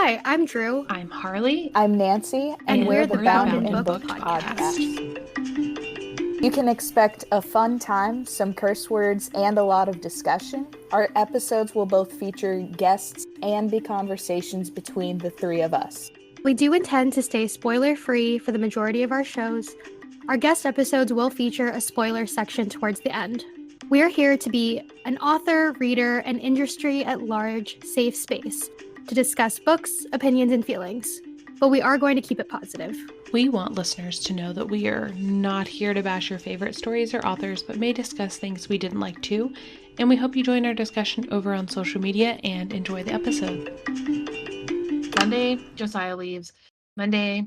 Hi, I'm Drew. I'm Harley. I'm Nancy, and we're the Bound in Book podcast. You can expect a fun time, some curse words, and a lot of discussion. Our episodes will both feature guests and be conversations between the three of us. We do intend to stay spoiler-free for the majority of our shows. Our guest episodes will feature a spoiler section towards the end. We're here to be an author, reader, and industry-at-large safe space to discuss books, opinions, and feelings. But we are going to keep it positive. We want listeners to know that we are not here to bash your favorite stories or authors, but may discuss things we didn't like too. And we hope you join our discussion over on social media and enjoy the episode. Sunday, Josiah leaves. Monday,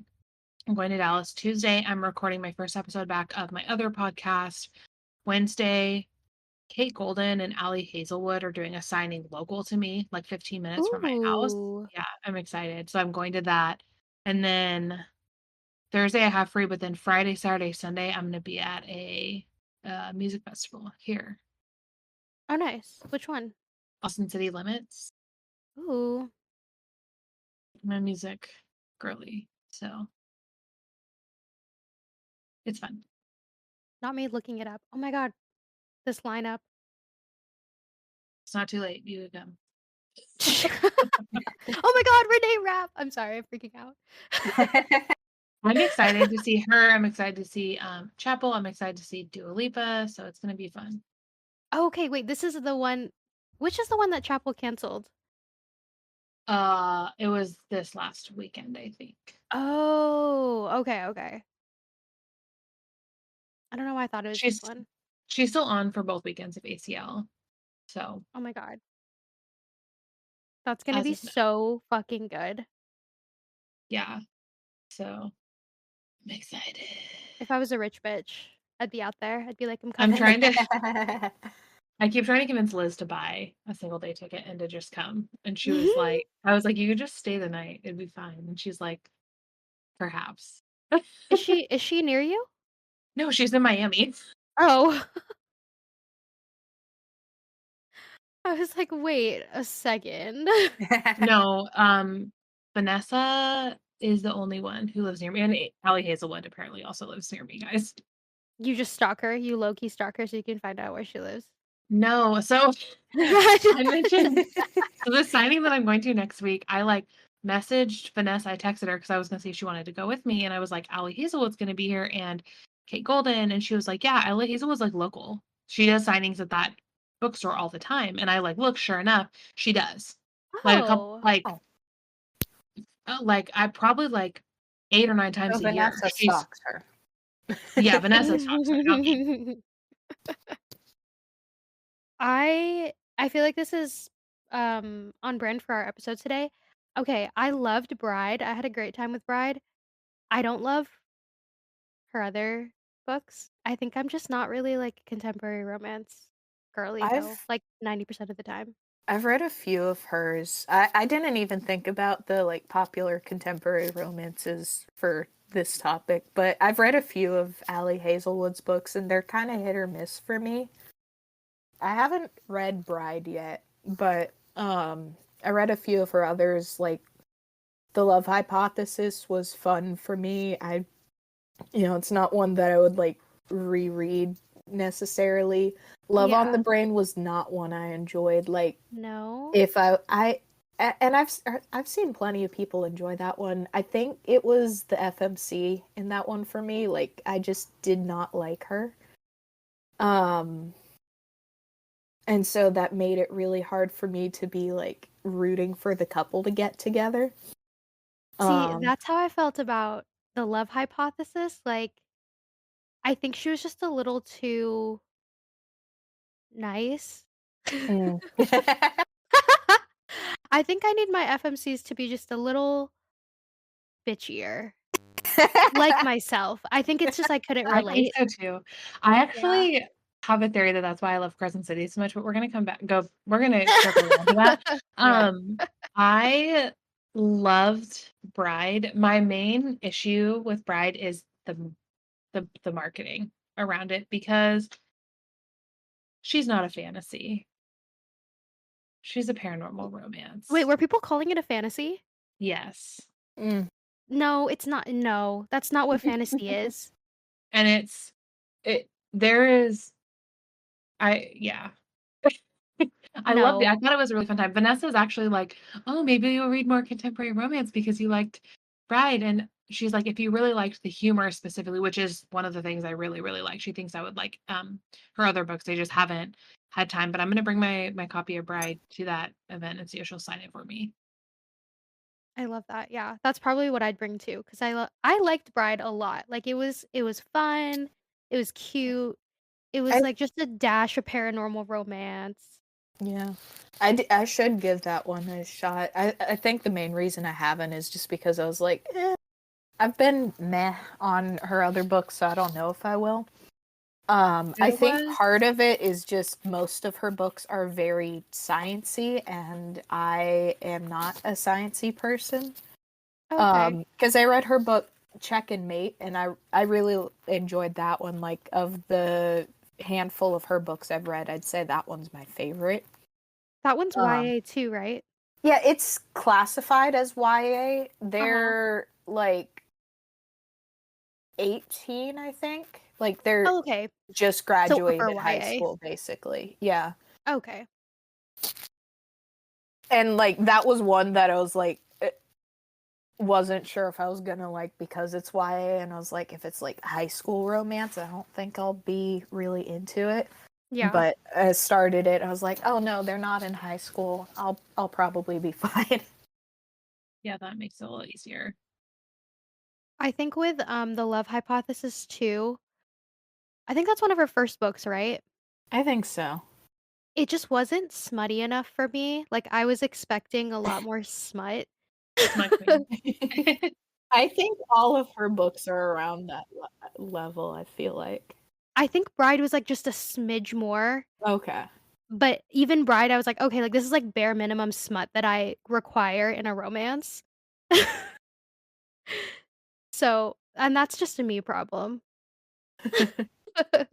I'm going to Dallas. Tuesday, I'm recording my first episode back of my other podcast. Wednesday, Kate Golden and Allie Hazelwood are doing a signing local to me, like 15 minutes from my house. Yeah, I'm excited. So I'm going to that. And then Thursday I have free, but then Friday, Saturday, Sunday, I'm going to be at a music festival here. Oh, nice. Which one? Austin City Limits. Ooh. I'm a music girly, so it's fun. Not me looking it up. Oh my god. This lineup. It's not too late. You can come. Oh my god, Renee Rapp. I'm sorry, I'm freaking out. I'm excited to see her. I'm excited to see Chapel. I'm excited to see Dua Lipa. So it's going to be fun. Okay, wait, this is the one. Which is the one that Chapel canceled? It was this last weekend, I think. Oh, okay. I don't know why I thought it was this one. She's still on for both weekends of ACL. So. Oh my god. That's gonna be so fucking good. Yeah. So I'm excited. If I was a rich bitch, I'd be out there. I'd be like, I'm I'm coming. I keep trying to convince Liz to buy a single day ticket and to just come. And she was like, I was like, you could just stay the night. It'd be fine. And she's like, perhaps. Is she near you? No, she's in Miami. Oh. I was like, wait a second. No, Vanessa is the only one who lives near me. And Allie Hazelwood apparently also lives near me, guys. You just stalk her? You low-key stalk her so you can find out where she lives? No, so I mentioned so the signing that I'm going to next week, I messaged Vanessa. I texted her because I was gonna see if she wanted to go with me, and I was like, Allie Hazelwood's gonna be here and Kate Golden, and she was like, yeah, Allie Hazelwood's local. She does signings at that bookstore all the time, and I look, sure enough, she does. A couple I probably 8 or 9 times a year. Vanessa stalks her. Yeah, Vanessa stalks her. Not me. I feel like this is on brand for our episode today. Okay, I loved Bride. I had a great time with Bride. I don't love her other books. I think I'm just not really contemporary romance girly though, 90% of the time. I've read a few of hers. I didn't even think about the popular contemporary romances for this topic, but I've read a few of Allie Hazelwood's books, and they're kind of hit or miss for me. I haven't read Bride yet, but I read a few of her others. The Love Hypothesis was fun for me. It's not one that I would reread necessarily. Love on the Brain was not one I enjoyed. No. If I've seen plenty of people enjoy that one. I think it was the FMC in that one for me. I just did not like her. And so that made it really hard for me to be rooting for the couple to get together. See, that's how I felt about The Love Hypothesis. I think she was just a little too nice. I think I need my FMCs to be just a little bitchier. Like myself. I think it's just I couldn't relate. I think so too. I actually have a theory that that's why I love Crescent City so much, but we're gonna we're gonna circle around to that. I loved Bride. My main issue with Bride is the marketing around it, because she's not a fantasy. She's a paranormal romance. Wait, were people calling it a fantasy? Yes. Mm. No, it's not no, that's not what fantasy is. And there is yeah. I No. thought it was a really fun time. Vanessa's actually like, "Oh, maybe you'll read more contemporary romance because you liked Bride," and she's like, "If you really liked the humor specifically," which is one of the things I really, really like. She thinks I would like, her other books. They just haven't had time, but I'm gonna bring my copy of Bride to that event and see if she'll sign it for me. I love that, yeah. That's probably what I'd bring too, 'cause I liked Bride a lot. Like, it was fun, it was cute, it was, I like, just a dash of paranormal romance. Yeah. I should give that one a shot. I think the main reason I haven't is just because I was like, I've been meh on her other books, so I don't know if I will. I It think was part of it is just most of her books are very sciencey, and I am not a sciencey person. Okay. Because I read her book Check and Mate, and I really enjoyed that one. Like of the handful of her books I've read, I'd say that one's my favorite. That one's Um, YA too, right? yeah, it's classified as YA. Uh-huh. They're like 18, I think. Like they're Oh, okay. just So upper graduated high YA. school, basically. Yeah. Okay. And like that was one that I was like wasn't sure if I was gonna like because it's YA, and I was like, if it's like high school romance, I don't think I'll be really into it. Yeah. But I started it, I was like, oh no, they're not in high school. I'll probably be fine. yeah, that makes it a little easier. I think with, The Love Hypothesis too, I think that's one of her first books, right? I think so. It just wasn't smutty enough for me, like, I was expecting a lot more smut. Smart queen. I think all of her books are around that level, I feel like. I think Bride was, like, just a smidge more, Okay. but even Bride, I was like, "Okay, like, this is, like, bare minimum smut that I require in a romance." So and that's just a me problem.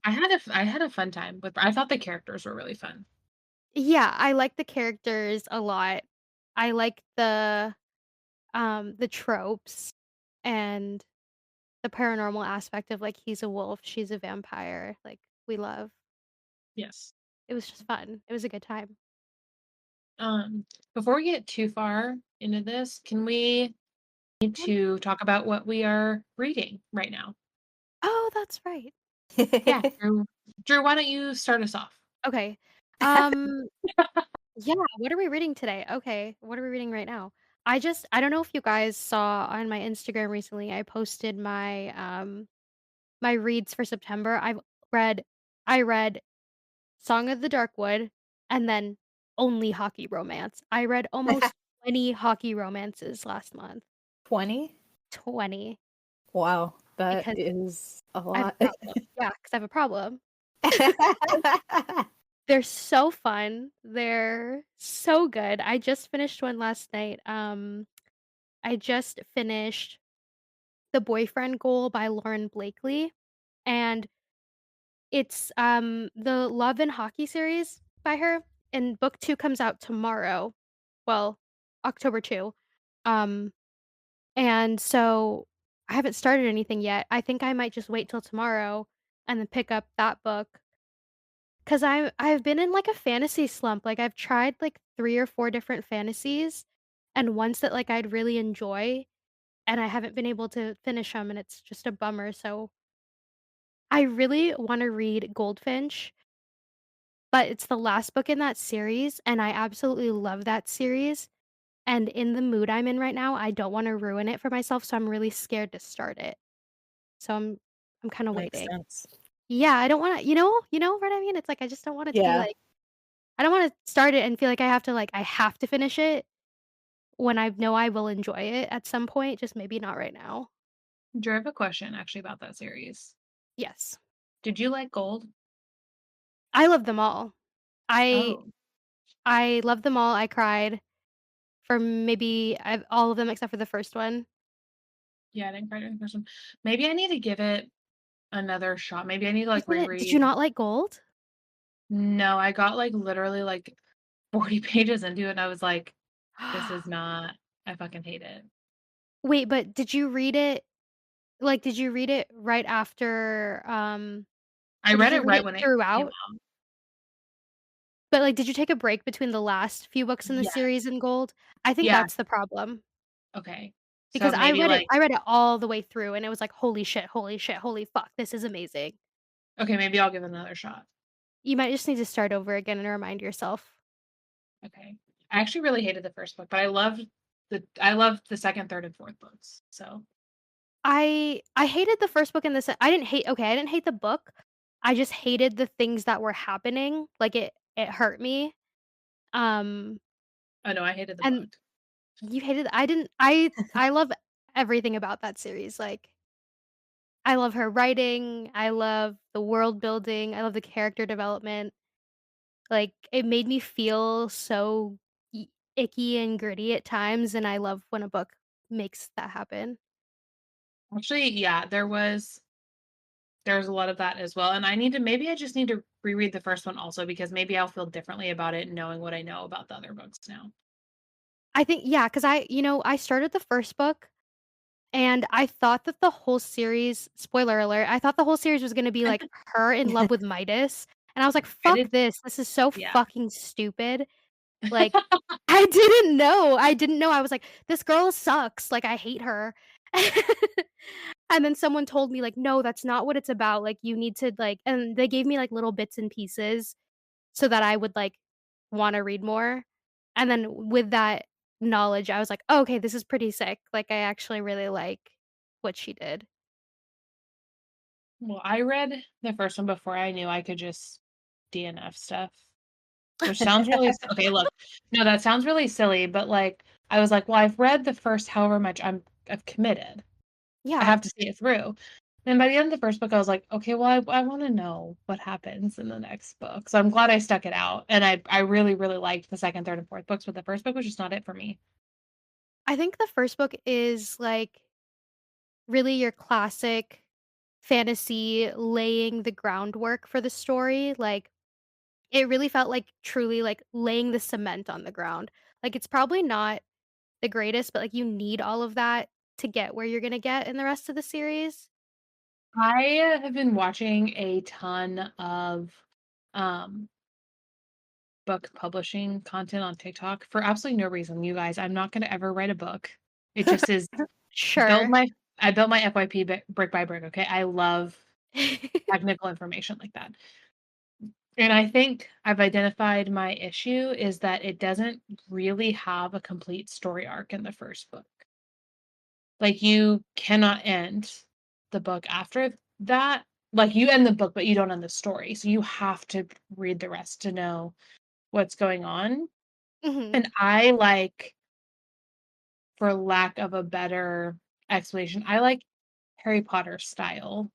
I had a fun time with I thought the characters were really fun. Yeah, I like the characters a lot. I like the tropes and the paranormal aspect of, like, he's a wolf, she's a vampire, like, we love. Yes. It was just fun. It was a good time. Um, Before we get too far into this, can we need Um, to talk about what we are reading right now? oh, that's right. Yeah, Drew, why don't you start us off? Okay. Um, yeah, what are we reading today? Okay, what are we reading right now? I don't know if you guys saw on my Instagram recently, I posted my reads for September. Read I read Song of the Darkwood and then only hockey romance. I read almost 20 hockey romances last month. 20? 20 Wow, that because is a I have lot. a problem. Yeah, because I have a problem. They're so fun. They're so good. I just finished one last night. I just finished The Boyfriend Goal by Lauren Blakely, and it's, the Love and Hockey series by her, and book 2 comes out tomorrow. Well, October 2. Um, and so I haven't started anything yet. I think I might just wait till tomorrow and then pick up that book. 'Cause I've been in, like, a fantasy slump, like, I've tried, like, 3 or 4 different fantasies, and ones that, like, I'd really enjoy, and I haven't been able to finish them, and it's just a bummer, so I really wanna read Goldfinch, but it's the last book in that series, and I absolutely love that series, and in the mood I'm in right now, I don't wanna ruin it for myself, so I'm really scared to start it. So I'm kinda Makes waiting. sense. Yeah, I don't wanna you know what I mean? It's like, I just don't want it to be Yeah. like I don't wanna start it and feel like I have to finish it when I know I will enjoy it at some point, just maybe not right now. Drew, I have a question actually about that series. Yes. Did you like Gold? I love them all. I Oh, I love them all, I cried for maybe all of them except for the first one. yeah, I didn't cry during the first one. Maybe I need to give it another shot. Maybe I need to like Did you reread. not like Gold? No, I got like literally like 40 pages into it and I was like, this is not. I fucking hate it. Wait, but did you read it like, did you read it right after, I or did read you it read right it when it came throughout? out. But, like, did you take a break between the last few books in the series Yes. in Gold? I think Yeah, that's the problem, okay. So because maybe, like I read it all the way through, and it was like, "Holy shit, holy shit, holy fuck, this is amazing." okay, maybe I'll give it another shot. You might just need to start over again and remind yourself. Okay. I actually really hated the first book, but I loved the 2nd, 3rd, and 4th books, so I hated the first book in the se I didn't hate the book, I just hated the things that were happening, like, it hurt me, um, oh, no, I hated the and book. you hated I didn't I love everything about that series, like, I love her writing, I love the world building, I love the character development, like, it made me feel so y icky and gritty at times, and I love when a book makes that happen. Actually, yeah, there's a lot of that as well, and maybe I just need to reread the first one also because maybe I'll feel differently about it knowing what I know about the other books now. I think yeah, because I started the first book, and I thought that the whole series spoiler alert, I thought the whole series was gonna be, like, her in love with Midas, and I was like, I "Fuck did this, this is so yeah. fucking stupid." Like, I didn't know, I was like, "This girl sucks, like, I hate her." And then someone told me, like, "No, that's not what it's about, like, you need to, like" and they gave me, like, little bits and pieces so that I would, like, wanna read more, and then with that knowledge, I was like, "Oh, okay, this is pretty sick." Like, I actually really like what she did. Well, I read the first one before I knew I could just DNF stuff, which sounds really okay, look. No, that sounds really silly, but, like, I was like, "Well, I've read the first however much I've committed. I Yeah, have to see it through." And by the end of the first book, I was like, "Okay, well, I wanna know what happens in the next book." So I'm glad I stuck it out, and I really, really liked the 2nd, 3rd, and 4th books, but the first book was just not it for me. I think the first book is, like, really your classic fantasy laying the groundwork for the story, like, it really felt like truly, like, laying the cement on the ground. Like, it's probably not the greatest, but, like, you need all of that to get where you're gonna get in the rest of the series. I have been watching a ton of, um, book publishing content on TikTok for absolutely no reason, you guys. I'm not gonna ever write a book. It just is build Sure. my I built my FYP brick by brick, okay? I love technical information like that. And I think I've identified my issue is that it doesn't really have a complete story arc in the first book. Like, you cannot end the book after that. Like, you end the book, but you don't end the story. So you have to read the rest to know what's going on. Mhm. And I like, for lack of a better explanation, I like Harry Potter style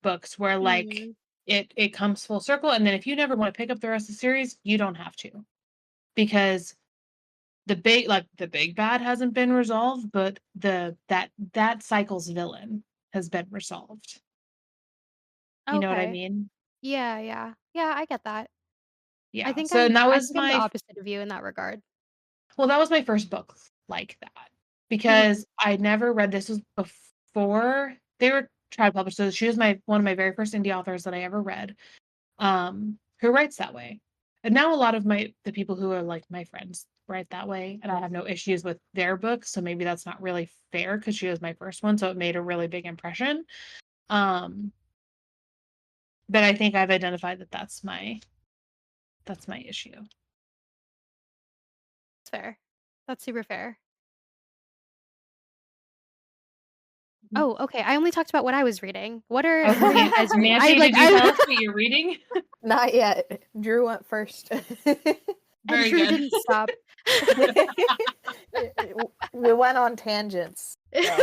books where like Mm. it comes full circle. And then if you never want to pick up the rest of the series, you don't have to. Because the big bad hasn't been resolved, but that cycle's villain has been resolved. You know what I Okay. mean? Yeah, yeah. Yeah, I get that. Yeah, so and that I was think I'm the my opposite of you in that regard. well, that was my first book like that, Mhm. because I never read this was before they were tried published, so she was my one of my very first indie authors that I ever read, who writes that way. And now a lot of the people who are, like, my friends write that way, and I have no issues with their books, so maybe that's not really fair because she was my first one, so it made a really big impression. Um, but I think I've identified that that's my issue. It's fair. That's super fair. Mhm. Oh, okay, I only talked about what I was reading. What are you Okay, guys reading? Nancy, did you tell us what you're reading? Not yet. Drew went first. and Very Drew good. didn't stop. We went on tangents. So.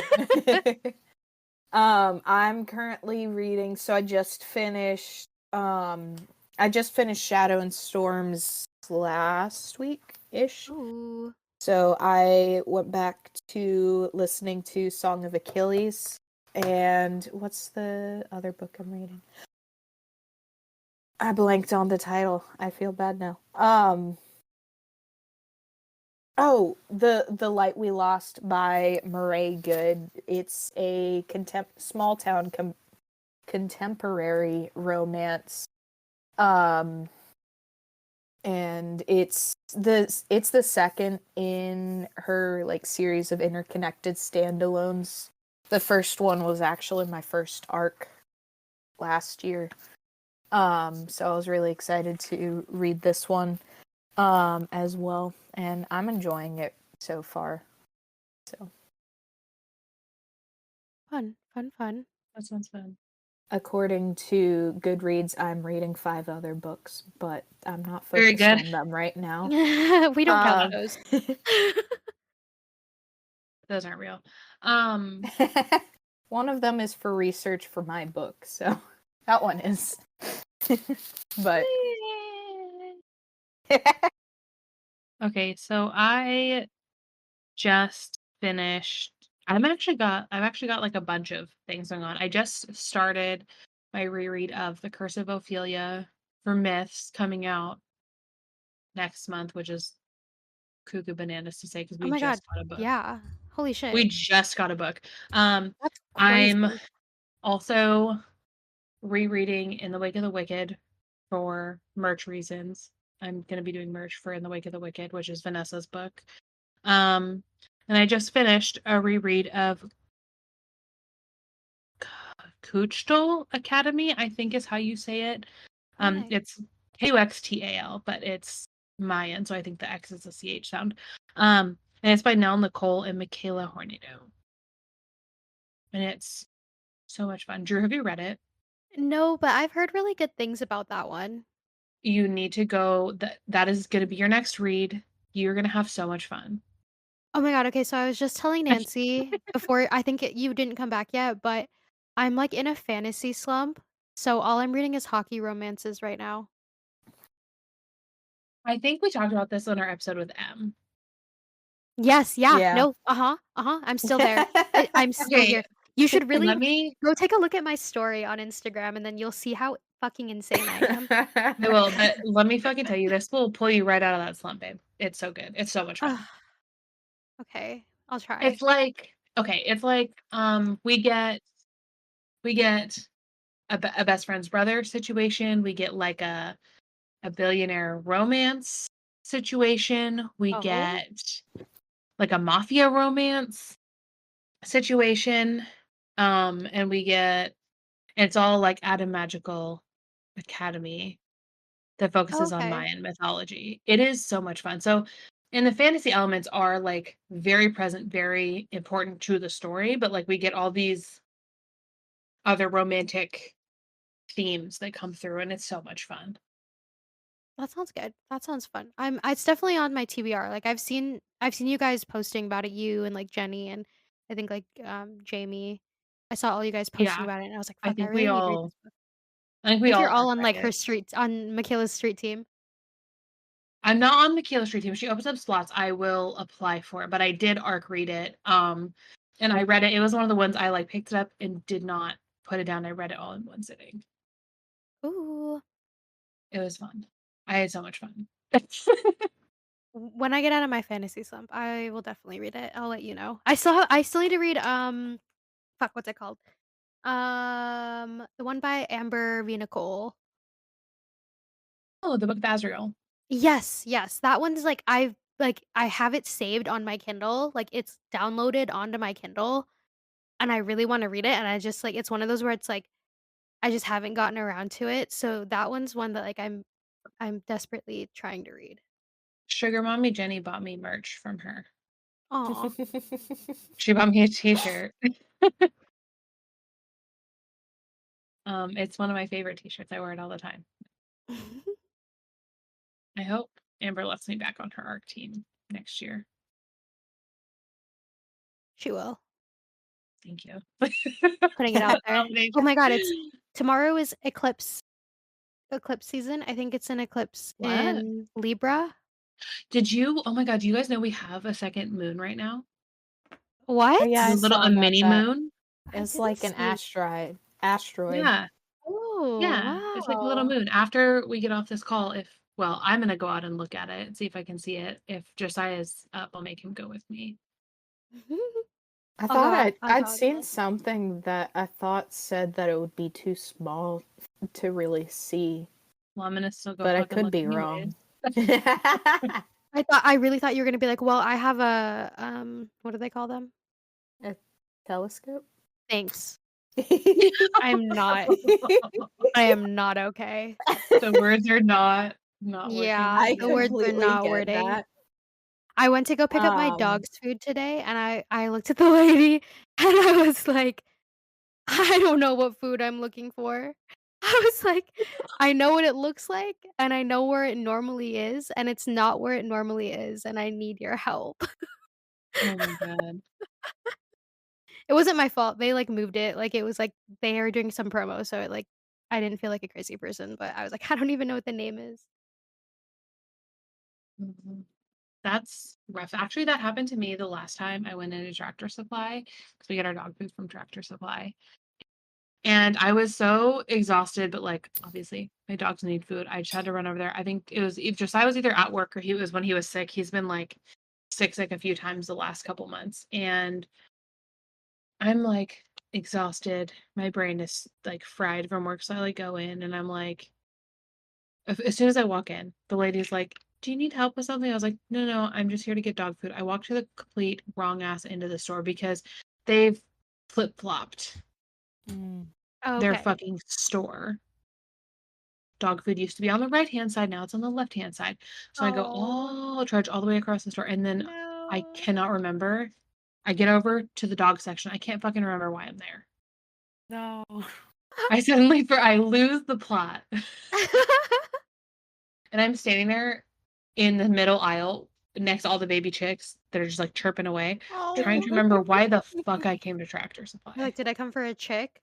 I'm currently reading, so I just finished Shadow and Storms last week-ish. Ooh. So I went back to listening to Song of Achilles, and what's the other book I'm reading? I blanked on the title. I feel bad now. Oh, the Light We Lost by Murray Good. It's a small town contemporary romance. And it's the second in her like series of interconnected standalones. The first one was actually my first arc last year. So I was really excited to read this one as well, and I'm enjoying it so far. So Fun, fun, fun. That sounds fun. according to Goodreads, I'm reading 5 other books, but I'm not Very focused good. on them right now. We don't count Um, those. Those aren't real. One of them is for research for my book, so that one is. But Okay, so I just finished. I've actually got like a bunch of things going on. I just started my reread of The Curse of Ophelia for Myths coming out next month, which is cuckoo bananas to say because Oh we my god, just got a book. yeah. Holy We shit. just got a book. Um, That's I'm crazy. also rereading In the Wake of the Wicked for merch reasons. I'm going to be doing merch for In the Wake of the Wicked, which is Vanessa's book. And I just finished a reread of Kuchtal Academy, I think is how you say it. Oh, nice. It's Kuxtal, but it's Mayan, so I think the X is a CH sound. And it's by Nell Nicole and Michaela Hornado. And it's so much fun. Drew, have you read it? No, but I've heard really good things about that one. You need to go. That is going to be your next read. You're going to have so much fun. Oh my god, okay, so I was just telling Nancy before I think you didn't come back yet, but I'm, like, in a fantasy slump, so all I'm reading is hockey romances right now. I think we talked about this on our episode with M. Yes, yeah, yeah. no, I'm still there. I'm still Okay, here. You should really let me. go take a look at my story on Instagram, and then you'll see how fucking insane I am. I will, but let me fucking tell you, this will pull you right out of that slump, babe. It's so good. It's so much fun. Ugh, okay, I'll try. It's like okay, it's like we get a best friend's brother situation. We get like a billionaire romance situation. We Oh, get like a mafia romance situation. And we get it's all like at a magical academy that focuses on okay. Mayan mythology. It is so much fun. So, and the fantasy elements are like very present, very important to the story, but like we get all these other romantic themes that come through, and it's so much fun. That sounds good. That sounds fun. It's definitely on my TBR. Like I've seen you guys posting about it, you and like Jenny and I think like Jamie. I saw all you guys posting Yeah, about it and I was like, I fuck, I think we really need to read all, this book. I think I we think all you're are all on like her excited. street on Michaela's street team. I'm not on Michaela Street team. If she opens up slots, I will apply for it. But I did arc read it. And I read it. It was one of the ones I like picked it up and did not put it down. I read it all in one sitting. Ooh. It was fun. I had so much fun. When I get out of my fantasy slump, I will definitely read it. I'll let you know. I still need to read fuck, what's it called? The one by Amber V. Nicole. Oh, the Book of Azrael. Yes, yes. That one's I have it saved on my Kindle. Like it's downloaded onto my Kindle and I really want to read it and I just like it's one of those where it's like I just haven't gotten around to it. So that one's one that like I'm desperately trying to read. Sugar Mommy Jenny bought me merch from her. Aw. She bought me a t-shirt. It's one of my favorite t-shirts. I wear it all the time. I hope Amber lets me back on her ARC team next year. She will. Thank you. Putting it out there. Oh Nomination. my god, it's tomorrow is eclipse season. I think it's an eclipse What? in Libra. Did you oh my god, do you guys know we have a second moon right now? Oh yeah, It's I What? saw a about mini that. moon. I It's didn't like an see. asteroid. Asteroid. Yeah. Oh, Yeah. It's like a little wow. moon. After we get off this call, if Well, I'm gonna go out and look at it and see if I can see it. If Josiah's up, I'll make him go with me. I I'll go thought out. I'll I'd go seen again. something that I thought said that it would be too small to really see, Well, I'm gonna still go but I fucking could look be anyways. wrong. I really thought you were gonna be like, "Well, I have a, what do they call them?" A telescope? Thanks. I'm not I am not okay. The words are not working Yeah, I right the now. words are completely not get wording. that. I went to go pick up my Um, dog's food today, and I looked at the lady, and I was like, "I don't know what food I'm looking for." I was like, "I know what it looks like, and I know where it normally is, and it's not where it normally is, and I need your help." Oh my god. It wasn't my fault, they, like, moved it, like, it was, like, they are doing some promo, so it, like I didn't feel like a crazy person, but I was like, "I don't even know what the name is." Mhm. That's rough. Actually, that happened to me the last time I went into Tractor Supply because we get our dog food from Tractor Supply. And I was so exhausted, but like obviously my dogs need food. I just had to run over there. I think it was just I was either at work or he was when he was sick. He's been like sick a few times the last couple months. And I'm like exhausted. My brain is like fried from work. So I like go in and I'm like, as soon as I walk in, the lady's like, "Do you need help with something?" I was like, "No, no, I'm just here to get dog food." I walked to the complete wrong ass into the store because they've flip flopped mm, Oh, their okay. fucking store. Dog food used to be on the right-hand side, now it's on the left-hand side. So I go Oh, all trudge all the way across the store, and then I no. cannot remember. I get over to the dog section. I can't fucking remember why I'm there. no. I lose the plot, and I'm standing there in the middle aisle next to all the baby chicks that are just like chirping away, trying to Oh. remember why the fuck I came to Tractor You're like, Supply. "Did I come for a chick?"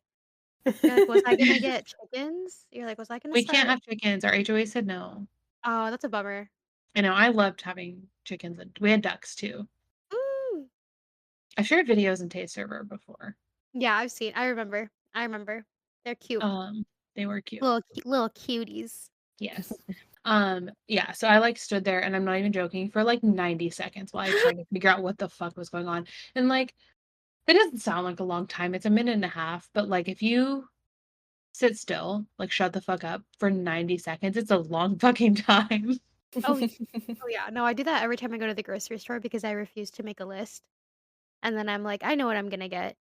You're like, "Was I gonna get chickens?" You're like, "Was I gonna We can't start" have chickens. Our HOA said no. Oh, that's a bummer. I know I loved having chickens, and we had ducks too. Mm. I've shared videos in Taste Server before. Yeah, I remember. I remember. They're cute. They were cute. Little cuties. Yes. Yeah, so I, like, stood there, and I'm not even joking, for, like, 90 seconds while I tried to figure out what the fuck was going on, and, like, it doesn't sound like a long time, it's a minute and a half, but, like, if you sit still, like, shut the fuck up for 90 seconds, it's a long fucking time. Oh, y oh, yeah. No, I do that every time I go to the grocery store because I refuse to make a list, and then I'm like, "I know what I'm gonna get."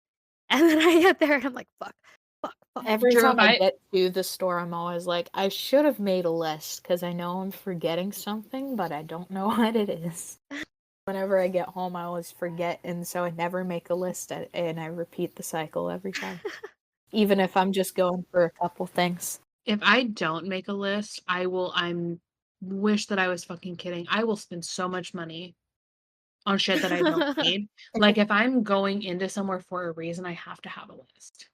And then I get there and I'm like, "Fuck, fuck, fuck." Every Drew, if time I I get to the store, I'm always like, I should have made a list because I know I'm forgetting something, but I don't know what it is. Whenever I get home, I always forget, and so I never make a list, and I repeat the cycle every time, even if I'm just going for a couple things. if I don't make a list, I'm wish that I was fucking kidding. I will spend so much money on shit that I don't need. Like, if I'm going into somewhere for a reason, I have to have a list.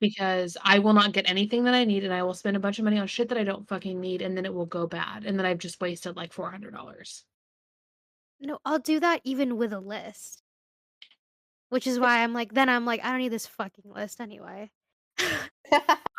Because I will not get anything that I need, and I will spend a bunch of money on shit that I don't fucking need, and then it will go bad, and then I've just wasted, like, $400. No, I'll do that even with a list, which is why I'm like, "I don't need this fucking list anyway."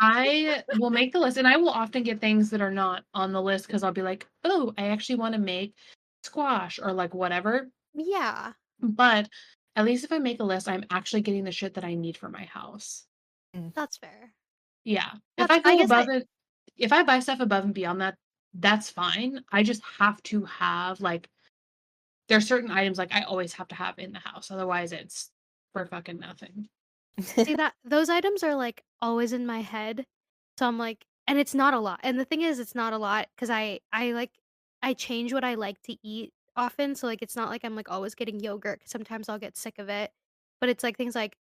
I will make the list, and I will often get things that are not on the list because 'cause I'll be like, "Oh, I actually wanna make squash," or, like, whatever, Yeah, but at least if I make a list, I'm actually getting the shit that I need for my house. Mm. that's fair. Yeah. If That's I I go guess above it if I buy stuff above and beyond that, that's fine. I just have to have, like there's certain items, like, I always have to have in the house, otherwise it's for fucking nothing. See that those items are, like, always in my head, so I'm like and it's not a lot, and the thing is it's not a lot 'cause I change what I like to eat often, so, like, it's not like I'm, like, always getting yogurt 'cause sometimes I'll get sick of it, but it's, like, things like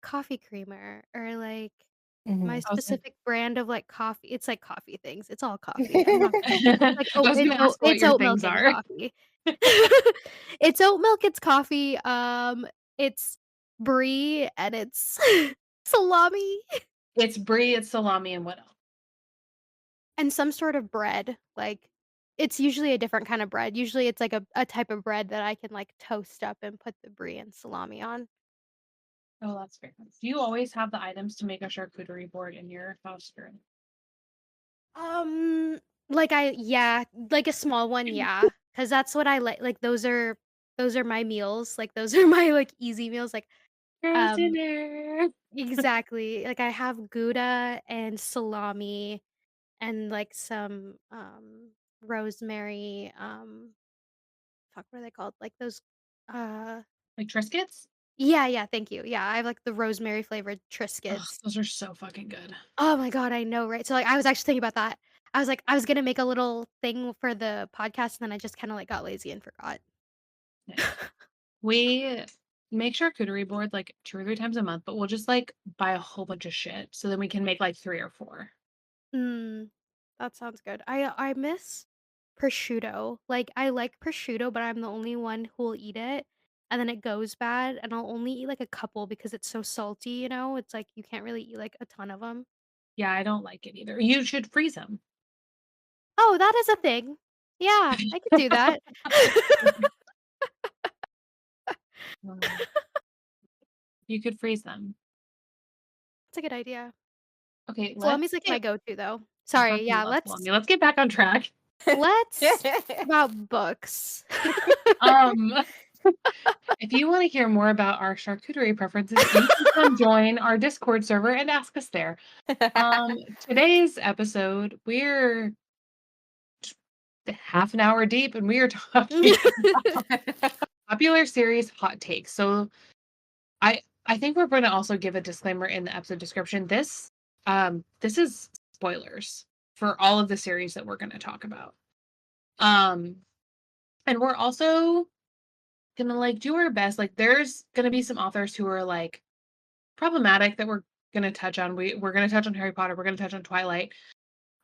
coffee creamer or, like, my Mhm. I was gonna specific brand of, like, coffee it's, like, coffee things, it's all coffee, I'm not gonna it's, like, I was gonna ask what it's your oat milk things and are. coffee. It's oat milk, it's coffee, it's brie, and it's salami, It's brie, it's salami, and what else? and some sort of bread, like, it's usually a different kind of bread, usually it's, like, a type of bread that I can, like, toast up and put the brie and salami on. Oh, that's fair. Do you always have the items to make a charcuterie board in your house, or Um, like a small one, yeah, because that's what I like, those are my meals, like, those are my, like, easy meals, like, Girls um dinner. exactly, like, I have Gouda and salami and, like, some, rosemary, fuck, what are they called? Like, those, uh Like Triscuits? yeah, thank you, yeah, I have, like, the rosemary flavored Ugh, Triscuits. those are so fucking good. Oh my god, I know, right? So, like, I was actually thinking about that. I was like, I was gonna make a little thing for the podcast, and then I just kinda, like, got lazy and forgot. Nice. We make charcuterie board like 2 or 3 times a month, but we'll just, like, buy a whole bunch of shit, so then we can make, like, 3 or 4. Mm, that sounds good. I miss prosciutto. Like, I like prosciutto, but I'm the only one who will eat it, and then it goes bad, and I'll only eat, like, a couple because it's so salty, you know? It's like you can't really eat, like, a ton of them. Yeah, I don't like it either. You should freeze them. Oh, that is a thing. Yeah, I could do that. Um, you could freeze them. That's a good idea. Okay, let's Salami's, like, my get go-to, though. I Sorry, fucking yeah, love salami. Let's get back on track. let's talk about books. Um, if you wanna hear more about our charcuterie preferences, you can come join our Discord server and ask us there. Today's episode, we're half an hour deep, and we are talking popular series hot takes. So I think we're gonna also give a disclaimer in the episode description. This is spoilers for all of the series that we're gonna talk about. Um, and we're also gonna like do our best. Like there's gonna be some authors who are like problematic that we're gonna touch on. We're gonna touch on Harry Potter, we're gonna touch on Twilight,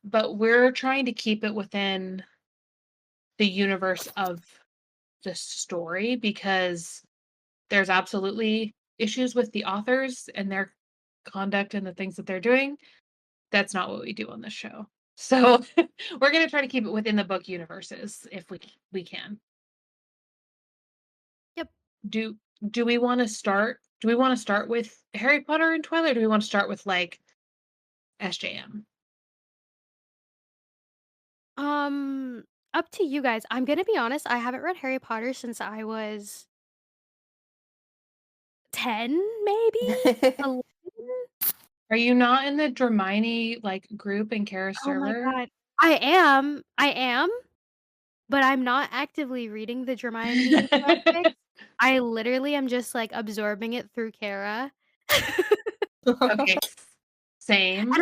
but we're trying to keep it within the universe of the story because there's absolutely issues with the authors and their conduct and the things that they're doing. That's not what we do on this show. So we're going to try to keep it within the book universes if we can. Yep. Do do we want to start with Harry Potter and Twilight or do we want to start with like SJM? Um, Up to you guys. I'm gonna be honest, I haven't read Harry Potter since I was 10, maybe? 11? Are you not in the Dramini like group in Kara's Oh my server? god. I am, but I'm not actively reading the Hermione fanfics. I literally am just, like, absorbing it through Kara. Okay, And same.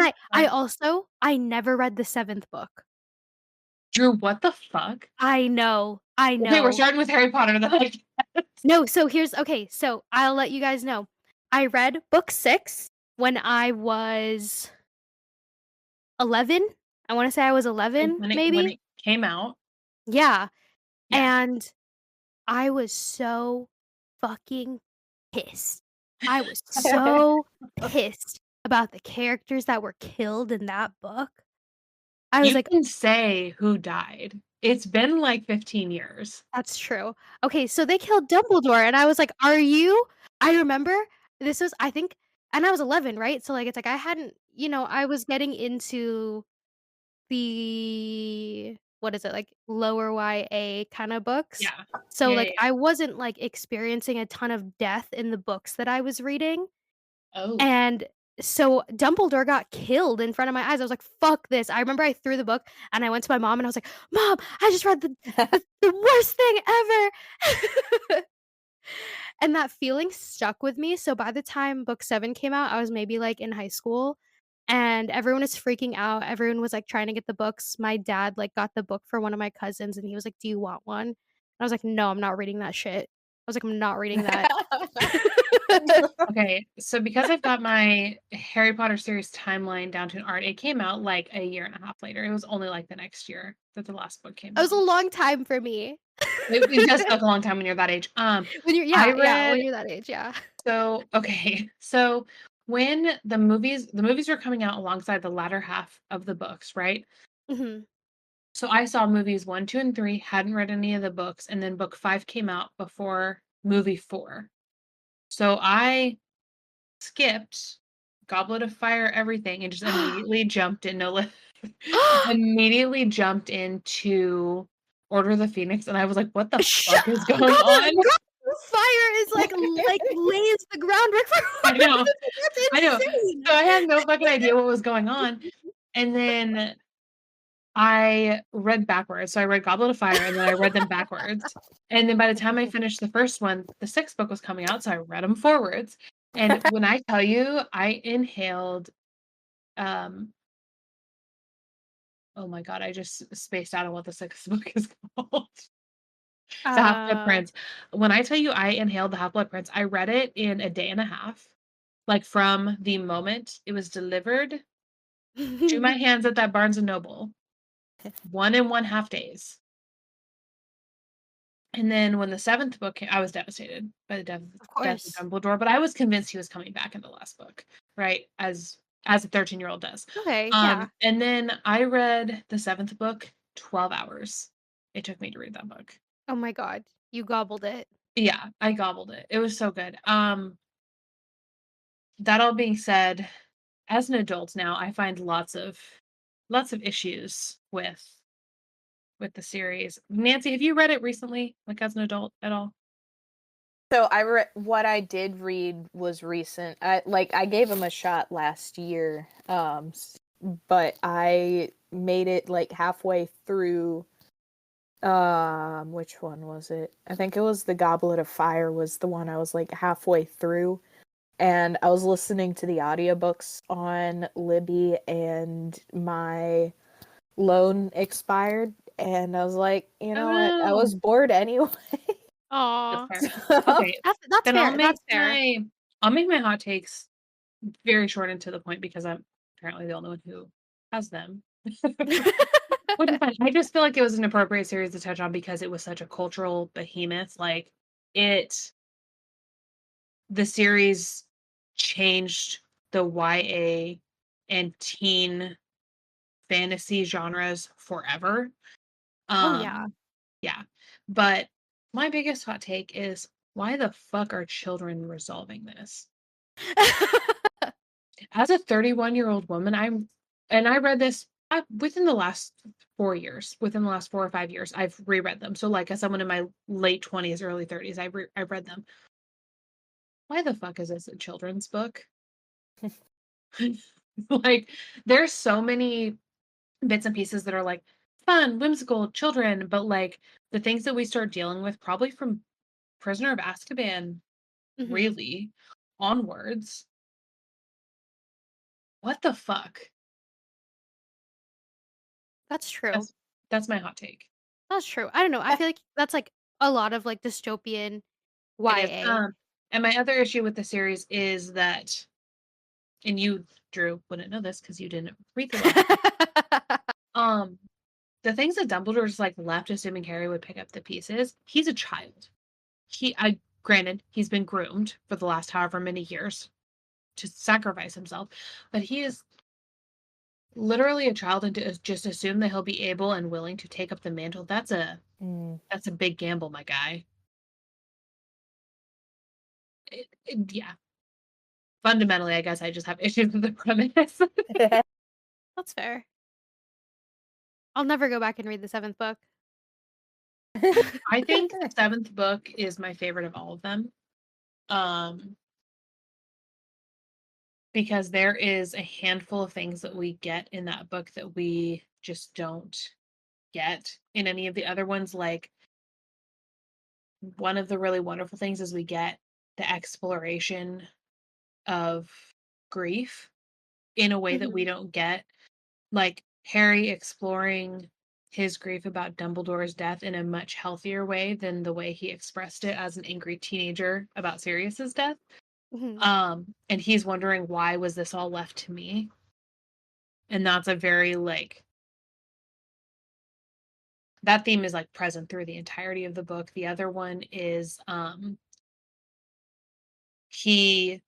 I never read the 7th book. Drew, what the fuck? I know, I Okay, we're know. starting with Harry Potter then. I guess. No, so here's okay, so I'll let you guys know. I read book 6 when I was 11? I wanna say I was Like, 11, when maybe? it came out. Yeah, Yeah. and I was so fucking pissed. I was so pissed about the characters that were killed in that book. I was You like, can say who died. It's been, like, 15 years. "That's true." Okay, so they killed Dumbledore, and I was like, "Are you?" I remember this was I think and I was 11, right? So, like, it's like I hadn't I was getting into the what is it, like, lower YA kinda books. Yeah. So, Yeah, like, yeah, yeah. I wasn't, like, experiencing a ton of death in the books that I was reading, Oh. and so Dumbledore got killed in front of my eyes. I was like, "Fuck this." I remember I threw the book, and I went to my mom, and I was like, "Mom, I just read the worst thing ever." And that feeling stuck with me, so by the time book 7 came out, I was maybe, like, in high school, and everyone was freaking out, everyone was, like, trying to get the books. My dad, like, got the book for one of my cousins, and he was like, "Do you want one?" And I was like, "No, I'm not reading that shit." I was like, "I'm not reading that." Okay, so because I've got my Harry Potter series timeline down to an art, it came out, like, a year and a half later. It was only, like, the next year that the last book came It was a out. long time for me. It does take a long time when you're that age. When you're I yeah, when read you're that age, yeah. so okay, so when the movies were coming out alongside the latter half of the books, right? Mhm. So I saw movies 1, 2, and 3, hadn't read any of the books, and then book 5 came out before movie 4. So I skipped Goblet of Fire, everything, and just immediately jumped in No Limit. immediately jumped into Order of the Phoenix, and I was like, "What the Shut fuck is up! going on?" Goblet of Fire is like lays the groundwork for I know, that's I know. insane. So I had no fucking idea what was going on, and then I read backwards. So I read Goblet of Fire, and then I read them backwards, and then by the time I finished the first one, the 6th book was coming out, so I read them forwards, and when I tell you, I inhaled, um oh my god, I just spaced out on what the 6th book is called. The Half-Blood Uh, Prince. When I tell you I inhaled The Half-Blood Prince, I read it in a day and a half, like, from the moment it was delivered to my hands at that Barnes& and Noble, 1.5 days. And then when the 7th book came I was devastated by the of death of course. Dumbledore, but I was convinced he was coming back in the last book, right? As a 13-year-old does. Okay, yeah. And then I read the 7th book, 12 hours it took me to read that book. Oh my god, you gobbled it. Yeah, I gobbled it. It was so good. That all being said, as an adult now, I find lots of issues with the series. Nancy, have you read it recently, like, as an adult at all? So what I did read was recent. I gave him a shot last year, but I made it like halfway through. Which one was it? I think it was the Goblet of Fire was the one I was like halfway through, and I was listening to the audiobooks on Libby, and my loan expired, and I was like, you Oh, know what? I was no. bored anyway. That's Aw. fair. So Okay, That's then fair, that's fair. I'll make my hot takes very short and to the point because I'm apparently the only one who has them. Which is fine. I just feel like it was an appropriate series to touch on because it was such a cultural behemoth. Like, it the series changed the YA and teen fantasy genres forever. Oh, yeah. Um, yeah. But my biggest hot take is, why the fuck are children resolving this? As a 31-year-old woman, I read this within the last 4 years, within the last 4 or 5 years, I've reread them. So, like, as someone in my late 20s, early 30s, I've read them. Why the fuck is this a children's book? Like, there's so many bits and pieces that are, like, fun, whimsical, children, but, like, the things that we start dealing with probably from Prisoner of Azkaban, Mhm. really, onwards. What the fuck? That's true. That's that's my hot take. That's true. I don't know, I feel like that's, like, a lot of, like, dystopian It is, YA. and my other issue with the series is that, and you, Drew, wouldn't know this because you didn't read the last book. Um, the things that Dumbledore's, like, left assuming Harry would pick up the pieces, he's a child. I granted, he's been groomed for the last however many years to sacrifice himself, but he is literally a child, and to just assume that he'll be able and willing to take up the mantle, mm. that's a big gamble, my guy. Yeah. Fundamentally, I guess I just have issues with the premise. That's fair. I'll never go back and read the 7th book. I think the 7th book is my favorite of all of them, um, because there is a handful of things that we get in that book that we just don't get in any of the other ones. Like, one of the really wonderful things is we get the exploration of grief in a way that we Mhm. don't get, like, Harry exploring his grief about Dumbledore's death in a much healthier way than the way he expressed it as an angry teenager about Sirius's death. Mhm. And he's wondering, why was this all left to me? And that's a very, like, that theme is, like, present through the entirety of the book. The other one is, he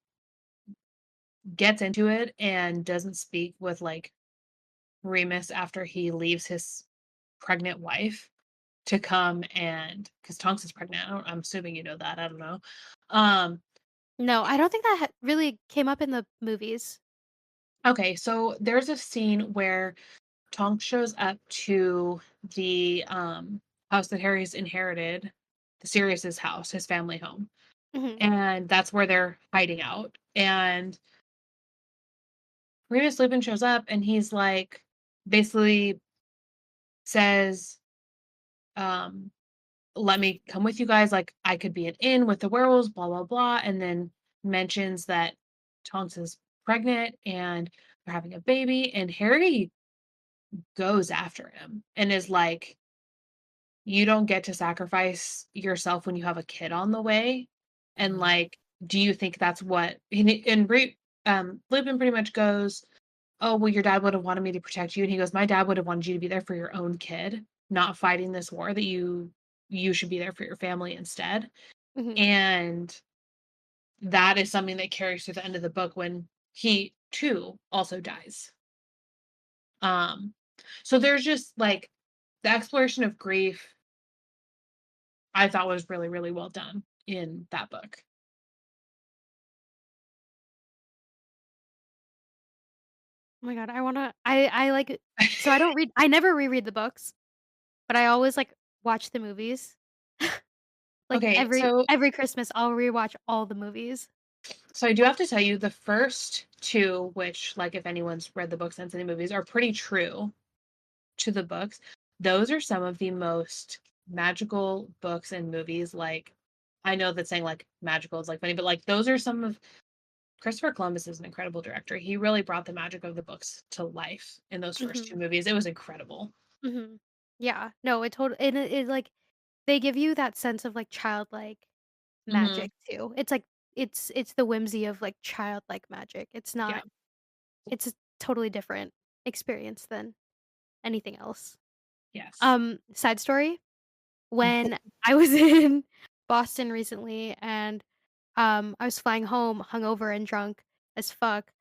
gets into it and doesn't speak with, like, Remus after he leaves his pregnant wife to come, and because Tonks is pregnant. I'm assuming you know that. I don't know. Um, No, I don't think that really came up in the movies. okay, so there's a scene where Tonks shows up to the house that Harry's inherited, the Sirius's house, his family home. Mhm. And that's where they're hiding out. And Remus Lupin shows up and he's like, basically says, um, let me come with you guys. Like, I could be an inn with the werewolves, blah, blah, blah. And then mentions that Tonks is pregnant and they're having a baby. And Harry goes after him and is like, you don't get to sacrifice yourself when you have a kid on the way. And Mm. like, do you think that's what, Lupin pretty much goes, oh, well, your dad would have wanted me to protect you. And he goes, my dad would have wanted you to be there for your own kid, not fighting this war, that you should be there for your family instead. Mhm. And that is something that carries through the end of the book when he too also dies. Um, so there's just like the exploration of grief I thought was really, really well done in that book. Oh my god, I like so I never reread the books, but I always, like, watch the movies. Like, Okay, every Christmas, I'll rewatch all the movies. so I do have to tell you the first two, which like if anyone's read the books and seen the movies, are pretty true to the books. Those are some of the most magical books and movies. Like, I know that saying like magical is like funny, but like those are some of Christopher Columbus is an incredible director. He really brought the magic of the books to life in those first two Mhm, movies. It was incredible. mhm. Yeah, no, it, like they give you that sense of, like, childlike Hmm. magic too. It's like it's the whimsy of, like, childlike magic. Yeah. It's a totally different experience than anything else. Yes. Side story, when I was in Boston recently and, I was flying home hungover and drunk as fuck,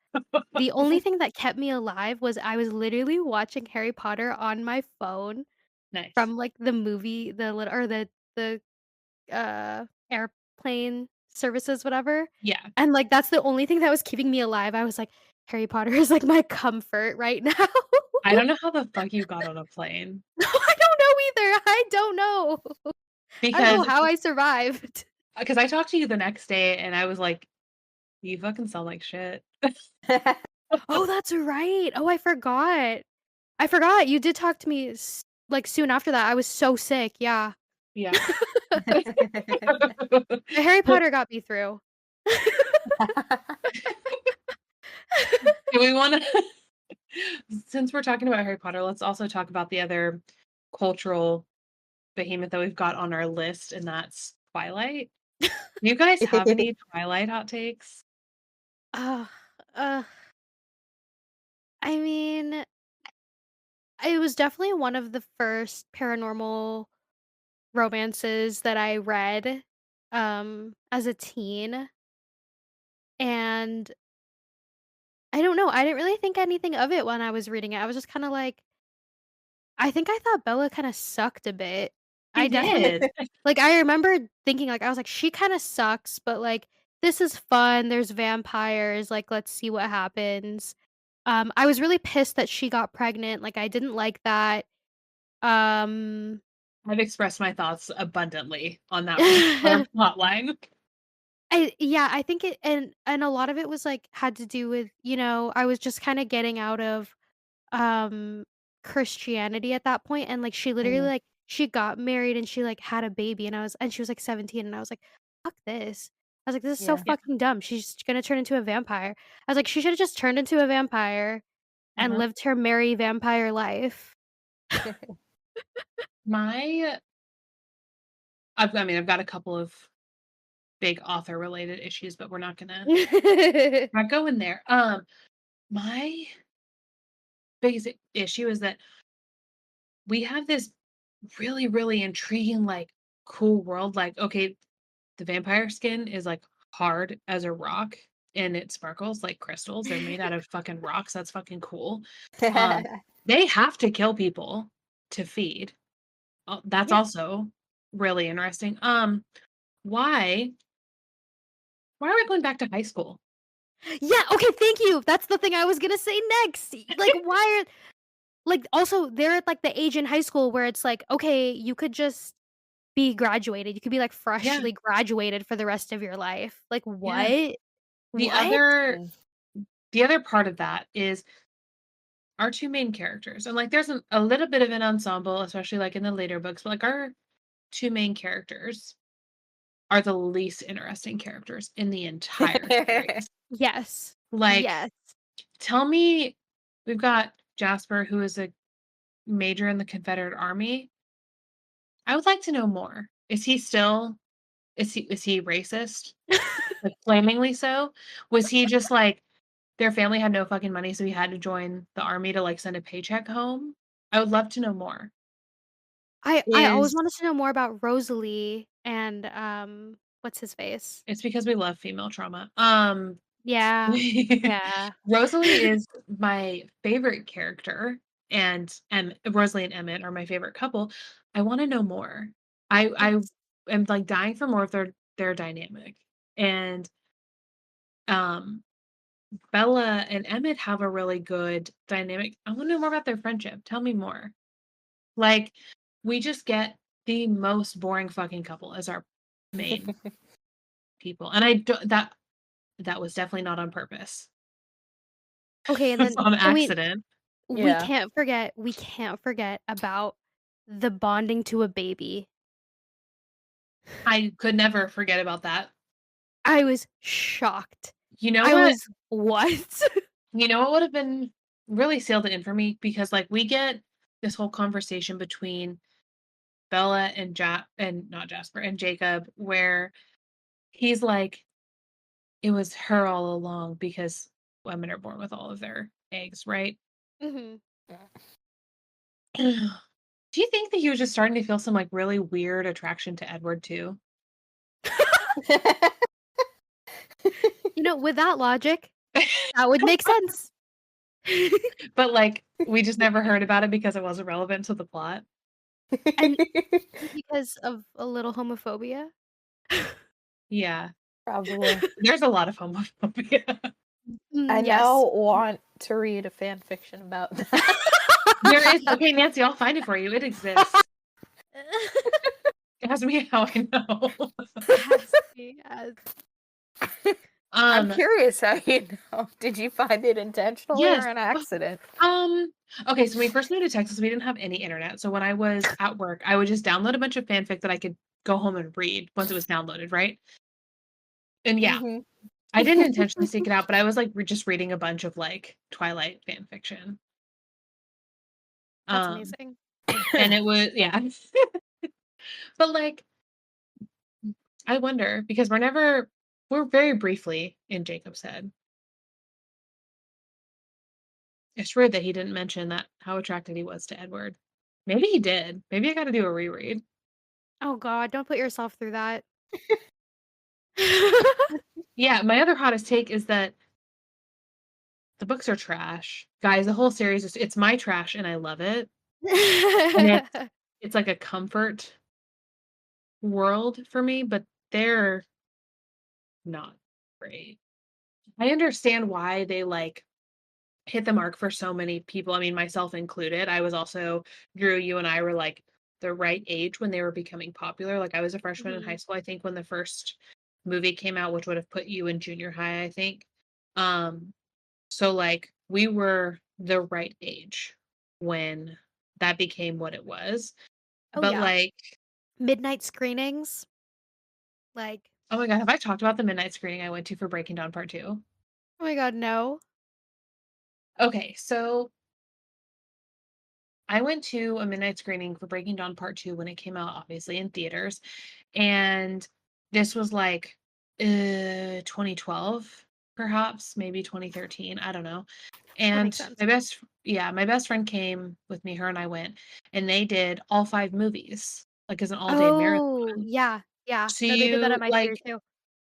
the only thing that kept me alive was I was literally watching Harry Potter on my phone Nice. from, like, the movie, the lit or airplane services, whatever, Yeah. and, like, that's the only thing that was keeping me alive. I was like, "Harry Potter is, like, my comfort right now." I don't know how the fuck you got on a plane I don't know either. I don't know. I don't know because how I survived. I talked to you the next day and I was like, you fucking sound like shit. Oh, that's right. Oh, I forgot. I forgot. You did talk to me like, soon after that. I was so sick, yeah. Yeah. The Harry Potter got me through. Do we wanna since we're talking about Harry Potter, let's also talk about the other cultural behemoth that we've got on our list, and that's Twilight. Do you guys have any Twilight hot takes? Ugh, ugh. I mean, it was definitely one of the first paranormal romances that I read, as a teen, and I don't know, I didn't really think anything of it when I was reading it. I was just kinda like, I think I thought Bella kinda sucked a bit. I She definitely did. like, I remember thinking, like I was like, "She kinda sucks, but, like, this is fun, there's vampires, like, let's see what happens." I was really pissed that she got pregnant, like, I didn't like that. Um I've expressed my thoughts abundantly on that particular plotline. I think it and a lot of it was, like, had to do with, I was just kinda getting out of, um, Christianity at that point, and, like, she literally, Mm, like she got married and she, like, had a baby, and she was, like, 17, and I was like, "Fuck this." I was like, "This is so yeah. Yeah. fucking dumb. She's gonna turn into a vampire." I was like, "She should've just turned into a vampire and Uh-huh. lived her merry vampire life." My I mean, I've got a couple of big author related issues, but we're not gonna not go in there. My biggest issue is that we have this really, really intriguing, like, cool world. Like, okay, the vampire skin is like hard as a rock and it sparkles like crystals. They're made out of fucking rocks. That's fucking cool. Um, they have to kill people to feed. That's Yeah. also really interesting. Why why are we going back to high school? Yeah, okay, thank you. That's the thing I was gonna say next. Like, why are Like, also, they're at, like, the age in high school where it's like, okay, you could just be graduated. You could be, like, Yeah, freshly graduated for the rest of your life. Like, yeah. what? The What? other Mm. the other part of that is our 2 main characters, and, like, there's a little bit of an ensemble, especially, like, in the later books, but, like, our 2 main characters are the least interesting characters in the entire series. Yes. Like, Yes. tell me we've got Jasper, who is a major in the Confederate Army. I would like to know more. Is he racist? Like, flamingly so? Was he just, like, their family had no fucking money, so he had to join the army to, like, send a paycheck home? I would love to know more. I always Is wanted to know more about Rosalie and, what's his face? It's because we love female trauma. Yeah. Yeah. Rosalie is my favorite character, and Rosalie and Emmett are my favorite couple. I wanna know more. I Yes. am, like, dying for more of their dynamic, and, um, Bella and Emmett have a really good dynamic. I wanna know more about their friendship. Tell me more. Like, we just get the most boring fucking couple as our main people, and I don't that was definitely not on purpose. Okay, and It's then on can we accident. Yeah. we can't forget about the bonding to a baby. I could never forget about that. I was shocked. You know I what? was, "What?" You know what would have been really sealed it in for me? Because, like, we get this whole conversation between Bella and not Jasper, and Jacob, where he's like, "It was her all along because women are born with all of their eggs, right?" Mhm. Do you think that he was just starting to feel some, like, really weird attraction to Edward too? You know, with that logic, that would make sense. But, like, we just never heard about it because it wasn't relevant to the plot? And because of a little homophobia? Yeah. Probably. There's a lot of homophobia. I Yes. now want to read a fan fiction about that. There is okay, Nancy, I'll find it for you, it exists. Ask me how I know. Ask me, ask. I'm Um, curious how you know. Did you find it intentionally or yes. an accident? Um, okay, so when we first moved to Texas, we didn't have any internet, so when I was at work, I would just download a bunch of fanfic that I could go home and read once it was downloaded, right? And yeah, Mhm. I didn't intentionally seek it out, but I was, like, just reading a bunch of, like, Twilight fan fiction. That's Um, amazing. and it was yeah. But, like, I wonder because we're very briefly in Jacob's head. It's weird that he didn't mention that how attracted he was to Edward. Maybe he did. Maybe I gotta do a reread. Oh god, don't put yourself through that. Yeah, my other hottest take is that the books are trash. Guys, the whole series it's my trash and I love it. And it's like a comfort world for me, but they're not great. I understand why they, like, hit the mark for so many people, I mean, myself included. I was also Drew, you and I were, like, the right age when they were becoming popular, like, I was a freshman in high Mhm. school, I think, when the first movie came out, which would have put you in junior high, I think. Um, so, like, we were the right age when that became what it was, Oh, but, yeah. like Midnight screenings, like, oh my god, have I talked about the midnight screening I went to for Breaking Dawn Part 2? oh my god, no. Okay, so I went to a midnight screening for Breaking Dawn Part 2 when it came out, obviously, in theaters, and this was, like, 2012, perhaps, maybe 2013, I don't know, That makes and sense. my best friend came with me, her and I went, and they did all 5 movies, like, as an all-day Oh, marathon. yeah, yeah. So No, they did that at you my theater like too.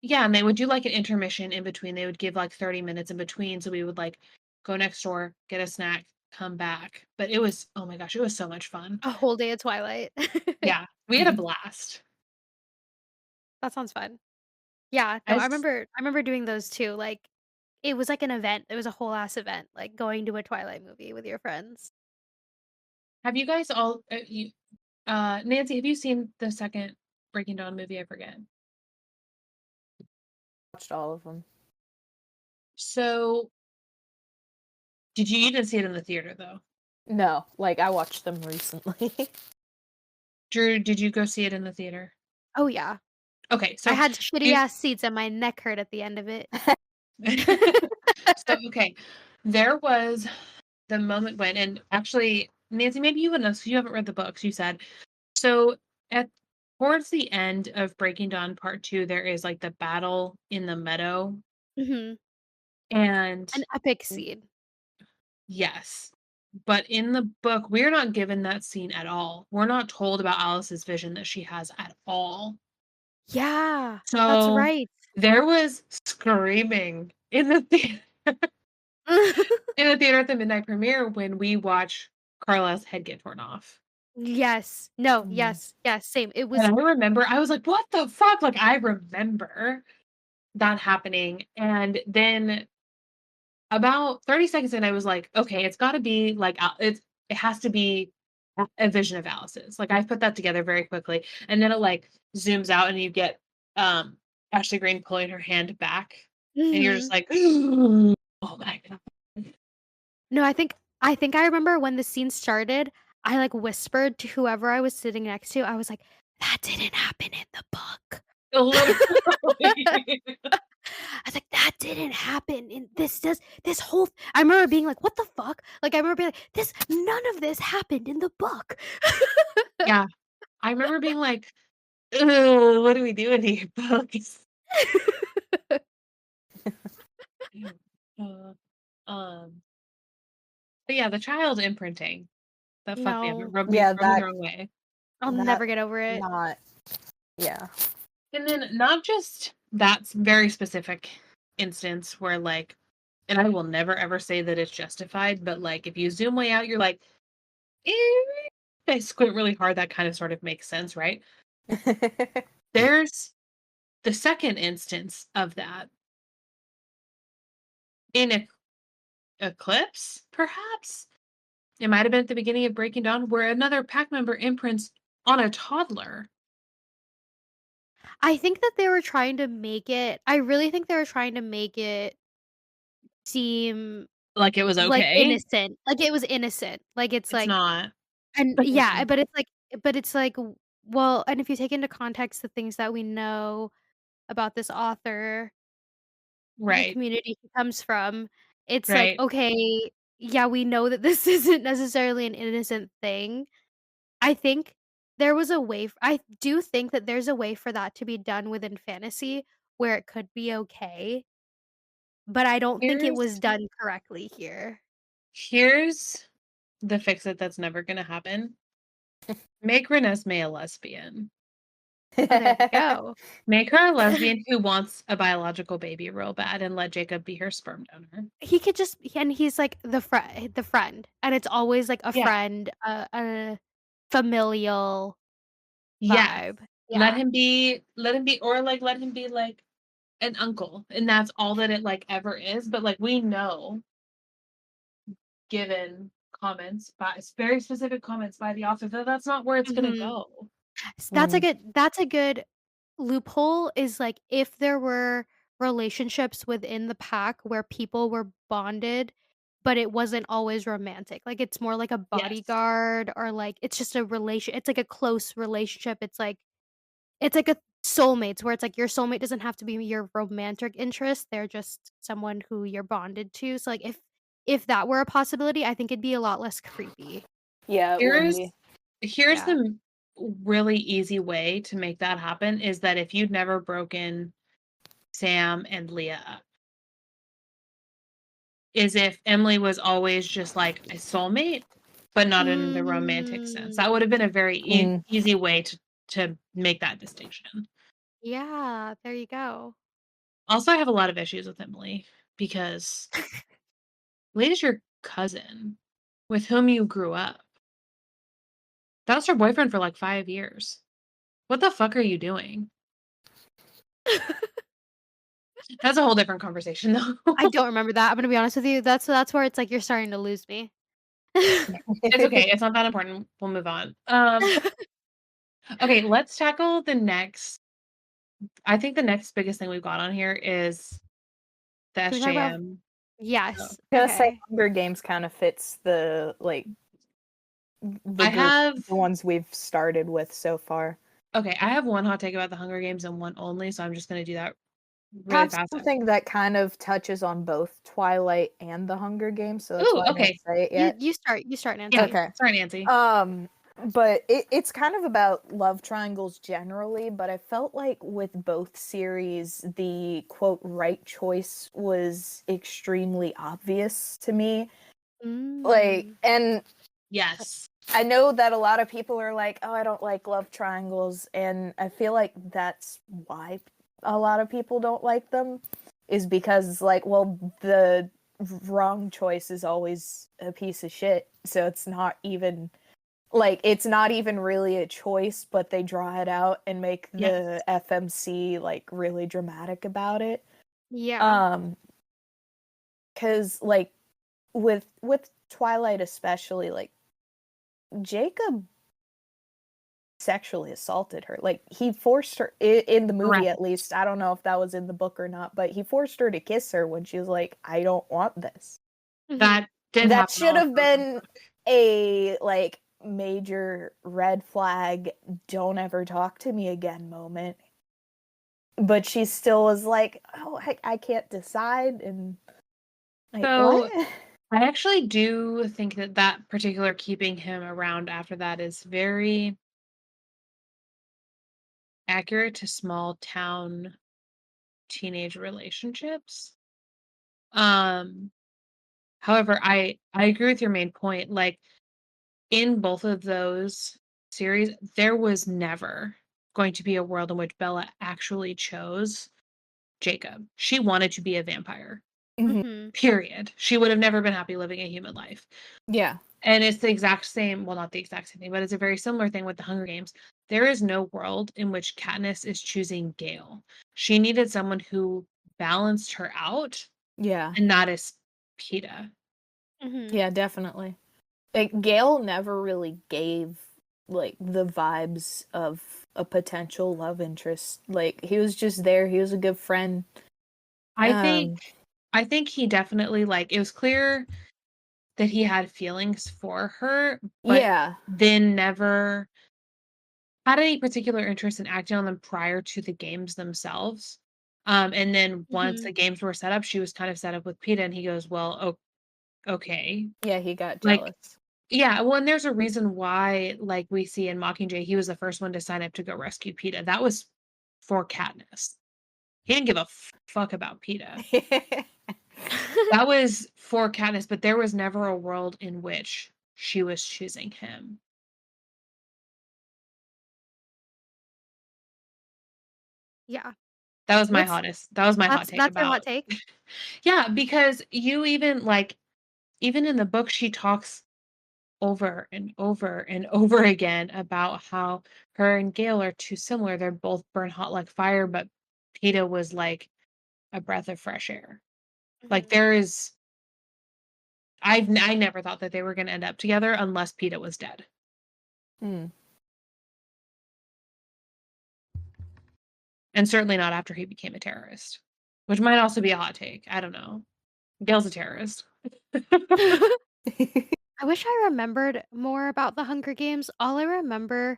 yeah, and they would do, like, an intermission in between, they would give, like, 30 minutes in between, so we would, like, go next door, get a snack, come back, but it was oh my gosh, it was so much fun. A whole day of Twilight. Yeah, we had a blast. That sounds fun. Yeah, no, As I remember doing those too, like, it was like an event, it was a whole ass event, like, going to a Twilight movie with your friends. Have you guys all Nancy, have you seen the second Breaking Dawn movie? I forget. Watched all of them. So, you didn't see it in the theater though? No, like I watched them recently. Drew, did you go see it in the theater? Oh, yeah. Okay, I so had shitty you ass seats and my neck hurt at the end of it. so okay, there was the moment when, and actually, Nancy, maybe you wouldn't know, 'cause you haven't read the books, you said. So at towards the end of Breaking Dawn Part 2, there is like the battle in the meadow, Mhm. and An epic scene. yes. But in the book, we're not given that scene at all. We're not told about Alice's vision that she has at all. Yeah, that's So right. there was screaming in the theater at the midnight premiere when we watch Carla's head get torn off. Yes. No, Mhm. yes, yes, same. It And was I remember I was like, "What the fuck?" Like, I remember that happening, and then about 30 seconds in, I was like, "Okay, it's gotta be, like, it has to be a vision of Alice's." Like, I put that together very quickly, and then it, like, zooms out and you get, Ashley Greene pulling her hand back, and you're just Mhm. like, "Oh my god." No, I think I remember when the scene started, I, like, whispered to whoever I was sitting next to, I was like, "That didn't happen in the book." Literally. I was like, "That didn't happen in this whole" I remember being like, "What the fuck?" Like, I remember being like, "This none of this happened in the book." Yeah. I remember being like, "Ugh, what are we doing here, folks?" Uh, um, but yeah, the child imprinting, that fucked me up. It No, Yeah, rubbed me the that wrong way. I'll that never get over it. not yeah. And then not just that very specific instance where, like, and I will never ever say that it's justified, but, like, if you zoom way out, you're like, "Eh," if I squint really hard, that kind of sort of makes sense, right? There's the second instance of that in Eclipse, perhaps? It might have been at the beginning of Breaking Dawn where another pack member imprints on a toddler. I think that they were trying to make it I really think they were trying to make it seem, Like it was like, okay. innocent. Like, it was innocent. Like, it's It's like not. and yeah, but it's like, well, and if you take into context the things that we know about this author, the Right, community he comes from, it's like, right. okay, yeah, we know that this isn't necessarily an innocent thing. I think there was a way I do think that there's a way for that to be done within fantasy where it could be okay, but I don't think it was Here's done correctly here. here's the fix it that's never gonna happen. Make Renesmee a lesbian. Oh, there we go. Make her a lesbian who wants a biological baby real bad and let Jacob be her sperm donor. He could just and he's like the friend, and it's always like a Yeah. friend, a familial Yes. vibe. Yeah. Let him be like an uncle, and that's all that it like ever is. But like we know, given very specific comments by the author, that that's not where it's gonna Mhm. go. Mm. That's a good loophole is, like, if there were relationships within the pack where people were bonded, but it wasn't always romantic, like, it's more like a Yes. bodyguard or, like, it's just a relation it's like a close relationship, it's like a soulmates where it's like your soulmate doesn't have to be your romantic interest, they're just someone who you're bonded to, so, like, if that were a possibility, I think it'd be a lot less creepy. Yeah, it would Here's be. here's Yeah. the really easy way to make that happen is that if you'd never broken Sam and Leah up, is if Emily was always just like a soulmate, but not in the romantic sense. That would have been a very Mm. easy way to make that distinction. Yeah, there you go. Also, I have a lot of issues with Emily because Leah's your cousin with whom you grew up. That was her boyfriend for like 5 years. What the fuck are you doing? That's a whole different conversation though. I don't remember that, I'm gonna be honest with you, that's where it's like you're starting to lose me. It's okay. It's not that important. We'll move on. Okay, let's tackle the next. I think the next biggest thing we've got on here is the Can we talk about SJM. Oh. Yes, Gonna say okay. Hunger Games kind of fits the the I group, have the ones we've started with so far. Okay, I have one hot take about the Hunger Games and one only, so I'm just gonna do that really Have fast. something that kind of touches on both Twilight and the Hunger Games, so that's Ooh, why I didn't okay. say it You yet. you start, Yeah. Nancy. Okay. Sorry, Nancy. But it's kind of about love triangles generally, but I felt like with both series, the quote right choice was extremely obvious to me. Mm. And Yes. I know that a lot of people are like, oh, I don't like love triangles, and I feel like that's why a lot of people don't like them, is because, like, well, the wrong choice is always a piece of shit, so it's not even really a choice, but they draw it out and make Yes. the FMC like really dramatic about it. Yeah. Because like with Twilight especially, like Jacob sexually assaulted her. Like he forced her in the movie, Correct. at least. I don't know if that was in the book or not, but he forced her to kiss her when she was like, "I don't want this." That did That happen should also have in the been book. a like major red flag, don't ever talk to me again moment. But she still was like, "Oh, I can't decide," and like, So what? I actually do think that that particular keeping him around after that is very accurate to small town teenage relationships. Um, However, I agree with your main point. Like in both of those series, there was never going to be a world in which Bella actually chose Jacob. She wanted to be a vampire. Mhm. Mhm. Period. She would have never been happy living a human life. Yeah. And it's the exact same, well, not the exact same thing, but it's a very similar thing with the Hunger Games. There is no world in which Katniss is choosing Gale. She needed someone who balanced her out, Yeah. and that is Peeta. Mhm. Yeah, definitely. Like Gale never really gave like the vibes of a potential love interest. Like he was just there. He was a good friend. I think Um, I think he definitely like it was clear that he had feelings for her, but yeah. then never had any particular interest in acting on them prior to the games themselves. And then once Mhm. the games were set up, she was kind of set up with Peeta, and he goes, "Well, okay." Yeah, he got Like, jealous. yeah, well, and there's a reason why, like we see in Mockingjay, he was the first one to sign up to go rescue Peeta. That was for Katniss. He didn't give a fuck about Peeta. That was for Katniss, but there was never a world in which she was choosing him. Yeah. What's That was my hot take that's your hot about. take? Yeah, because you even like even in the book she talks over and over and over again about how her and Gale are too similar. They're both burn hot like fire, but Peeta was like a breath of fresh air. Like Mhm. there is I never thought that they were going to end up together unless Peeta was dead. Hmm. And certainly not after he became a terrorist, which might also be a hot take. I don't know. Gale's a terrorist. I wish I remembered more about the Hunger Games. All I remember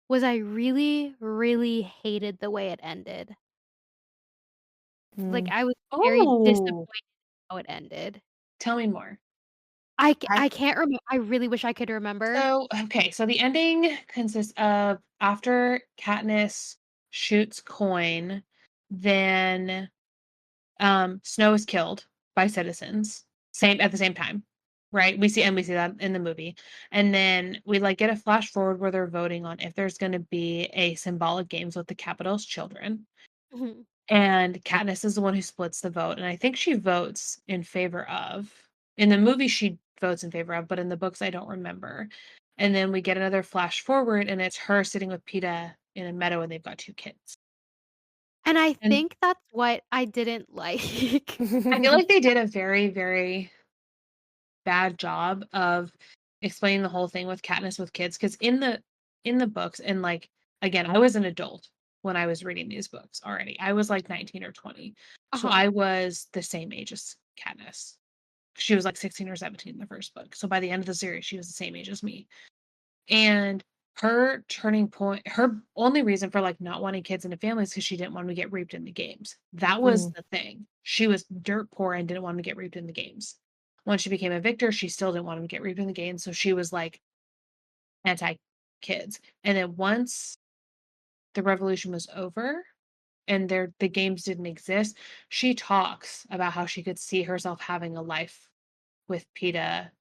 was I really, really hated the way it ended. Like, Hmm. I was very Oh, disappointed how it ended. tell me more. I I can't remember. I really wish I could remember. So, okay, so the ending consists of after Katniss shoots Coin, then Snow is killed by citizens, same at the same time, right? We see that in the movie. And then we like get a flash forward where they're voting on if there's going to be a symbolic games with the Capitol's children. Mhm. And Katniss is the one who splits the vote, and I think she votes in favor of. In the movie, she votes in favor of, but in the books, I don't remember. And then we get another flash forward, and it's her sitting with Peeta in a meadow, and they've got 2 kids. And I And think that's what I didn't like. I feel like they did a very, very bad job of explaining the whole thing with Katniss with kids, because in the books, and, like, again, I was an adult when I was reading these books already. I was, like, 19 or 20. So Uh-huh. I was the same age as Katniss. She was, like, 16 or 17 in the first book. So by the end of the series, she was the same age as me. And her turning point, her only reason for, like, not wanting kids in a family is because she didn't want to get raped in the games. That was Mm. the thing. She was dirt poor and didn't want to get raped in the games. Once she became a victor, she still didn't want him to get raped in the games, so she was, like, anti-kids. And then once the revolution was over and the games didn't exist, she talks about how she could see herself having a life with PETA,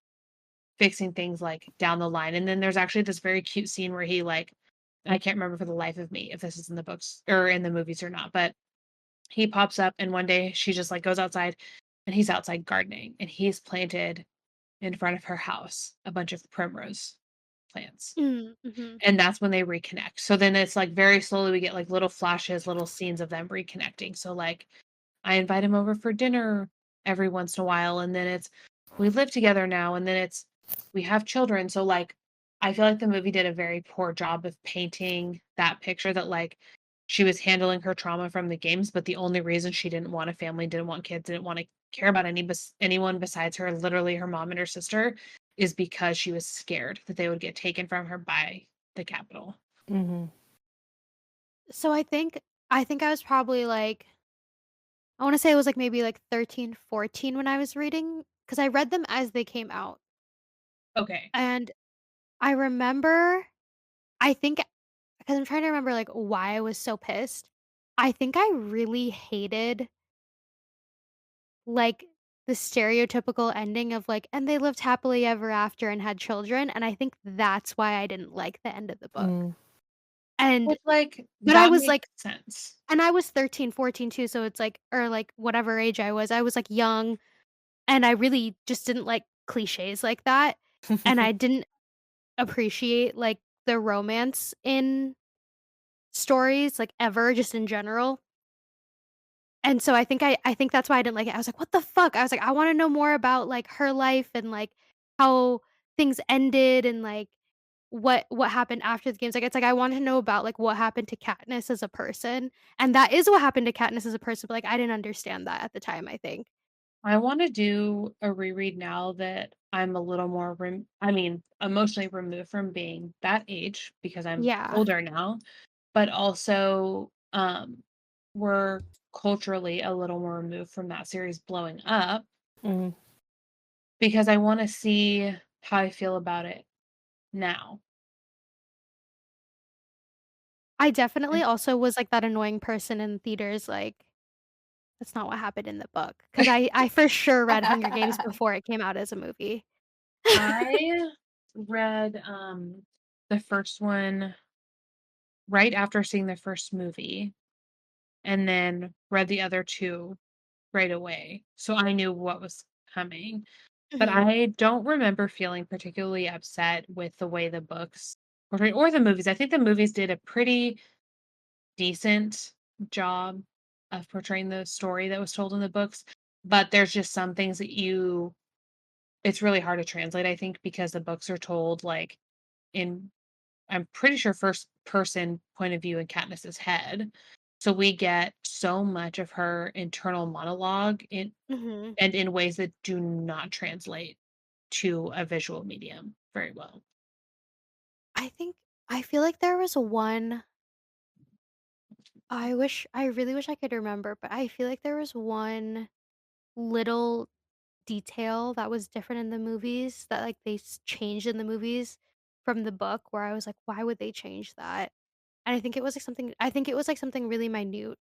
fixing things, like, down the line. And then there's actually this very cute scene where he, like, I can't remember for the life of me if this is in the books or in the movies or not, but he pops up and one day she just, like, goes outside and he's outside gardening and he's planted in front of her house a bunch of primrose plants. Mm, mhm. And that's when they reconnect. So then it's, like, very slowly we get, like, little flashes, little scenes of them reconnecting. So, like, I invite him over for dinner every once in a while, and then it's we live together now, and then it's we have children. So, like, I feel like the movie did a very poor job of painting that picture that, like, she was handling her trauma from the games, but the only reason she didn't want a family, didn't want kids, didn't wanna care about anyone besides her, literally her mom and her sister, is because she was scared that they would get taken from her by the Capitol. Mhm. So I think I was probably, like I wanna say it was, like, maybe, like, 13, 14 when I was reading, because I read them as they came out, Okay. and I remember I think because I'm trying to remember, like, why I was so pissed. I think I really hated, like, the stereotypical ending of, like, "And they lived happily ever after and had children," and I think that's why I didn't like the end of the book. Mm. And But, like, but I that was, makes like sense. and I was 13, 14 too, so it's, like or, like, whatever age I was, like, young, and I really just didn't like cliches like that, and I didn't appreciate, like, the romance in stories, like, ever, just in general. And so I think that's why I didn't like it. I was like, "What the fuck?" I was like, "I wanna know more about, like, her life and, like, how things ended and, like, what happened after the games." Like, it's like I wanted to know about, like, what happened to Katniss as a person, and that is what happened to Katniss as a person, but, like, I didn't understand that at the time, I think. I wanna do a reread now that I'm a little more emotionally removed from being that age because I'm Yeah. older now, but also, we're culturally a little more removed from that series blowing up Mhm. because I wanna see how I feel about it now. I definitely And also was, like, that annoying person in theaters, like, "That's not what happened in the book," 'cause I for sure read Hunger Games before it came out as a movie. I read, the first one right after seeing the first movie, and then read the other 2 right away, so I knew what was coming, but Mhm. I don't remember feeling particularly upset with the way the books portrayed or the movies. I think the movies did a pretty decent job of portraying the story that was told in the books, but there's just some things that you it's really hard to translate, I think, because the books are told, like, in I'm pretty sure first person point of view in Katniss's head. So we get so much of her internal monologue Mhm. in ways that do not translate to a visual medium very well. I think I feel like there was one I really wish I could remember, but I feel like there was one little detail that was different in the movies that, like, they changed in the movies from the book where I was like, "Why would they change that?" And I think it was, like, something really minute,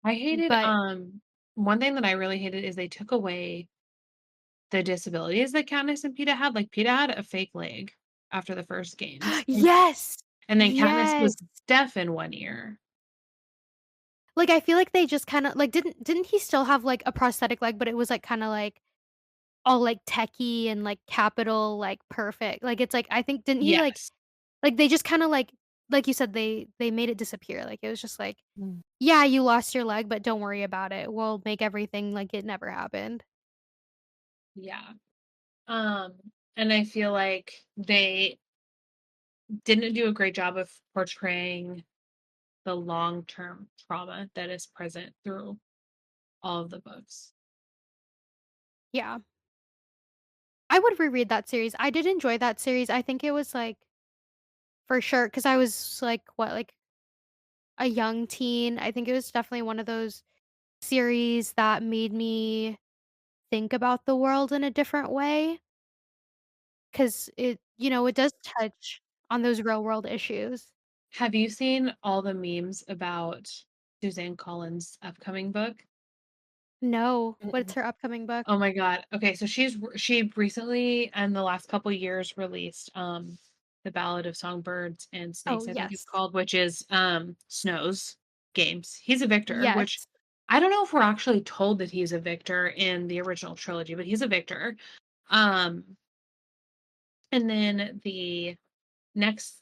I hated but one thing that I really hated is they took away the disabilities that Katniss and Peeta had. Like Peeta had a fake leg after the first games. Yes! And then Katniss Yes! was deaf in one ear. Like, I feel like they just kinda like, didn't he still have, like, a prosthetic leg, but it was, like, kinda, like, all, like, techy and, like, capital, like, perfect. Like, it's like, I think didn't he, Yes. like, they just kinda, like you said, they made it disappear. Like, it was just like, Mm. "Yeah, you lost your leg, but don't worry about it. We'll make everything like it never happened." Yeah. Um And I feel like they didn't do a great job of portraying the long-term trauma that is present through all of the books. Yeah. I would reread that series. I did enjoy that series. I think it was, like, for sure because I was, like, what, like, a young teen. I think it was definitely one of those series that made me think about the world in a different way because it does touch on those real world issues. Have you seen all the memes about Suzanne Collins' upcoming book? No. What's Mm-mm. her upcoming book? Oh my god. Okay, so she recently in the last couple years released The Ballad of Songbirds and Oh, Snakes, I think it's yes. called, which is Snow's games. He's a victor, which Yes. I don't know if we're actually told that he's a victor in the original trilogy, but he's a victor. Um and then next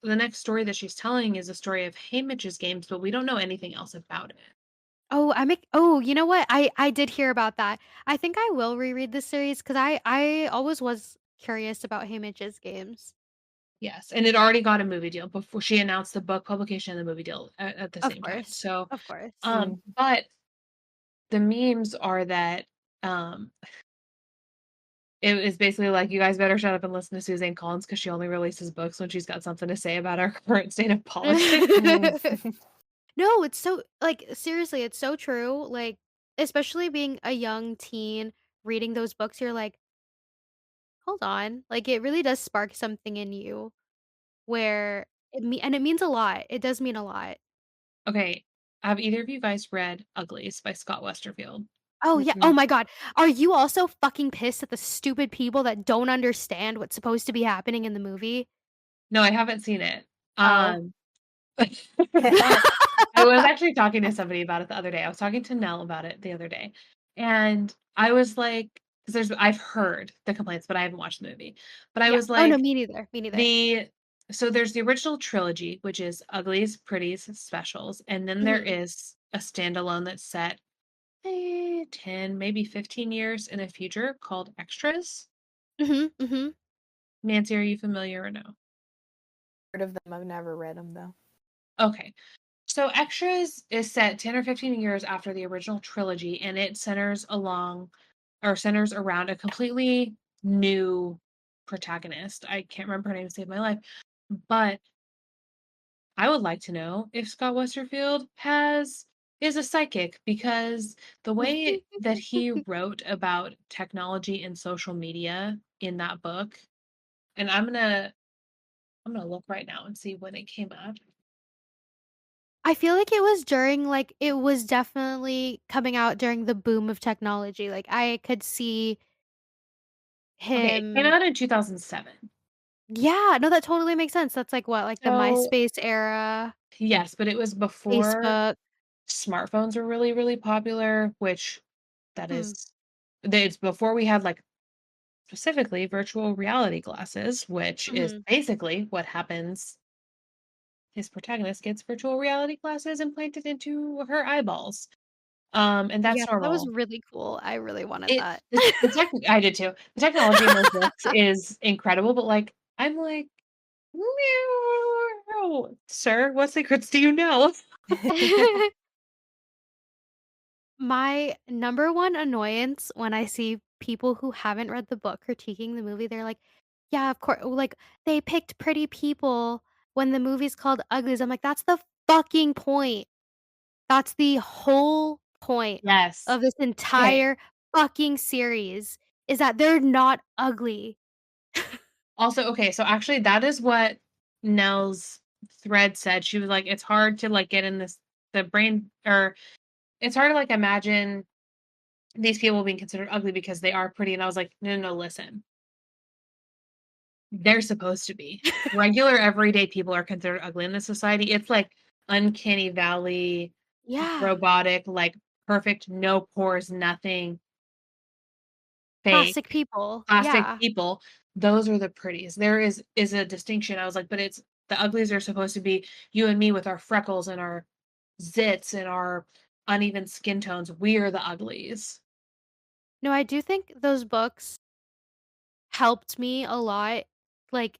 the next story that she's telling is a story of Haymitch's games, but we don't know anything else about it. You know what? I did hear about that. I think I will reread this series because I always was curious about Haymitch's games. Yes, and it already got a movie deal before she announced the book publication and the movie deal at the Of same time. course. So, Of course. but the memes are that um it is basically like you guys better shut up and listen to Suzanne Collins because she only releases books when she's got something to say about our current state of politics. Mm. No, it's so like, seriously, it's so true, like, especially being a young teen reading those books, you're like, "Hold on." Like, it really does spark something in you where it means a lot, it does mean a lot. Okay, have either of you guys read Uglies by Scott Westerfield? Oh, yeah. Oh Mm-mm. my god. Are you also fucking pissed at the stupid people that don't understand what's supposed to be happening in the movie? No, I haven't seen it. Oh. Um I was actually talking to somebody about it the other day. I was talking to Nell about it the other day, and I was like, because I've heard the complaints, but I haven't watched the movie. But I Yeah. was Oh, no, like, me neither, me neither. the so there's the original trilogy, which is Uglies, Pretties, Specials, and then there Mhm. is a standalone that's set 10, maybe 15 years in the future called Extras. Mhm, mhm. Nancy, are you familiar or no? Heard of them. I've never read them though. Okay. So Extras is set 10 or 15 years after the original trilogy, and it centers around a completely new protagonist. I can't remember her name to save my life, but I would like to know if Scott Westerfield has is a psychic because the way that he wrote about technology and social media in that book, and I'm gonna look right now and see when it came out. I feel like it was definitely coming out during the boom of technology, like, I could see Okay, it came him. out in 2007. Yeah, no, that totally makes sense. That's, like, what, like, the So MySpace era, yes, but it was before Facebook. smartphones were really, really popular, which that Hmm, is it's before we had, like, specifically virtual reality glasses, which is mhm. basically what happens. His protagonist gets virtual reality glasses implanted into her eyeballs, and Yeah, that's that was normal. really cool. I really wanted It that. the tech I did too. The technology in those books is incredible, but, like, I'm like, "Meow, sir, what secrets do you know?" My number one annoyance when I see people who haven't read the book critiquing the movie, they're like, "Yeah, of course," like, "They picked pretty people when the movie's called Uglies." I'm like, "That's the fucking point. That's the whole point Yes. of this Okay. entire fucking series is that they're not ugly." Also, okay, so actually that is what Nell's thread said. She was like, "It's hard to, like, get in the brain or it's hard to, like, imagine these people being considered ugly because they are pretty." And I was like, "No, no, no, listen. They're supposed to be. Regular everyday people are considered ugly in this society. It's like uncanny valley, Yeah, robotic, like perfect, no pores, nothing, fake, plastic people. plastic Yeah. people. Those are the prettiest. There is a distinction." I was like, "But it's the uglies are supposed to be you and me with our freckles and our zits and our uneven skin tones. We are the uglies." No, I do think those books helped me a lot, like,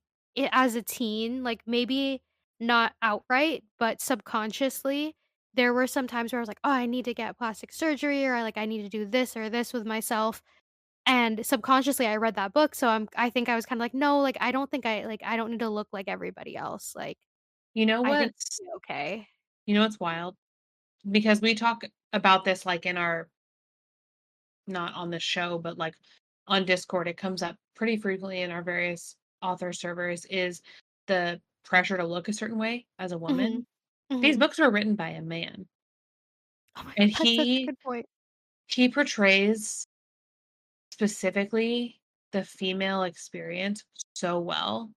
as a teen, like, maybe not outright, but subconsciously, there were some times where I was like, "Oh, I need to get plastic surgery," or, like, "I need to do this or this with myself," and subconsciously, I read that book, so I think I was kinda like, "No, like, I don't think I don't need to look like everybody else, like, You know I think what's it's okay." you know what's wild? Because we talk about this, like, in our not on the show, but, like, on Discord, it comes up pretty frequently in our various author servers, is the pressure to look a certain way as a Mhm. woman. These Mhm. books were written by a man, Oh my god, and that's such a he good point. he portrays specifically the female experience so well,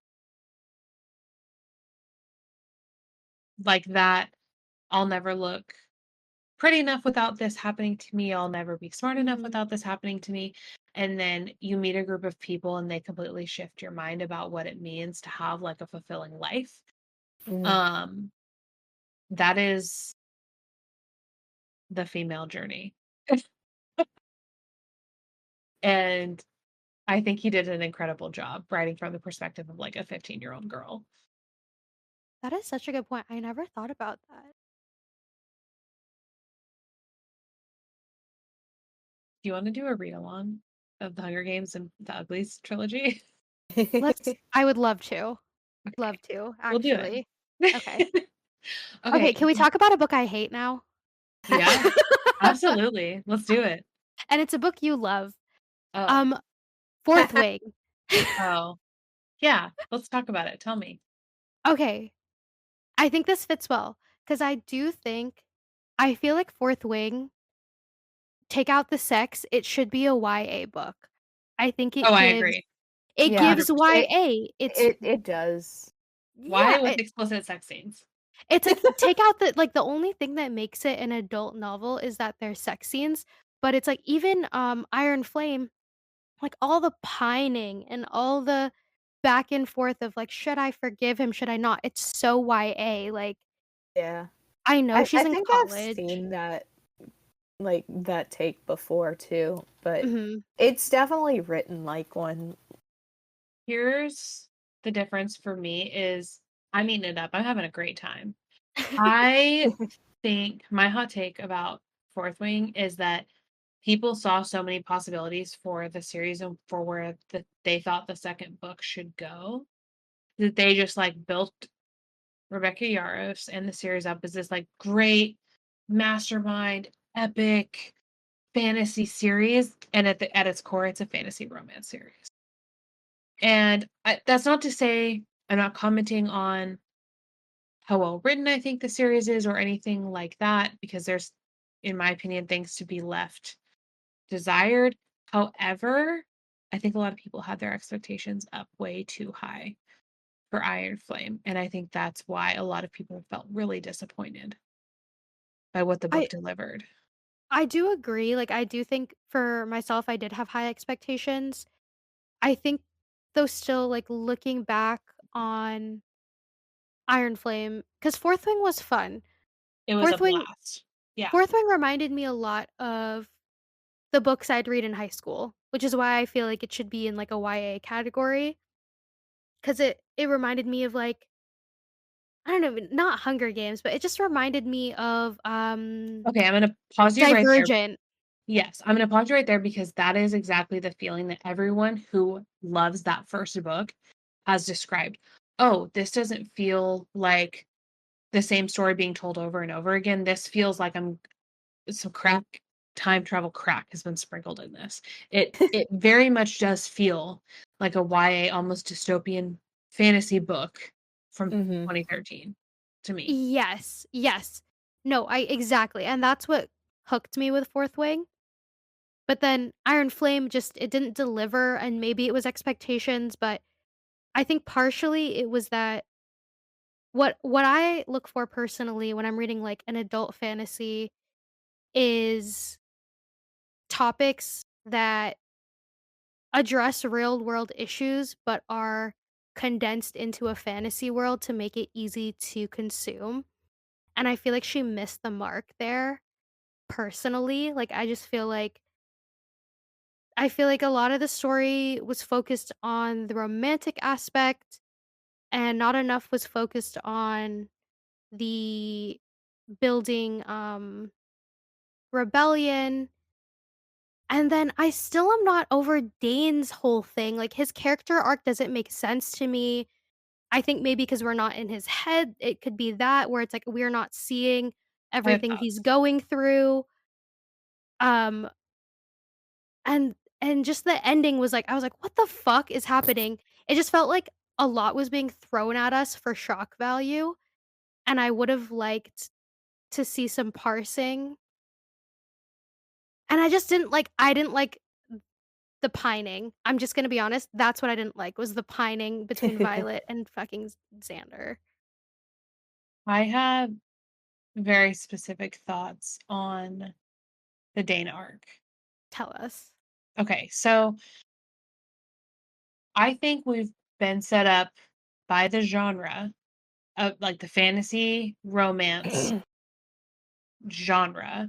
like that I'll never look pretty enough without this happening to me. I'll never be smart enough Mhm. without this happening to me. And then you meet a group of people and they completely shift your mind about what it means to have like a fulfilling life. Mm. Um, that is the female journey. And I think he did an incredible job writing from the perspective of like a 15-year-old girl. That is such a good point, I never thought about that. Do you want to do a read along of the Hunger Games and the Uglies trilogy? I would love Okay, to, we'll do actually. Okay. it. Okay, Okay. can we talk about a book I hate now? Yeah, absolutely. Let's do it. And it's a book you love. Oh. Um, Fourth Wing. Oh, yeah, let's talk about it, tell me. Okay, I think this fits well because I feel like Fourth Wing, take out the sex, it should be a YA book. I think Oh, I agree, it Yeah, gives 100%. YA. it does. Yeah, Why with explicit sex scenes? it's like, take out the only thing that makes it an adult novel is that there's sex scenes, but it's like even, Iron Flame, like, all the pining and all the back and forth of, like, should I forgive him, should I not? It's so YA, like, Yeah. I know she's I in think I've college. seen that like that take before too, but Mhm. it's definitely written like one. Here's the difference for me is I'm eating it up, I'm having a great time. I think my hot take about Fourth Wing is that people saw so many possibilities for the series and for where they thought the second book should go, that they just, like, built Rebecca Yarros and the series up as this, like, great mastermind, epic fantasy series, and at its core, it's a fantasy romance series. And that's not to say I'm not commenting on how well written I think the series is or anything like that, because there's, in my opinion, things to be left desired. However, I think a lot of people had their expectations up way too high for Iron Flame, and I think that's why a lot of people felt really disappointed by what the book I delivered. I do agree, like, I do think for myself, I did have high expectations. I think though still, like, looking back on Iron Flame, because 4th Wing was fun. It was a 4th Wing blast. Yeah. 4th Wing reminded me a lot of the books I'd read in high school, which is why I feel like it should be in, like, a YA category, 'cause it reminded me of, like, I don't know, not Hunger Games, but it just reminded me of, Okay, I'm gonna pause you right there. Divergent. Yes, I'm gonna pause you right there because that is exactly the feeling that everyone who loves that first book has described. "Oh, this doesn't feel like the same story being told over and over again. This feels like I'm some crack time travel crack has been sprinkled in this." It very much does feel like a YA almost dystopian fantasy book from Mhm. 2013 to me. Yes, yes. No, I exactly, and that's what hooked me with Fourth Wing, but then Iron Flame just it didn't deliver, and maybe it was expectations, but I think partially it was that what I look for personally when I'm reading, like, an adult fantasy is topics that address real world issues, but are condensed into a fantasy world to make it easy to consume, and I feel like she missed the mark there, personally, like, I just feel like I feel like a lot of the story was focused on the romantic aspect, and not enough was focused on the building, rebellion. And then I still am not over Dane's whole thing, like, his character arc doesn't make sense to me. I think maybe because 'cause we're not in his head, it could be that where it's like we're not seeing I have everything he's thoughts. going through, um, and just the ending was like I was like, "What the fuck is happening?" It just felt like a lot was being thrown at us for shock value, and I would've liked to see some parsing, and I didn't like the pining. I'm just gonna be honest, that's what I didn't like, was the pining between Violet and fucking Xander. I have very specific thoughts on the Dane arc. Tell us. Okay, so I think we've been set up by the genre of like the fantasy romance genre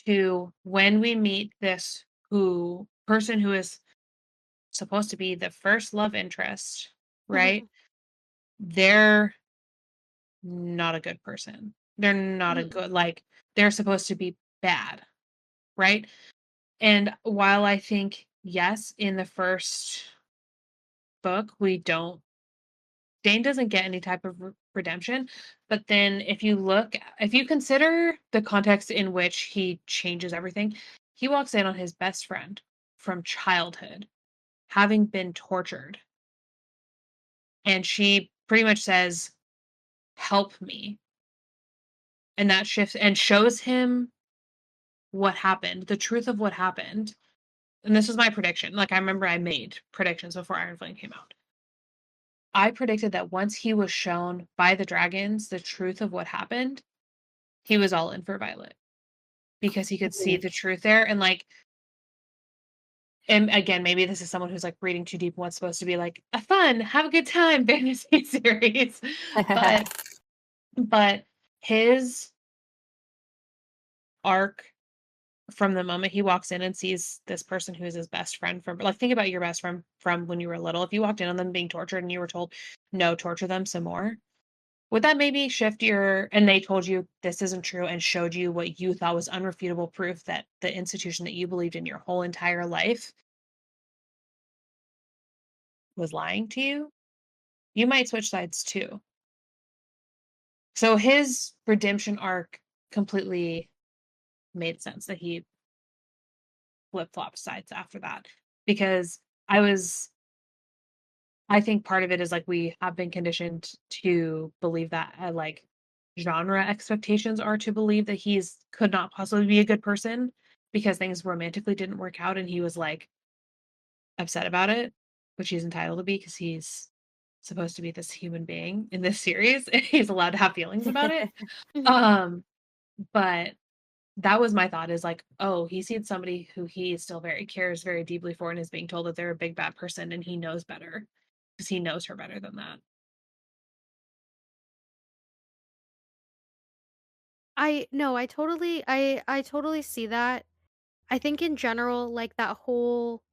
to when we meet this who person who is supposed to be the first love interest, right? Mhm, They're not a good person. They're not a mhm, good like they're supposed to be bad, right? And while I think yes, in the first book we don't Dane doesn't get any type of redemption, but then if you consider the context in which he changes everything, he walks in on his best friend from childhood having been tortured, and she pretty much says, "Help me." And that shifts and shows him what happened, the truth of what happened. And this was my prediction. Like I remember I made predictions before Iron Flame came out. I predicted that once he was shown by the dragons the truth of what happened, he was all in for Violet because he could see Mhm. the truth there. And like, and again, maybe this is someone who's like reading too deep in what's supposed to be like a fun, have a good time fantasy series. But but his arc from the moment he walks in and sees this person who is his best friend from like think about your best friend from when you were little. If you walked in on them being tortured and you were told, no, torture them some more, would that maybe shift your and they told you this isn't true and showed you what you thought was unrefutable proof that the institution that you believed in your whole entire life was lying to you? You might switch sides too. So his redemption arc completely made sense that he flip-flop sides after that because I was I think part of it is like we have been conditioned to believe that like genre expectations are to believe that he's could not possibly be a good person because things romantically didn't work out and he was like upset about it, which he's entitled to be because he's supposed to be this human being in this series and he's allowed to have feelings about it. mhm. Um, but that was my thought is like, oh, he sees somebody who he still very cares very deeply for and is being told that they're a big bad person and he knows better because he knows her better than that. I no, I totally see that. I think in general, like, that whole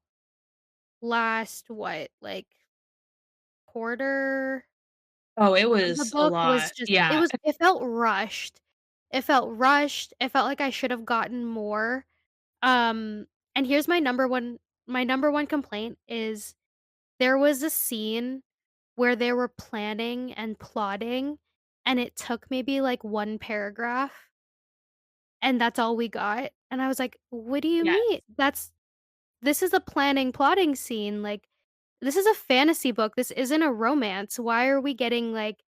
last, what, like, quarter Oh, it of the was a book was lot. just Yeah. it felt rushed. It felt rushed, it felt like I should have gotten more. Um, and here's my number one complaint is there was a scene where they were planning and plotting, and it took maybe, like, 1 paragraph, and that's all we got, and I was like, "What do you mean? Yes. This is a planning, plotting scene, like, this is a fantasy book, this isn't a romance. Why are we getting, like,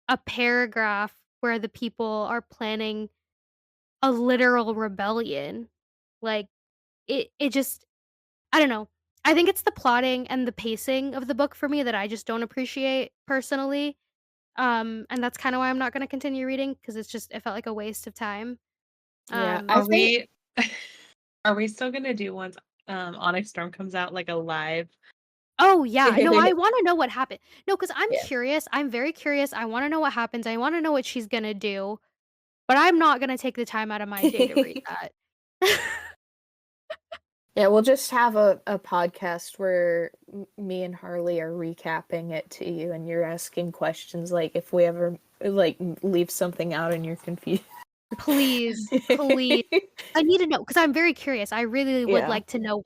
a paragraph where the people are planning a literal rebellion?" Like, it just I don't know. I think it's the plotting and the pacing of the book for me that I just don't appreciate personally, and that's kinda why I'm not gonna continue reading because it felt like a waste of time. Yeah, I Are Um think we are we still gonna do once Onyx Storm comes out like a live Oh, yeah. No, I wanna know what happened. No, because 'cause I'm yeah. curious, I'm very curious, I wanna know what happens, I wanna know what she's gonna do, but I'm not gonna take the time out of my day to read that. Yeah, we'll just have a podcast where me and Harley are recapping it to you, and you're asking questions like if we ever like leave something out and you're confused. Please, please. I need to know because I'm very curious. I really would Yeah. like to know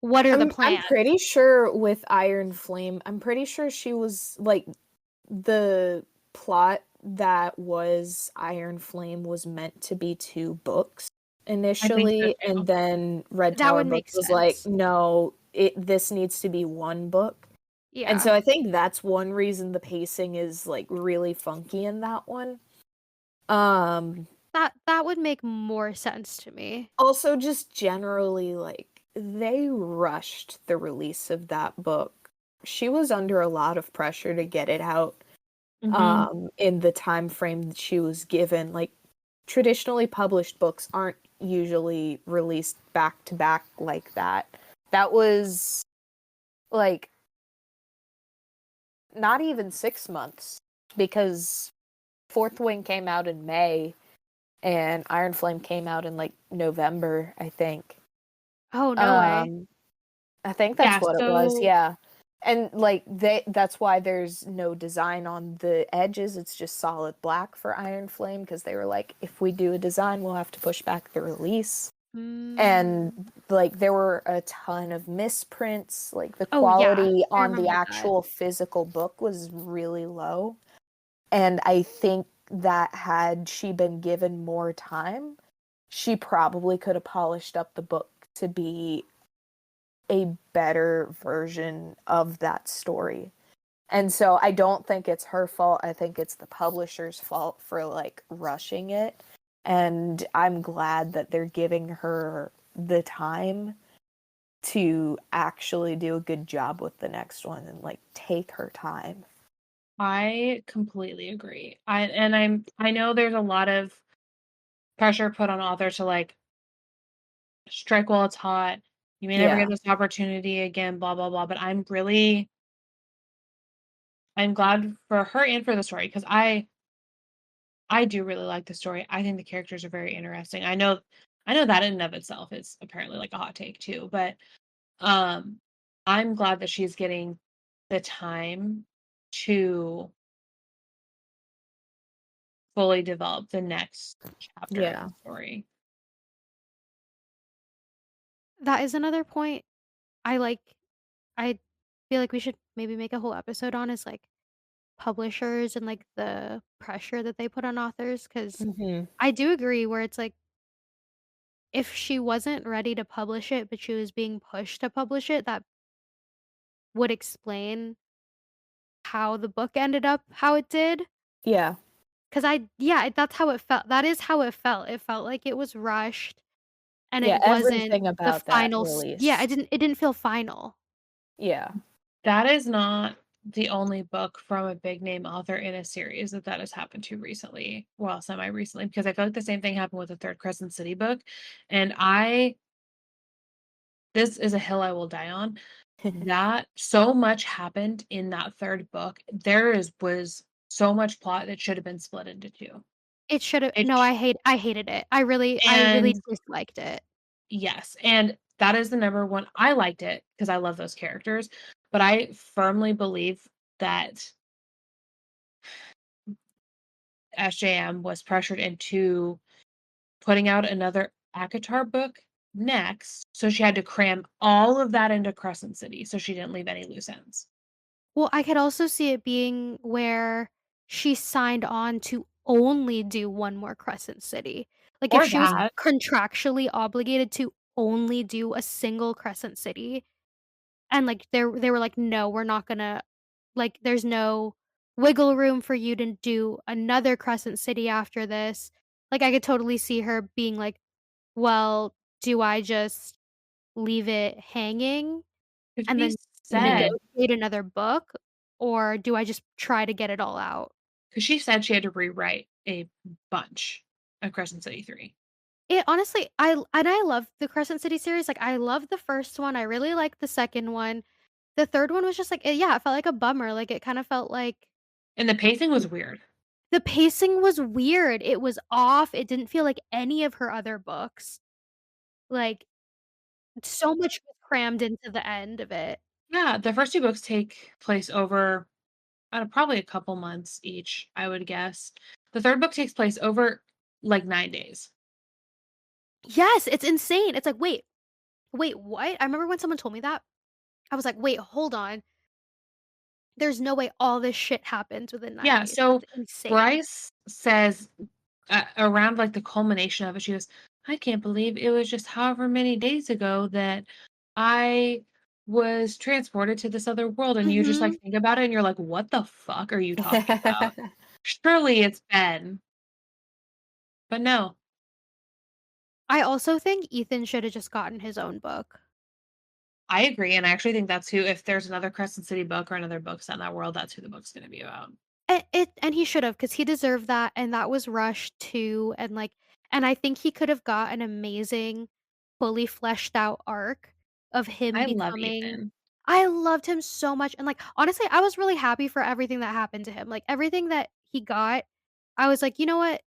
what are the I'm plans? pretty sure with Iron Flame, I'm pretty sure she was like the plot that was Iron Flame was meant to be 2 books I think so initially, and too. then Red That Tower would make Books was like, sense. "No, this needs to be 1 book." And Yeah. so I think that's one reason the pacing is like really funky in that one. Um That would make more sense to me. Also just generally like they rushed the release of that book. She was under a lot of pressure to get it out Mhm. in the time frame that she was given. Like traditionally published books aren't usually released back to back like that. That was like not even 6 months because Fourth Wing came out in May and Iron Flame came out in like November, I think. Oh, no way. Um I think that's Yeah, what it was, so yeah. And like that's why there's no design on the edges. It's just solid black for Iron Flame because they were like, if we do a design, we'll have to push back the release. Mm. And like there were a ton of misprints. Like the Oh, yeah. quality I on the remember that. actual physical book was really low. And I think that had she been given more time, she probably could have polished up the book to be a better version of that story. And so I don't think it's her fault. I think it's the publisher's fault for like rushing it. And I'm glad that they're giving her the time to actually do a good job with the next one and like take her time. I completely agree. I know there's a lot of pressure put on authors to, like, strike while it's hot. You may never get Yeah. this opportunity again, blah, blah, blah, but I'm glad for her and for the story because I do really like the story. I think the characters are very interesting. I know that in and of itself is apparently, like, a hot take too, but, um, I'm glad that she's getting the time to fully develop the next chapter of Yeah. the story. That is another point I like I feel like we should maybe make a whole episode on is, like, publishers and, like, the pressure that they put on authors. Because Hmm. I do agree where it's like, if she wasn't ready to publish it, but she was being pushed to publish it, that would explain how the book ended up how it did. Yeah. 'Cause that's how it felt. That is how it felt. It felt like it was rushed, and Yeah. it wasn't Everything the about that final s yeah, release. it didn't feel final. Yeah. That is not the only book from a big name author in a series that has happened to recently, well, semi recently, because I feel like the same thing happened with the third Crescent City book. And this is a hill I will die on. That so much happened in that third book. Was so much plot that should have been split into two. It should've It no, sh- I hated it. I really and disliked it. yes, and that is the number one. I liked it because I love those characters, but I firmly believe that SJM was pressured into putting out another ACOTAR book next, so she had to cram all of that into Crescent City, so she didn't leave any loose ends. Well, I could also see it being where she signed on to only do 1 more Crescent City. Like, if Or she was that. contractually obligated to only do a single Crescent City, and, like, they were like, "No, we're not gonna like, there's no wiggle room for you to do another Crescent City after this." Like, I could totally see her being like, "Well, do I just leave it hanging Because and she then said negotiate another book, or do I just try to get it all out?" 'cause she said she had to rewrite a bunch of Crescent City 3. It honestly, I love the Crescent City series, like, I love the first one, I really liked the second one. The third one was just like yeah, it felt like a bummer, like, it kinda felt like And the pacing was weird. the pacing was weird, it was off, it didn't feel like any of her other books. Like, So much was crammed into the end of it. Yeah, the first 2 books take place over, probably a couple months each, I would guess. The 3rd book takes place over, like, 9 days. Yes, it's insane. It's like, wait, what? I remember when someone told me that, I was like, "Wait, hold on. There's no way all this shit happens within 9 Yeah, days. so That's insane." Bryce says, around, like, the culmination of it, she goes, "I can't believe it was just however many days ago that I was transported to this other world," and you just, like, Mhm. think about it, and you're like, "What the fuck are you talking about? Surely it's Ben." But no. I also think Ethan should have just gotten his own book. I agree, and I actually think that's who if there's another Crescent City book or another book set in that world, that's who the book's gonna be about. And he should have, because he deserved that, and that was rushed too, and, like and I think he could have got an amazing, fully fleshed out arc of him I love becoming Ethan. I loved him so much, and, like, honestly, I was really happy for everything that happened to him, like, everything that he got, I was like, "You know what?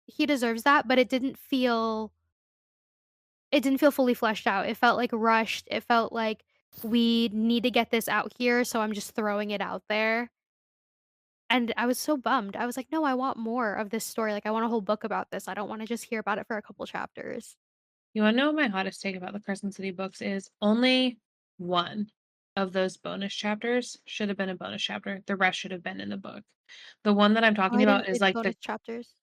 He deserves that," but it didn't feel fully fleshed out. It felt, like, rushed. It felt like, "We need to get this out here, so I'm just throwing it out there." And I was so bummed. I was like, "No, I want more of this story, like, I want a whole book about this. I don't wanna just hear about it for a couple chapters." You wanna know what my hottest take about the Crescent City books is? Only one of those bonus chapters should have been a bonus chapter. The rest should have been in the book. The one that I'm Oh, talking I about didn't is, read the like, bonus chapters.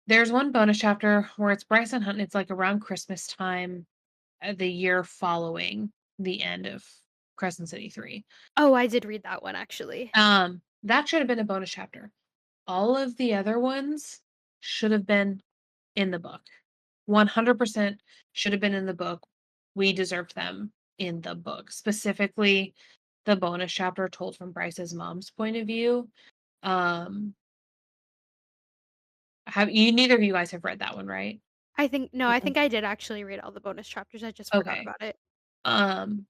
there's one bonus chapter where it's Bryce and Hunt, and it's, like, around Christmas time, the year following the end of Crescent City 3. Oh, I did read that one, actually. That should have been a bonus chapter. All of the other ones should have been in the book. 100% should have been in the book. We deserved them in the book. Specifically, the bonus chapter told from Bryce's mom's point of view. Um, have you neither of you guys have read that one, right? I think no, I Mm-mm. think I did actually read all the bonus chapters, I just forgot Okay. about it. Um,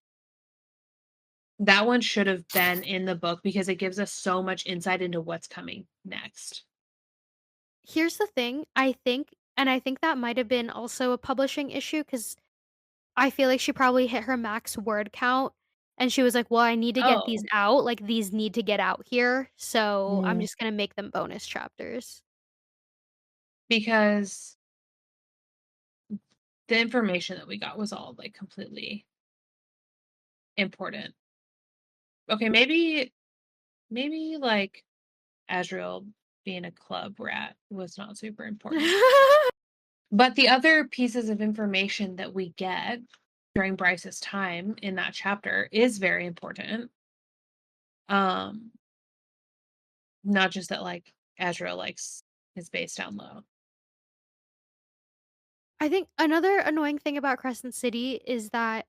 that one should have been in the book because it gives us so much insight into what's coming next. Here's the thing, I think that might have been also a publishing issue, because I feel like she probably hit her max word count, and she was like, "Well, I need to get these Oh, out, like, these need to get out here, so I'm mm, just gonna make them bonus chapters." because the information that we got was all like completely important. Okay, maybe like Azrael being a club rat was not super important. But the other pieces of information that we get during Bryce's time in that chapter is very important. Um, not just that like Azrael likes his base down low. I think another annoying thing about Crescent City is that,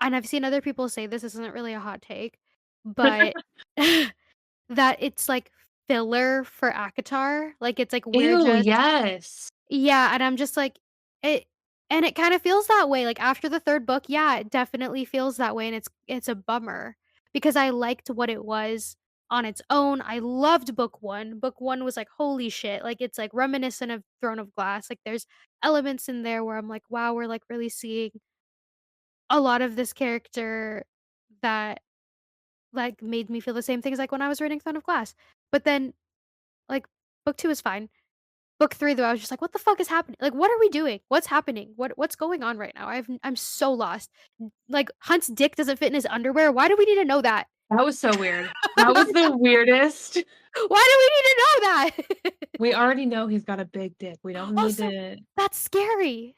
and I've seen other people say this isn't really a hot take, but that it's like filler for ACOTAR. Like, it's like we're Ew, just yes. yeah, and I'm just like it and it kind of feels that way. Like, after the 3rd book, yeah, it definitely feels that way, and it's a bummer because I liked what it was on its own. I loved book 1. Book 1 was like, "Holy shit." Like, it's like reminiscent of Throne of Glass. Like, there's elements in there where I'm like, "Wow, we're like really seeing a lot of this character that, like, made me feel the same things like when I was reading Throne of Glass." But then, like, book 2 is fine. Book 3, though, I was just like, "What the fuck is happening? Like, what are we doing? What's happening? What's going on right now?" I'm so lost. Like, Hunt's dick doesn't fit in his underwear. Why do we need to know that? That was so weird. That was the weirdest. Why do we need to know that? We already know he's got a big dick. We don't need Also, to. that's scary.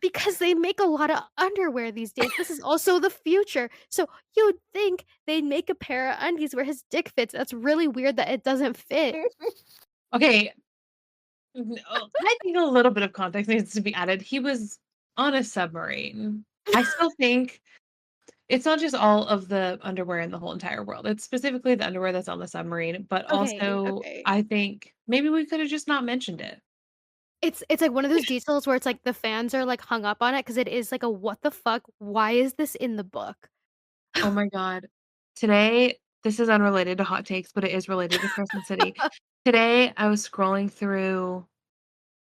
Because they make a lot of underwear these days. This is also the future. So, you'd think they'd make a pair of undies where his dick fits. That's really weird that it doesn't fit. Okay, I think a little bit of context needs to be added. He was on a submarine. I still think it's not just all of the underwear in the whole entire world. It's specifically the underwear that's on the submarine, but Okay, also okay. I think maybe we could have just not mentioned it. It's like one of those details where it's like the fans are, like, hung up on it because it is like a "What the fuck? Why is this in the book?" Oh my god. Today, this is unrelated to hot takes, but it is related to Crescent City. Today, I was scrolling through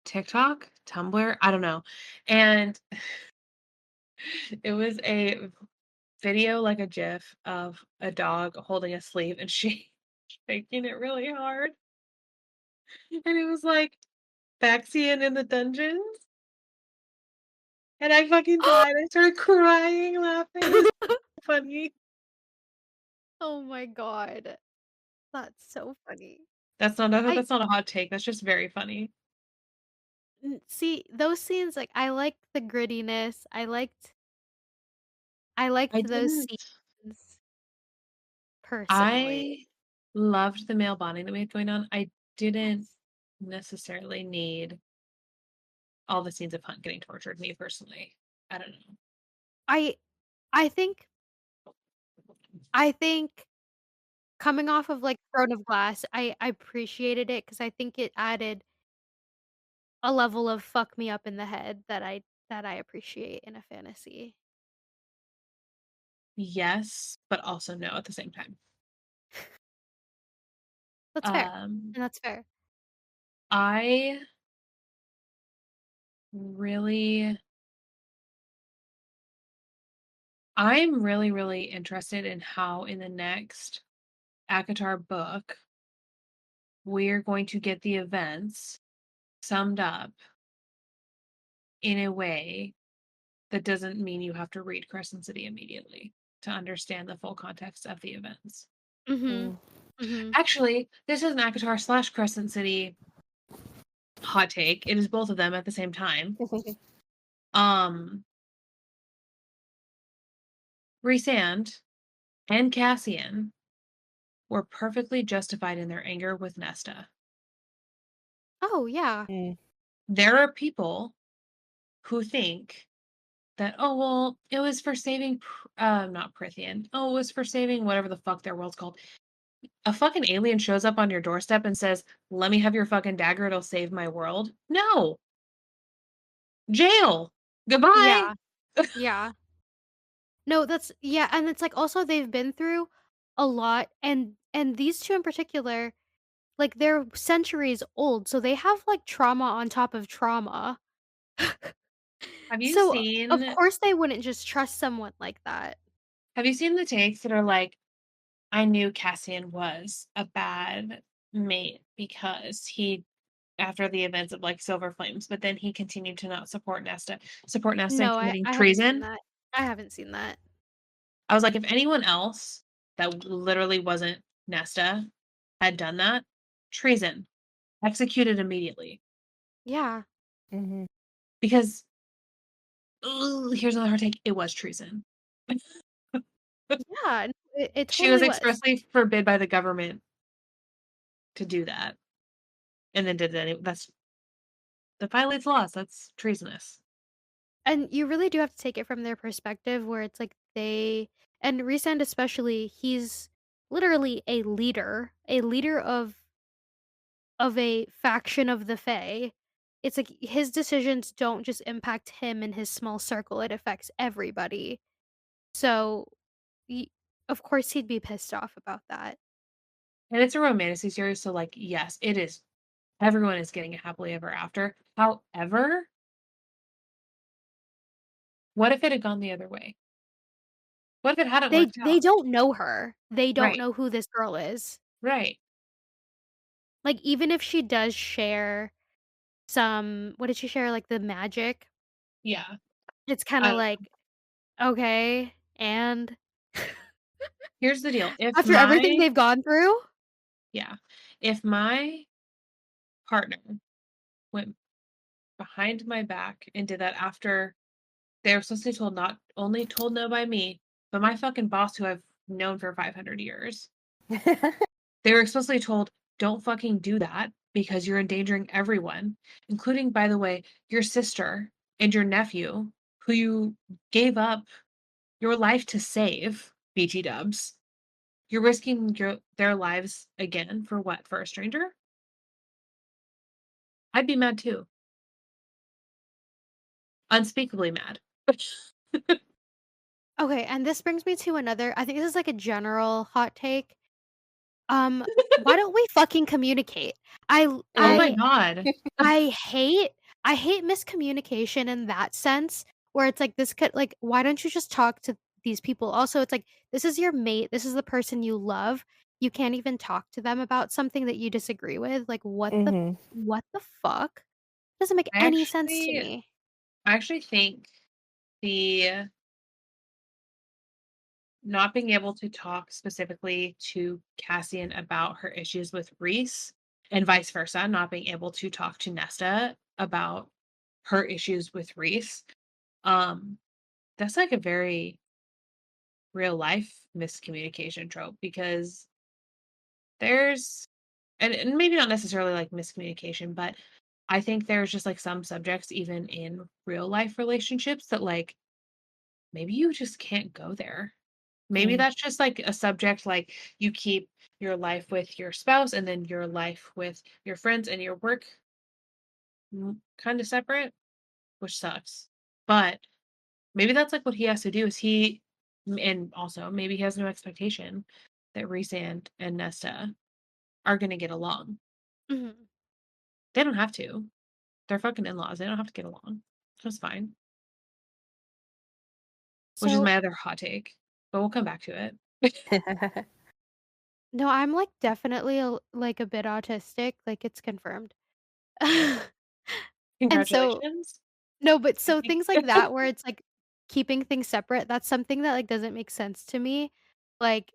TikTok, Tumblr, I don't know. And it was a video, like a GIF of a dog holding a sleeve and she shaking it really hard. And it was like Baxian in the dungeons. And I fucking died. I started crying, laughing. It was funny. Oh my god. That's so funny. I That's not a hot take. That's just very funny. see, those scenes, like, I liked the grittiness, I liked I those didn't scenes personally. I loved the male bonding that we had going on. I didn't Yes. necessarily need all the scenes of Hunt getting tortured, me personally. I don't know. I I think I think coming off of, like, Throne of Glass, I appreciated it because I think it added a level of fuck me up in the head that I appreciate in a fantasy. Yes, but also no at the same time. That's fair, Um, and that's fair. I really I'm really, really interested in how in the next ACOTAR book, we're going to get the events summed up in a way that doesn't mean you have to read Crescent City immediately to understand the full context of the events. Mhm. Mm. Mhm. Actually, this is an ACOTAR / Crescent City hot take. It is both of them at the same time. Um, Rhysand and Cassian were perfectly justified in their anger with Nesta. Oh, yeah. Mm. There are people who think that, oh, well, it was for saving, not Prithian. Oh, it was for saving whatever the fuck their world's called. A fucking alien shows up on your doorstep and says, let me have your fucking dagger, it'll save my world. No! Jail! Goodbye! Yeah. Yeah. No, that's yeah, and it's, like, also they've been through a lot, and these 2 in particular, like, they're centuries old, so they have, like, trauma on top of trauma. Have you So, of seen course, they wouldn't just trust someone like that. have you seen the takes that are like, I knew Cassian was a bad mate because he after the events of like Silver Flames, but then he continued to not support Nesta in No, committing I haven't seen treason. that. I haven't seen that. I was like, if anyone else that literally wasn't Nesta had done that, treason, executed immediately. Yeah. Mhm. Because here's another hard take, it was treason. Yeah, no, it She was totally was. expressly forbid by the government to do that, and then did it that violates laws. That's treasonous. And you really do have to take it from their perspective where it's like they and Resend especially, he's literally a leader of a faction of the Fae. It's like his decisions don't just impact him and his small circle, it affects everybody. So, y of course he'd be pissed off about that. And it's a romantasy series, so like, yes, it is. Everyone is getting a happily ever after. However, what if it had gone the other way? What if it hadn't worked They out? don't know her. They don't Right, know who this girl is. right. Like, even if she does share some what did she share? Like, the magic? Yeah. It's I kinda don't know. like, "Okay, and?" Here's the deal. After everything they've gone through? Yeah, if my partner went behind my back and did that after they were supposed to be told not only told no by me, but my fucking boss who I've known for 500 years. They were explicitly told, "Don't fucking do that because you're endangering everyone, including, by the way, your sister and your nephew, who you gave up your life to save, BT dubs. You're risking their lives again for what? For a stranger?" I'd be mad too. Unspeakably mad. Okay, and this brings me to another I think this is, like, a general hot take. Um, why don't we fucking communicate? I l Oh my I Mm. god. I hate I hate miscommunication in that sense, where it's like, this could like, why don't you just talk to these people? Also, it's like, this is your mate, this is the person you love. You can't even talk to them about something that you disagree with, like, Mhm. what the fuck? Doesn't make I any sense to actually me. I actually think the not being able to talk specifically to Cassian about her issues with Reese and vice versa, not being able to talk to Nesta about her issues with Reese, um, that's like a very real life miscommunication trope because there's and maybe not necessarily like miscommunication, but I think there's just like some subjects even in real life relationships that like maybe you just can't go there. Maybe Mm. that's just like a subject like you keep your life with your spouse and then your life with your friends and your work kind of separate, which sucks. But maybe that's like what he has to do is and also maybe he has no expectation that Reese and Nesta are gonna get along. Mhm. They don't have to. They're fucking in-laws. They don't have to get along. That's fine. Which is So my other hot take, but we'll come back to it. no, I'm, like, definitely like, a bit autistic, like, it's confirmed. And so Congratulations. no, but I so think things like that where it's, like, keeping things separate, that's something that, like, doesn't make sense to me. Like,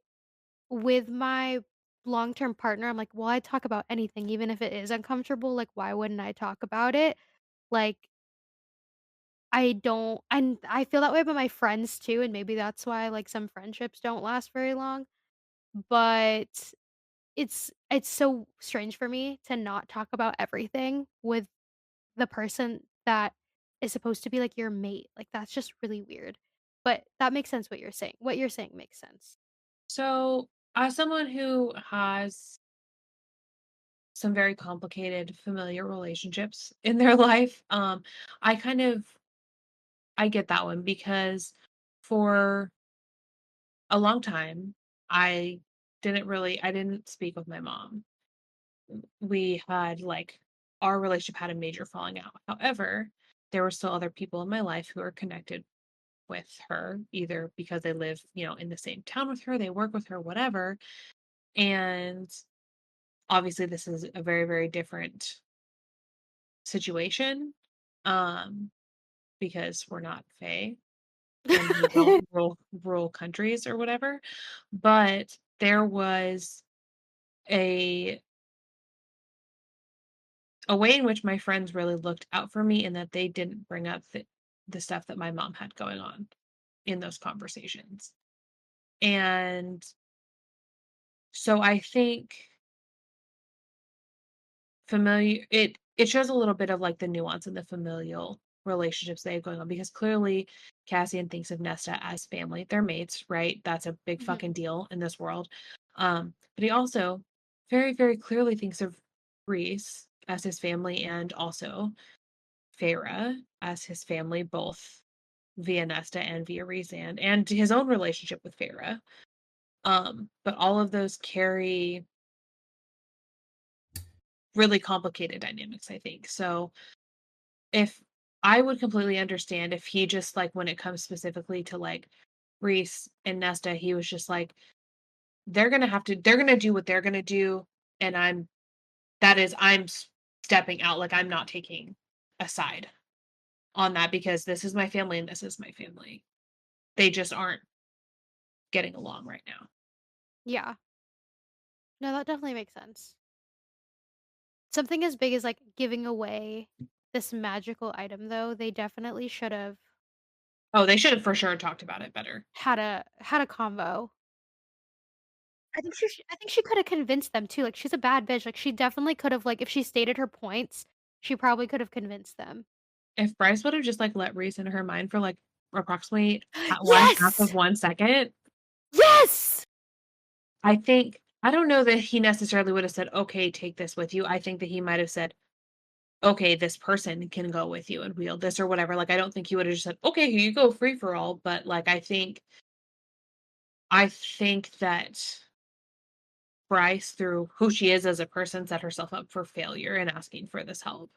with my long-term partner, I'm like, "Well, I talk about anything, even if it is uncomfortable, like, why wouldn't I talk about it?" Like, I don't and I feel that way about my friends too, and maybe that's why, like, some friendships don't last very long, but it's so strange for me to not talk about everything with the person that is supposed to be, like, your mate, like, that's just really weird. But that makes sense what you're saying. What you're saying makes sense. so, as someone who has some very complicated familiar relationships in their life, I kind of I get that one because for a long time, I I didn't speak with my mom. We had like our relationship had a major falling out. However, there were still other people in my life who are connected with her, either because they live, in the same town with her, they work with her, whatever. And obviously this is a very, very different situation. Um, because we're not Fae and we don't rule rural countries or whatever. But there was a a way in which my friends really looked out for me and that they didn't bring up the stuff that my mom had going on in those conversations. And so I think it shows a little bit of like the nuance in the familial relationships they have going on because clearly Cassian thinks of Nesta as family. They're mates, right? That's a big Mhm. fucking deal in this world. But he also very, very clearly thinks of Reese as his family and also Feyre as his family, both via Nesta and via Rhysand, and his own relationship with Feyre. But all of those carry really complicated dynamics, I think. So if I would completely understand if he just like when it comes specifically to like Reese and Nesta, he was just like, they're gonna do what they're gonna do, and stepping out, like I'm not taking a side on that because this is my family and this is my family. They just aren't getting along right now. Yeah. No, that definitely makes sense. Something as big as, like, giving away this magical item, though, they definitely should've Oh, they should have for sure talked about it better. had a convo. I think she coulda convinced them too, like, she's a bad bitch, like, she definitely could've, like, if she stated her points, she probably could've convinced them. If Bryce would have just like let Reese in her mind for like approximately one half of Yes! 1 second, Yes! I don't know that he necessarily would have said, "Okay, take this with you." I think that he might have said, "Okay, this person can go with you and wield this," or whatever. Like, I don't think he would have just said, "Okay, here you go, free for all." But like, I think that Bryce, through who she is as a person, set herself up for failure in asking for this help.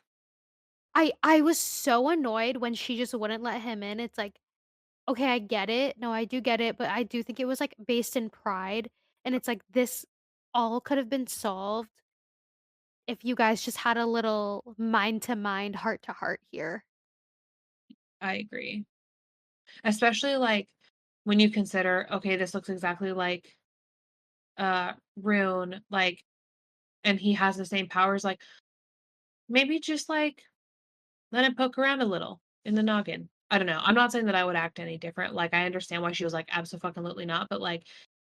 I was so annoyed when she just wouldn't let him in. It's like, okay, I get it. No, I do get it, but I do think it was, like, based in pride, and it's like, this all could have been solved if you guys just had a little mind to mind, heart to heart here. I agree. Especially, like, when you consider, okay, this looks exactly like, Rune, like, and he has the same powers, like, maybe just, like, let him poke around a little in the noggin. I don't know. I'm not saying that I would act any different. Like, I understand why she was like, "Abso-fucking-lutely not," but, like,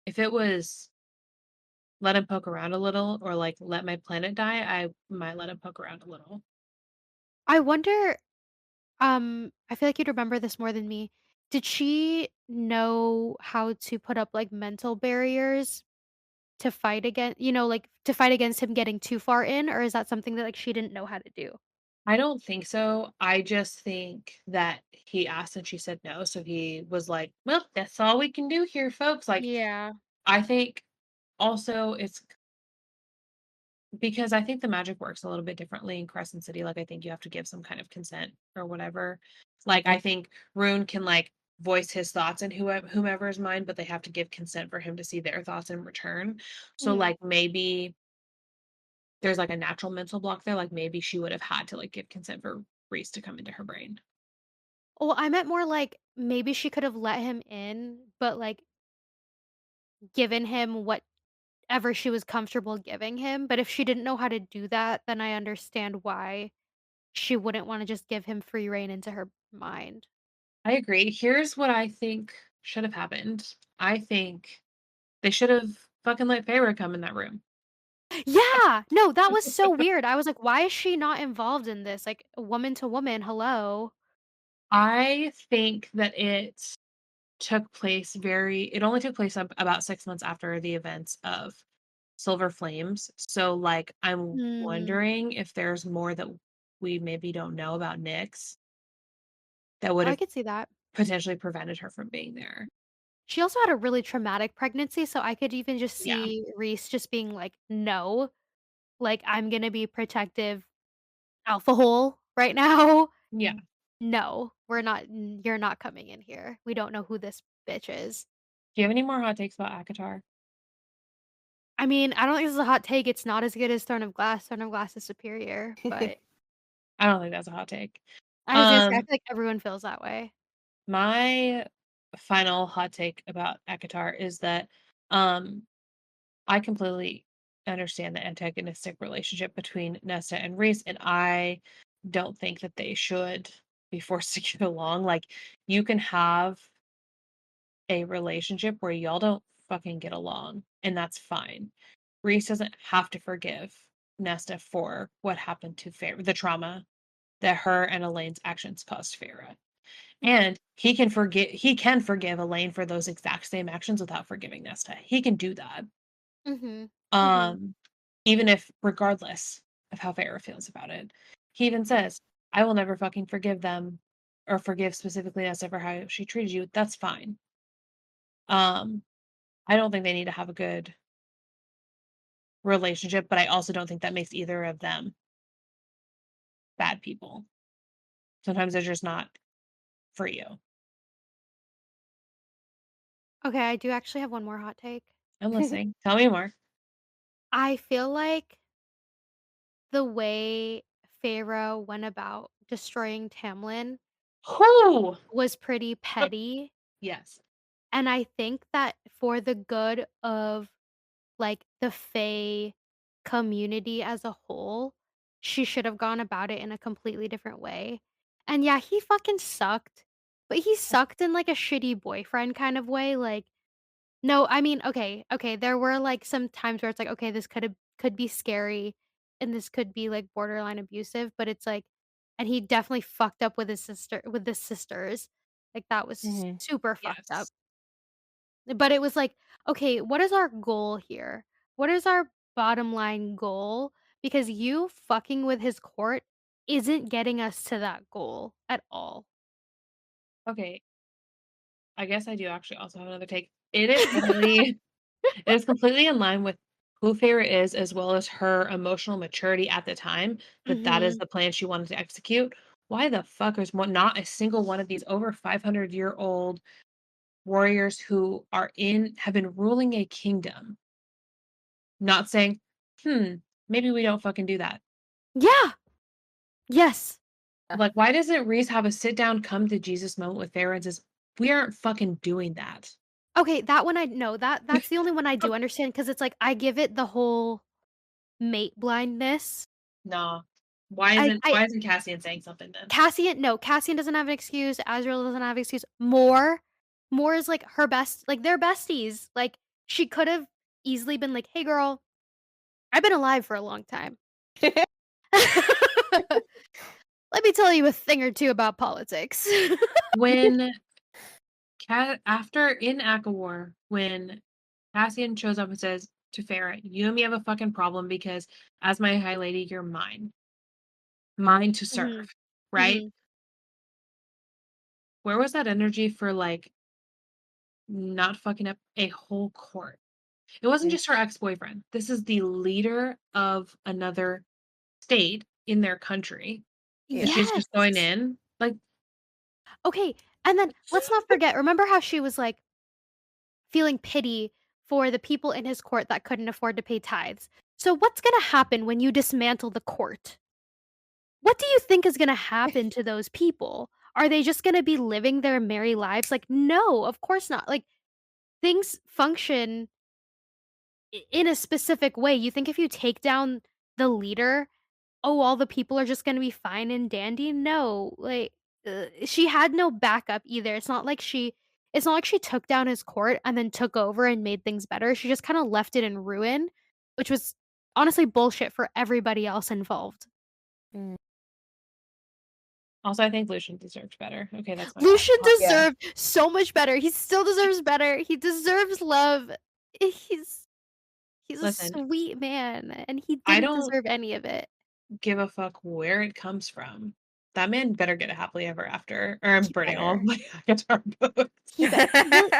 if it was let him poke around a little or, like, let my planet die, I might let him poke around a little. I wonder, I feel like you'd remember this more than me. Did she know how to put up, like, mental barriers to fight like, to fight against him getting too far in, or is that something that, like, she didn't know how to do? I don't think so. I just think that he asked and she said no, so he was like, "Well, that's all we can do here, folks." Like, Yeah. I think also it's because I think the magic works a little bit differently in Crescent City. Like, I think you have to give some kind of consent or whatever. Like, I think Rune can, like, voice his thoughts in whomever's mind, but they have to give consent for him to see their thoughts in return. So, Mhm. like, maybe there's, like, a natural mental block there. Like, maybe she would have had to, like, give consent for Reese to come into her brain. Well, I meant more like maybe she could have let him in, but, like, given him whatever she was comfortable giving him, but if she didn't know how to do that, then I understand why she wouldn't wanna just give him free rein into her mind. I agree. Here's what I think should have happened. I think they should have fucking let Feyre come in that room. Yeah! No, that was so weird. I was like, "Why is she not involved in this?" Like, woman to woman, hello. I think that it only took place about 6 months after the events of Silver Flames. So, like, I'm Mm. wondering if there's more that we maybe don't know about Nyx that would Oh, I have could see that. potentially prevented her from being there. She also had a really traumatic pregnancy, so I could even just Yeah. see Reese just being like, "No, like, I'm gonna be protective alpha hole right now. Yeah. No, you're not coming in here. We don't know who this bitch is." Do you have any more hot takes about ACOTAR? I mean, I don't think this is a hot take. It's not as good as Throne of Glass. Throne of Glass is superior, but I don't think that's a hot take. I was gonna say, I feel Um, like everyone feels that way. my final hot take about ACOTAR is that, um, I completely understand the antagonistic relationship between Nesta and Reese, and I don't think that they should be forced to get along. Like, you can have a relationship where y'all don't fucking get along, and that's fine. Reese doesn't have to forgive Nesta for what happened to Feyre, the trauma that her and Elaine's actions caused Feyre. Mhm, And he can forgive Elaine for those exact same actions without forgiving Nesta. He can do that. mhm, mhm. Um, Even if regardless of how Feyre feels about it. He even says, "I will never fucking forgive them or forgive specifically Nesta for how she treated you." That's fine. Um, I don't think they need to have a good relationship, but I also don't think that makes either of them bad people. Sometimes they're just not for you. Okay, I do actually have one more hot take. I'm listening. Tell me more. I feel like the way Pharaoh went about destroying Tamlin Whoo! was pretty petty, Yes. and I think that for the good of, like, the Fae community as a whole, she should have gone about it in a completely different way. And yeah, he fucking sucked, but he sucked in, like, a shitty boyfriend kind of way, like, no, I mean, okay, there were, like, some times where it's like, okay, this could be scary, and this could be, like, borderline abusive, but it's like, and he definitely fucked up with his sisters. Like, that was Mhm. super fucked up. Yes. But it was like, okay, what is our goal here? What is our bottom line goal? Because you fucking with his court isn't getting us to that goal at all. Okay, I guess I do actually also have another take. It is completely it is completely in line with who Feyre is, as well as her emotional maturity at the time, that is Mhm. the plan she wanted to execute, why the fuck is not a single one of these over 500-year-old warriors who have been ruling a kingdom not saying, maybe we don't fucking do that. Yeah. Yes. Like, why doesn't Reese have a sit down, come to Jesus moment with Feyre and says, we aren't fucking doing that? Okay, that one I know. That's the only one I do understand because it's like I give it the whole mate blindness. Nah. Why I isn't I why isn't Cassian saying something then? Cassian no, Cassian doesn't have an excuse, Azriel doesn't have an excuse. More is like her best like they're besties. Like she could have easily been like, "Hey girl, I've been alive for a long time. Let me tell you a thing or two about politics." When after in ACOWAR, when Cassian shows up and says to Farrah, you and me have a fucking problem because as my high lady, you're mine. Mine to Mhm. serve. Right? Mhm. Where was that energy for like not fucking up a whole court? It wasn't Yeah. just her ex-boyfriend. This is the leader of another state in their country, and Yeah. she's just going Yes. in, like, Okay, and then let's not forget, remember how she was, like, feeling pity for the people in his court that couldn't afford to pay tithes. So what's gonna happen when you dismantle the court? What do you think is gonna happen to those people? Are they just gonna be living their merry lives? Like, no, of course not. Like, things function in a specific way. You think if you take down the leader, oh, all the people are just gonna be fine and dandy? No, like, she had no backup either. It's not like she took down his court and then took over and made things better. She just kinda left it in ruin, which was honestly bullshit for everybody else involved. Mm. also, I think Lucian deserved better. Okay, that's my Lucian Yeah. deserved so much better. He still deserves better. He deserves love. He's he's a listen, sweet man, and he I didn't don't deserve any of it. give a fuck where it comes from. That man better get a happily ever after, or I'm He burning all of better. my guitar books. He really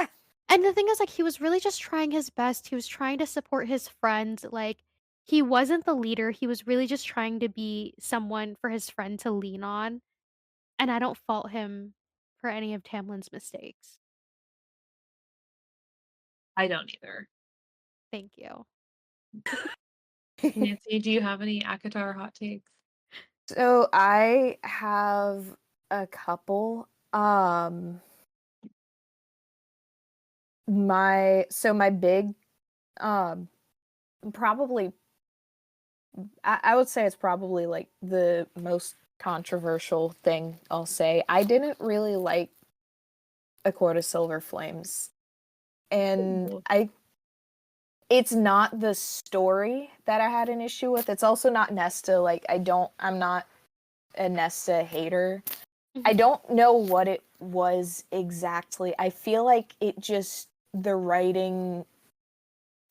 and the thing is, like, he was really just trying his best, he was trying to support his friends, like, he wasn't the leader, he was really just trying to be someone for his friend to lean on, and I don't fault him for any of Tamlin's mistakes. I don't either. Thank you. Nancy, do you have any ACOTAR hot takes? So I have a couple. My big um probably I would say it's probably like the most controversial thing I'll say. I didn't really like A Court of Silver Flames. And Ooh. it's not the story that I had an issue with. It's also not Nesta. Like I'm not a Nesta hater. I Mhm. don't know what it was exactly. I feel like the writing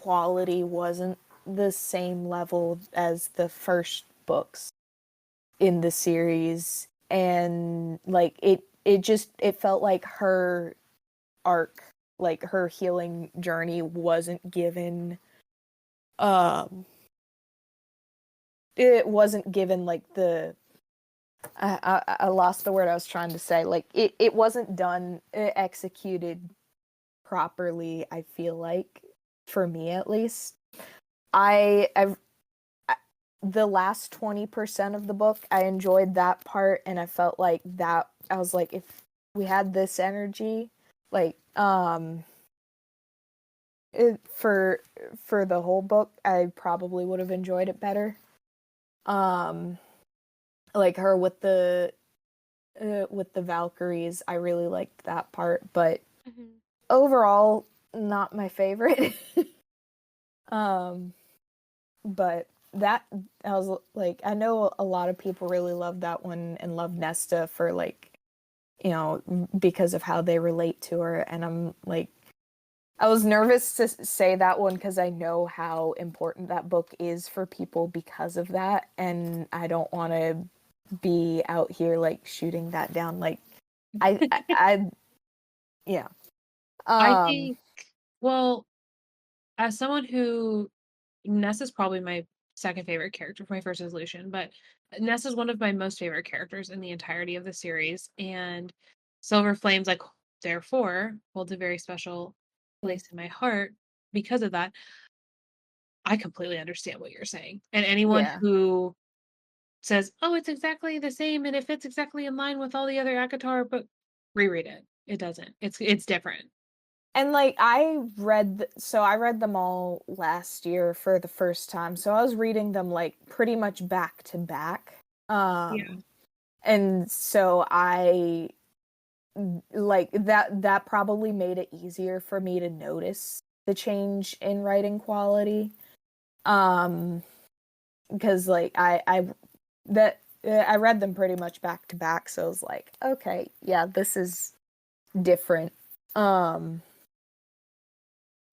quality wasn't the same level as the first books in the series, and like it felt like her arc, like her healing journey wasn't given um it wasn't given like the I lost the word I was trying to say. Like it wasn't done executed properly, I feel like, for me at least. I've the last 20% of the book, I enjoyed that part, and I felt like that I was like, if we had this energy, like for the whole book, I probably would have enjoyed it better. Um like her with the Valkyries, I really liked that part, but Mhm. overall not my favorite. um but that I was like, I know a lot of people really love that one and love Nesta for like, because of how they relate to her, and I'm like, I was nervous to say that one because I know how important that book is for people because of that, and I don't want to be out here like shooting that down. Like, I yeah. I Um, think, well, as someone who Ness is probably my second favorite character for my first resolution, but Ness is one of my most favorite characters in the entirety of the series, and Silver Flames, like, therefore, holds a very special Mm. place in my heart because of that. I completely understand what you're saying, and anyone Yeah. who says, "Oh, it's exactly the same, and it fits exactly in line with all the other ACOTAR," but reread it. It doesn't. It's different. And like I read them all last year for the first time. So I was reading them like pretty much back to back. Yeah. And so I like that probably made it easier for me to notice the change in writing quality. Because like I read them pretty much back to back, so I was like, okay, yeah, this is different. Um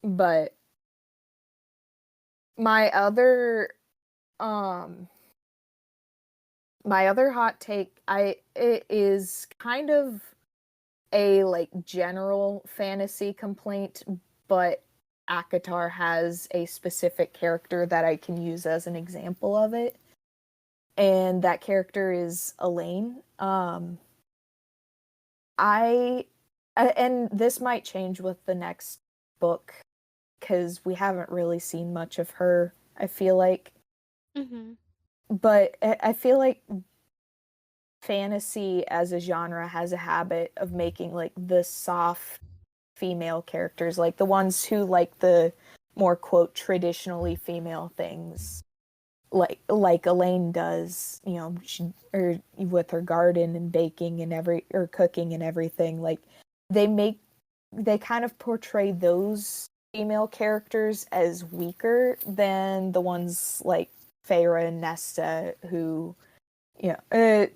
but my other um my other hot take, it is kind of a like general fantasy complaint, but ACOTAR has a specific character that I can use as an example of it. And that character is Elaine. I and this might change with the next book because we haven't really seen much of her, I feel like. Mhm. But I feel like fantasy as a genre has a habit of making like the soft female characters, like the ones who like the more quote traditionally female things, like Elaine does, you know, or with her garden and baking and or cooking and everything. Like they make they kind of portray those female characters as weaker than the ones like Feyre and Nesta, who, you know,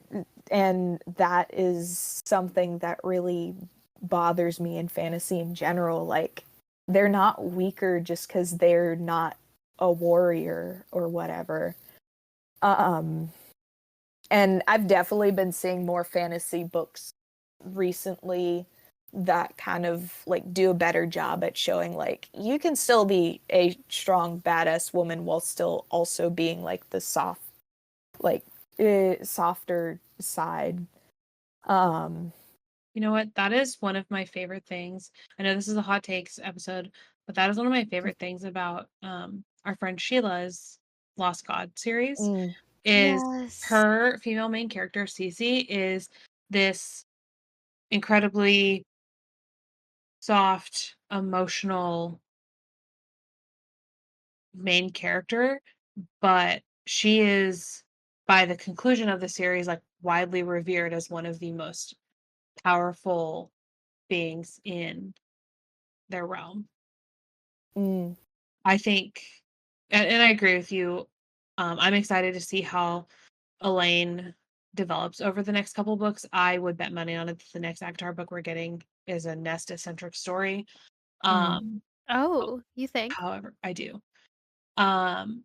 and that is something that really bothers me in fantasy in general. Like, they're not weaker just because they're not a warrior or whatever. Um, and I've definitely been seeing more fantasy books recently that kind of like do a better job at showing like you can still be a strong badass woman while still also being like the like softer side. Um, You know what? That is one of my favorite things. I know this is a hot takes episode, but that is one of my favorite things about our friend Sheila's Lost God series mm, is Yes. her female main character, Cece, is this incredibly soft, emotional main character, but she is, by the conclusion of the series, like widely revered as one of the most powerful beings in their realm. mm, I think, and I agree with you. I'm excited to see how Elaine develops over the next couple books. I would bet money on it that the next Avatar book we're getting is a Nesta-centric story. mm, Um, Oh, you think? however, I do. Um,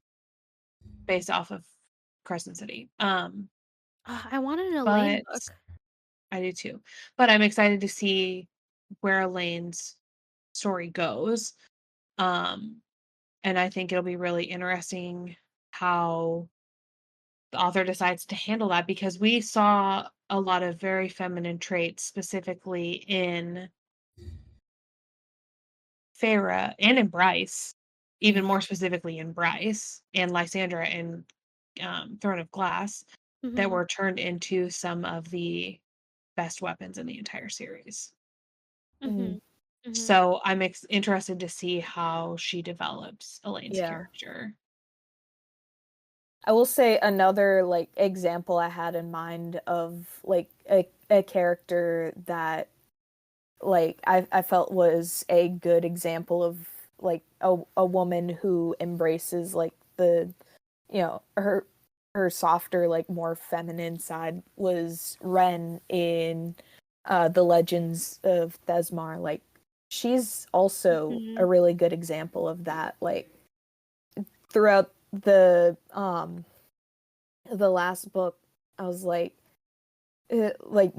based off of Crescent City. I want an Elaine But book. I do too. But I'm excited to see where Elaine's story goes. Um, and I think it'll be really interesting how the author decides to handle that because we saw a lot of very feminine traits specifically in Farah and in Bryce, even more specifically in Bryce and Lysandra in Throne of Glass, that Mhm. were turned into some of the best weapons in the entire series. mm. Mhm. Mhm. So I'm interested to see how she develops Elaine's Yeah. character. I will say another like example I had in mind of like a character that like I felt was a good example of like a woman who embraces like the, you know, her softer like more feminine side was Ren in the Legends of Thesmar. Like she's also a Mhm. really good example of that. Like throughout the last book, I was like, like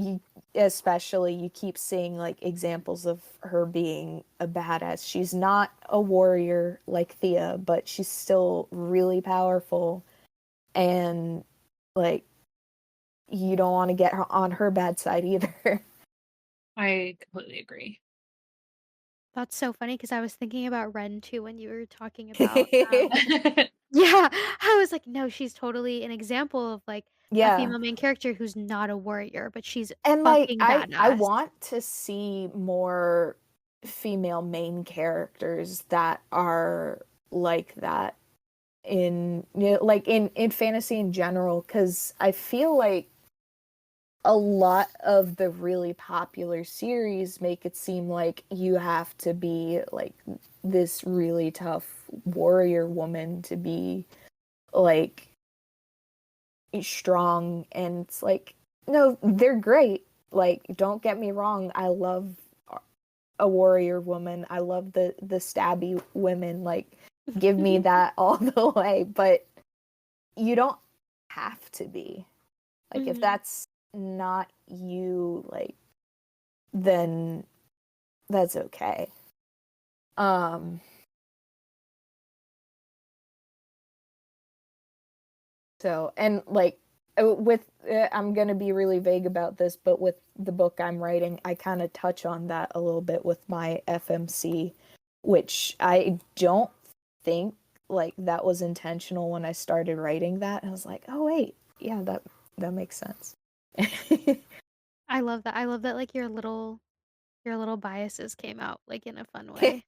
especially you keep seeing like examples of her being a badass. She's not a warrior like Thea, but she's still really powerful, and like you don't want to get her on her bad side either. I completely agree. That's so funny because I was thinking about Ren too when you were talking about, yeah, I was like, "No, she's totally an example of, like, a Yeah. female main character who's not a warrior, but she's And like fucking I badass." want to see more female main characters that are like that in, you know, like in fantasy in general, cuz I feel like a lot of the really popular series make it seem like you have to be like this really tough warrior woman to be like strong, and it's like, no, they're great. Like, don't get me wrong, I love a warrior woman. I love the stabby women. Like, give me that all the way, but you don't have to be. Like, if Mhm. that's not you, like, then that's okay. Um So, and like with I'm going to be really vague about this, but with the book I'm writing, I kind of touch on that a little bit with my FMC, which I don't think like that was intentional when I started writing that. I was like, "Oh wait, yeah, that makes sense." I love that. I love that, like, your little biases came out, like, in a fun way.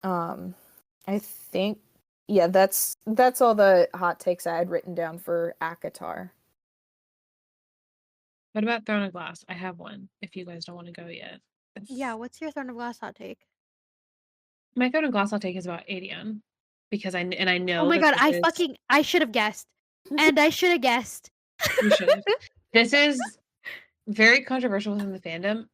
um I think, yeah, that's all the hot takes I had written down for Akatar. What about Throne of Glass? I have one, if you guys don't wanna go yet. Yeah, what's your Throne of Glass hot take? My Throne of Glass I'll take is about Adian, because I Oh know my that god, this is I should have guessed, and I should have guessed. you should've. This is very controversial within the fandom.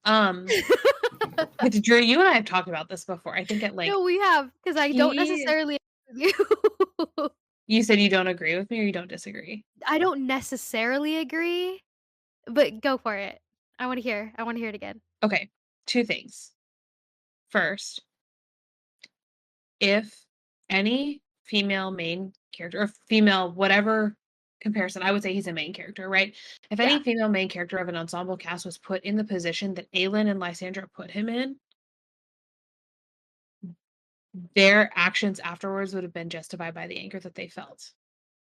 With Drew, you and I have talked about this before. I think at No, length. we have, because I don't He necessarily agree with you. You said you don't agree with me or you don't disagree? I don't necessarily agree, but go for it. I wanna hear it again. Okay, 2 things. First, if any female main character or female whatever comparison, I would say he's a main character, right? If Yeah. any female main character of an ensemble cast was put in the position that Aelin and Lysandra put him in, their actions afterwards would have been justified by the anger that they felt.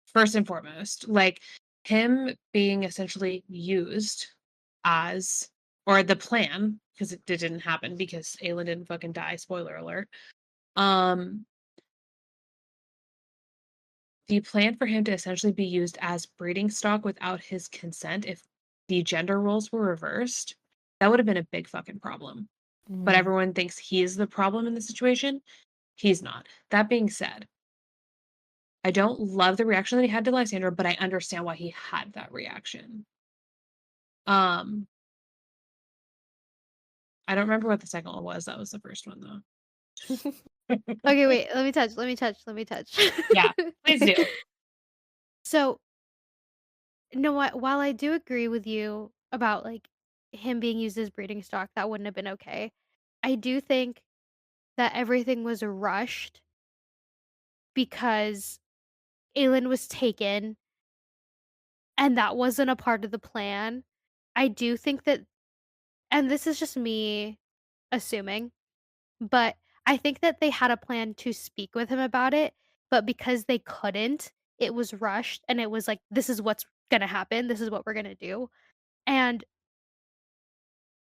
First and foremost, like him being essentially used as or the plan, because it didn't happen because Aelin didn't fucking die, spoiler alert. Um, the plan for him to essentially be used as breeding stock without his consent, if the gender roles were reversed, that would have been a big fucking problem. But Mm. everyone thinks he is the problem in the situation. He's not. That being said, I don't love the reaction that he had to Lysandra, but I understand why he had that reaction. Um, I don't remember what the second one was. That was the first one though. Okay, wait, let me touch. Yeah, please do. So, no, what while I do agree with you about, like, him being used as breeding stock, that wouldn't have been okay. I do think that everything was rushed because Aelin was taken, and that wasn't a part of the plan. I do think that, and this is just me assuming, but I think that they had a plan to speak with him about it, but because they couldn't, it was rushed and it was like, "This is what's gonna happen, this is what we're gonna do." And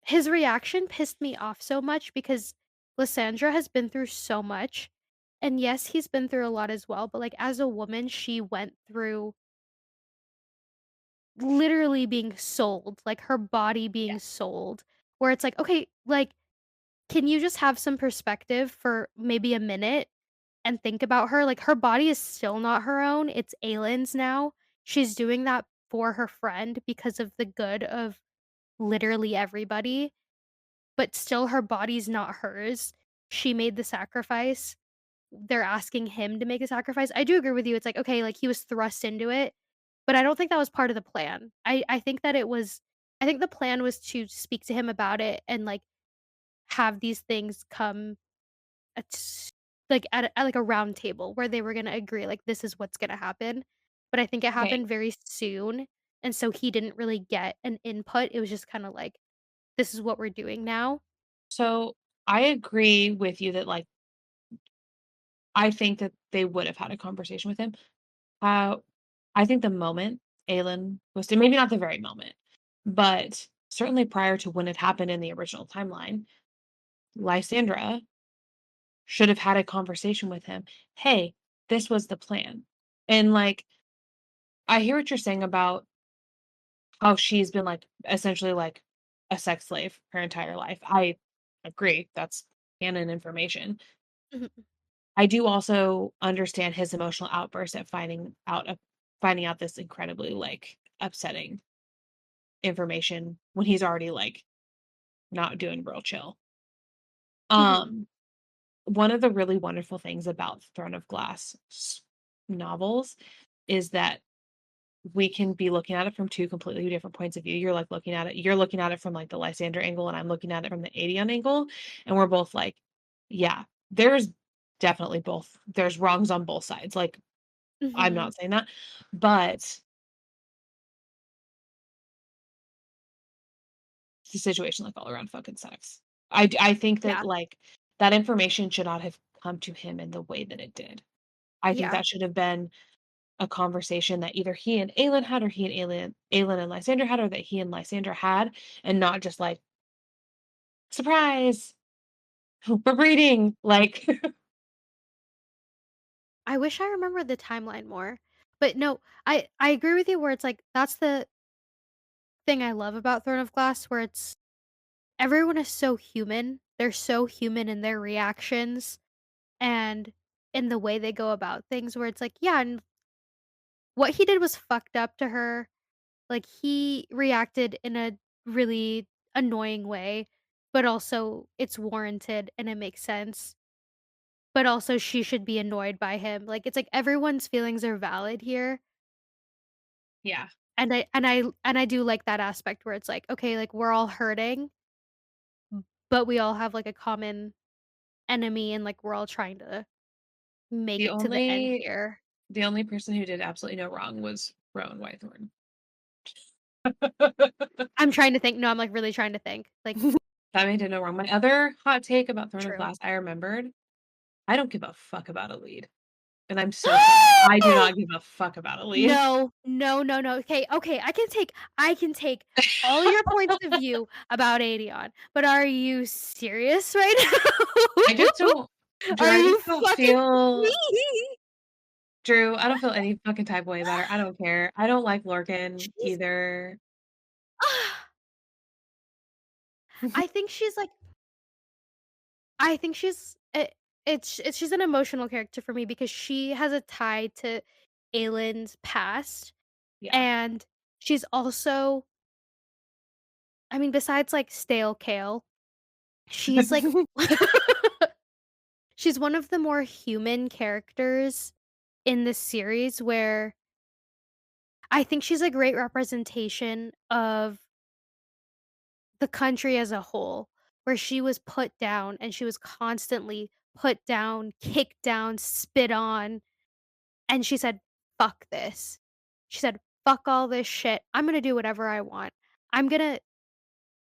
his reaction pissed me off so much because Lysandra has been through so much, and yes, he's been through a lot as well, but, like, as a woman, she went through literally being sold, like, her body being sold, where it's like, "Okay, like, can you just have some perspective for maybe a minute and think about her?" Like, her body is still not her own, it's Aylin's now. She's doing that for her friend because of the good of literally everybody, but still her body's not hers. She made the sacrifice. They're asking him to make a sacrifice. I do agree with you, it's like, okay, like, he was thrust into it, but I don't think that was part of the plan. I think that it was I think the plan was to speak to him about it and, like, have these things come at like, at, like, a round table where they were gonna agree, like, "This is what's gonna happen." But I think it Okay. happened very soon, and so he didn't really get an input. It was just kinda like, "This is what we're doing now." So I agree with you that, like, I think that they would have had a conversation with him. Uh, I think the moment Aelin was to, maybe not the very moment, but certainly prior to when it happened in the original timeline, Lysandra should have had a conversation with him. Hey, this was the plan. And like, I hear what you're saying about how she's been like essentially like a sex slave her entire life. I agree. That's canon information. Mhm. I do also understand his emotional outburst at finding out this incredibly like upsetting information when he's already like not doing real chill. Mhm. Um One of the really wonderful things about Throne of Glass novels is that we can be looking at it from two completely different points of view. You're looking at it from like the Lysander angle, and I'm looking at it from the Aedion angle, and we're both like, yeah, there's definitely both. There's wrongs on both sides. Like, I'm Mhm. not saying that, but the situation like all around fucking sucks. I think that Yeah. like that information should not have come to him in the way that it did. I think Yeah. that should have been a conversation that either he and Aelin had, or he and Aelin and Lysander had, or that he and Lysander had, and not just like, "Surprise! We're breeding!" Like, I wish I remembered the timeline more. But no, I agree with you where it's like, that's the thing I love about Throne of Glass where it's everyone is so human. They're so human in their reactions and in the way they go about things where it's like, yeah, and what he did was fucked up to her. Like, he reacted in a really annoying way, but also it's warranted and it makes sense. But also she should be annoyed by him. Like, it's like everyone's feelings are valid here. yeah, And I do like that aspect where it's like, okay, like, we're all hurting, but we all have, like, a common enemy and, like, we're all trying to make the it to the end only here. the only person who did absolutely no wrong was Rowan Whitethorn. I'm trying to think. No, I'm, like, really trying to think. Like, That man did no wrong. My other hot take about Throne of true. Glass, I remembered, I don't give a fuck about a lead, and I'm so sorry. I do not give a fuck about a lead. No, no, no, no. Okay, okay, I can take all your points of view about Adeon, but are you serious right I just now? don't Drew, Are I just you don't fucking feel me? Drew, I don't feel any fucking type of way about her. I don't care. I don't like Lorcan She's either. I think she's, like I think she's it's she's an emotional character for me because she has a tie to Aylin's past, Yeah. and she's also I mean, besides, like, stale kale, she's, like she's one of the more human characters in this series where I think she's a great representation of the country as a whole, where she was put down and she was constantly put down, kicked down, spit on, and she said, "Fuck this." She said, "Fuck all this shit. I'm gonna do whatever I want. I'm gonna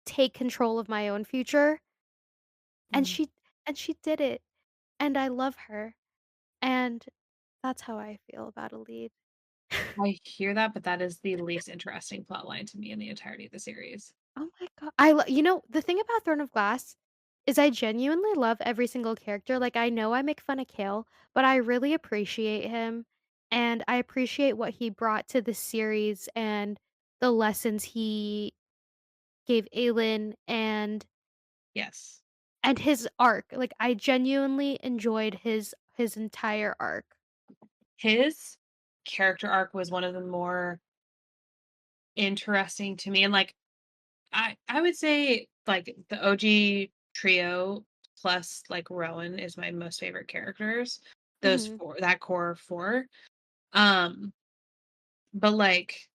take control of my own future." And Mm. she did it, and I love her, and that's how I feel about a lead. I hear that, but that is the least interesting plot line to me in the entirety of the series. Oh my god, the thing about Throne of Glass is I genuinely love every single character, like, I know I make fun of Kale, but I really appreciate him, and I appreciate what he brought to the series and the lessons he gave Aelin Yes. and his arc, like, I genuinely enjoyed his entire arc. His character arc was one of the more interesting to me, and, like, I would say, like, the OG trio plus, like, Rowan is my most favorite characters. Those Mhm. 4, that core 4. Um But, like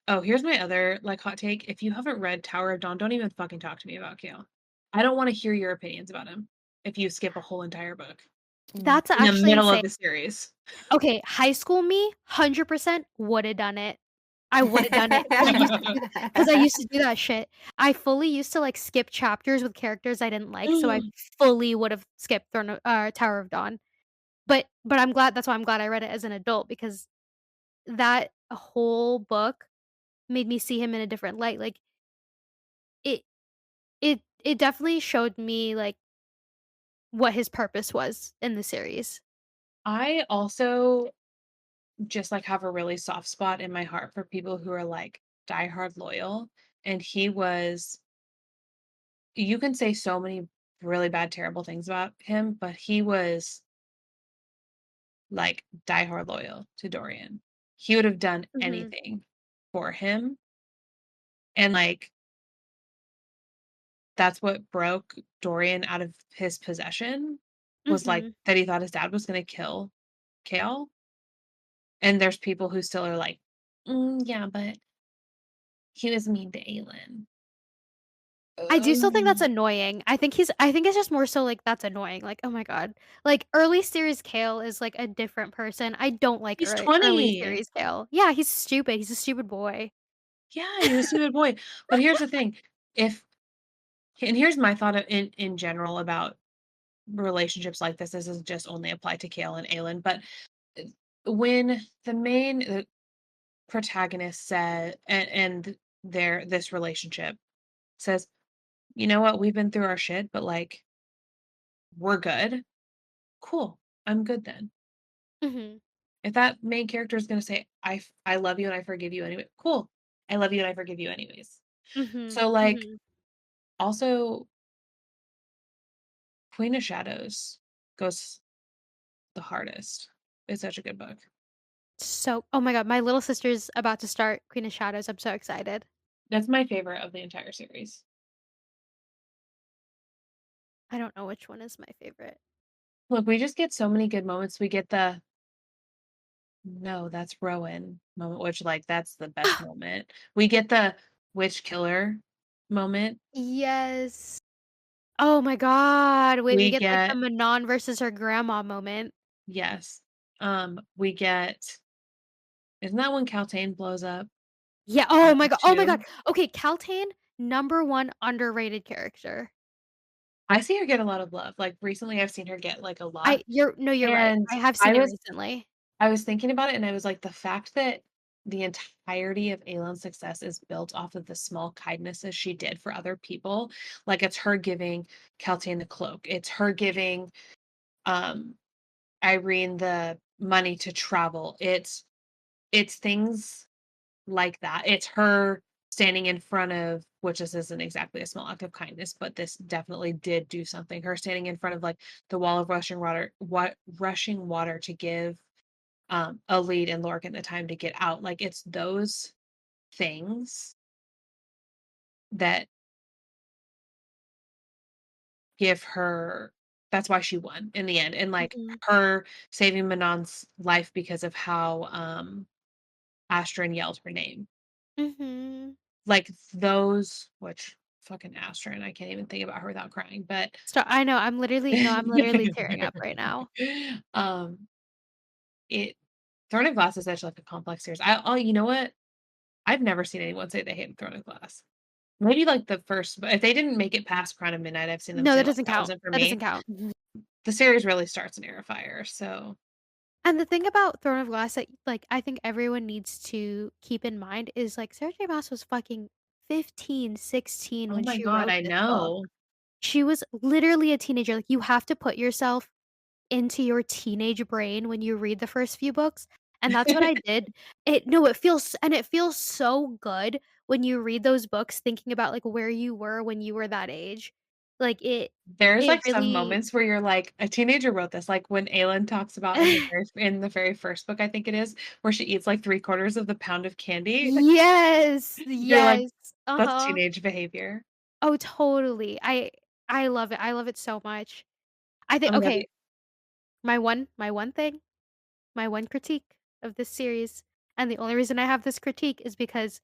oh, here's my other, like, hot take. If you haven't read Tower of Dawn, don't even fucking talk to me about Kale. I don't wanna hear your opinions about him if you skip a whole entire book Mm. That's in the actually middle insane. of the series. Okay, high school me, 100% woulda done it. I woulda done it because I used to do that shit. I fully used to, like, skip chapters with characters I didn't like, so I fully would've skipped Tower of Dawn. But I'm glad that's why I'm glad I read it as an adult because that whole book made me see him in a different light, like, it it definitely showed me, like, what his purpose was in the series. I also just, like, have a really soft spot in my heart for people who are, like, diehard loyal, and he was you can say so many really bad, terrible things about him, but he was, like, diehard loyal to Dorian. He would have done Mhm, anything for him, and, like, that's what broke Dorian out of his possession, was, like, mhm. that he thought his dad was gonna kill Kale, and there's people who still are like, yeah, but he was mean to Aelin." I do still think that's Ugh. annoying. I think it's just more so, like, that's annoying, like, "Oh my god." Like, early series Kale is, like, a different person. I don't like He's early 20. series Kale. Yeah, he's stupid, he's a stupid boy. Yeah, he's a stupid boy, but here's the thing, if and here's my thought in general about relationships like this is just only applied to Kale and Aelin, but, uh, when the protagonist said and their this relationship says, "You know what? We've been through our shit, but, like, we're good." Cool. I'm good then. Mhm, If that main character is gonna say, I love you and I forgive you anyway." Cool. I love you and I forgive you anyways. mhm, So, like, mhm. also, Queen of Shadows goes the hardest. It's such a good book. So oh my god, my little sister's about to start Queen of Shadows, I'm so excited. That's my favorite of the entire series. I don't know which one is my favorite. Look, we just get so many good moments. We get the "No, that's Rowan" moment, which, like, that's the best moment. We get the witch killer moment. Yes. Oh my god, wait, we We get, like, the get Manon versus her grandma moment. yes. We get isn't that when Caltaine blows up Yeah, chapter oh my god. 2? Okay, Caltaine, number 1 underrated character. I see her get a lot of love. Like, recently, I've seen her get, like, a lot, I you're no, you're right. and I have I seen it was recently. I was thinking about it, and I was like, the fact that the entirety of Aylan's success is built off of the small kindnesses she did for other people. Like, it's her giving Caltaine the cloak. It's her giving, um, Irene the money to travel. It's things like that. It's her standing in front of which this isn't exactly a small act of kindness, but this definitely did do something. Her standing in front of, like, the wall of rushing water to give, a lead and Lorcan the time to get out. Like, it's those things that give her that's why she won in the end, and, like, Mhm, her saving Manon's life because of how, Astrid yelled her name. mhm. Like, those which fucking Astrid, I can't even think about her without crying, but I know, I'm literally no, I'm literally tearing up right now. um, it Throne of Glass is such, like, a complex series. Oh, you know what? I've never seen anyone say they hate Throne of Glass. Maybe, like, the first but if they didn't make it past Crown of Midnight, I've seen them No, say, that like, doesn't "That count. wasn't for That doesn't me." count. The series really starts in Heir of Fire, so And the thing about Throne of Glass that, like, I think everyone needs to keep in mind is, like, Sarah J. Maas was fucking 15, 16 oh when my she god, wrote I this book. know. She was literally a teenager, like, you have to put yourself into your teenage brain when you read the first few books, and that's what I did. It feels so good when you read those books thinking about, like, where you were when you were that age. Like, There's, it like, some really moments where you're like, "A teenager wrote this," like, when Aelin talks about in the very first book, I think it is, where she eats, like, 3/4 of the pound of candy. Yes, You're like, yes, "That's uh-huh. teenage behavior." Oh, totally. I love it so much. I think Oh my god, okay, my one thing, my one critique of this series and the only reason I have this critique is because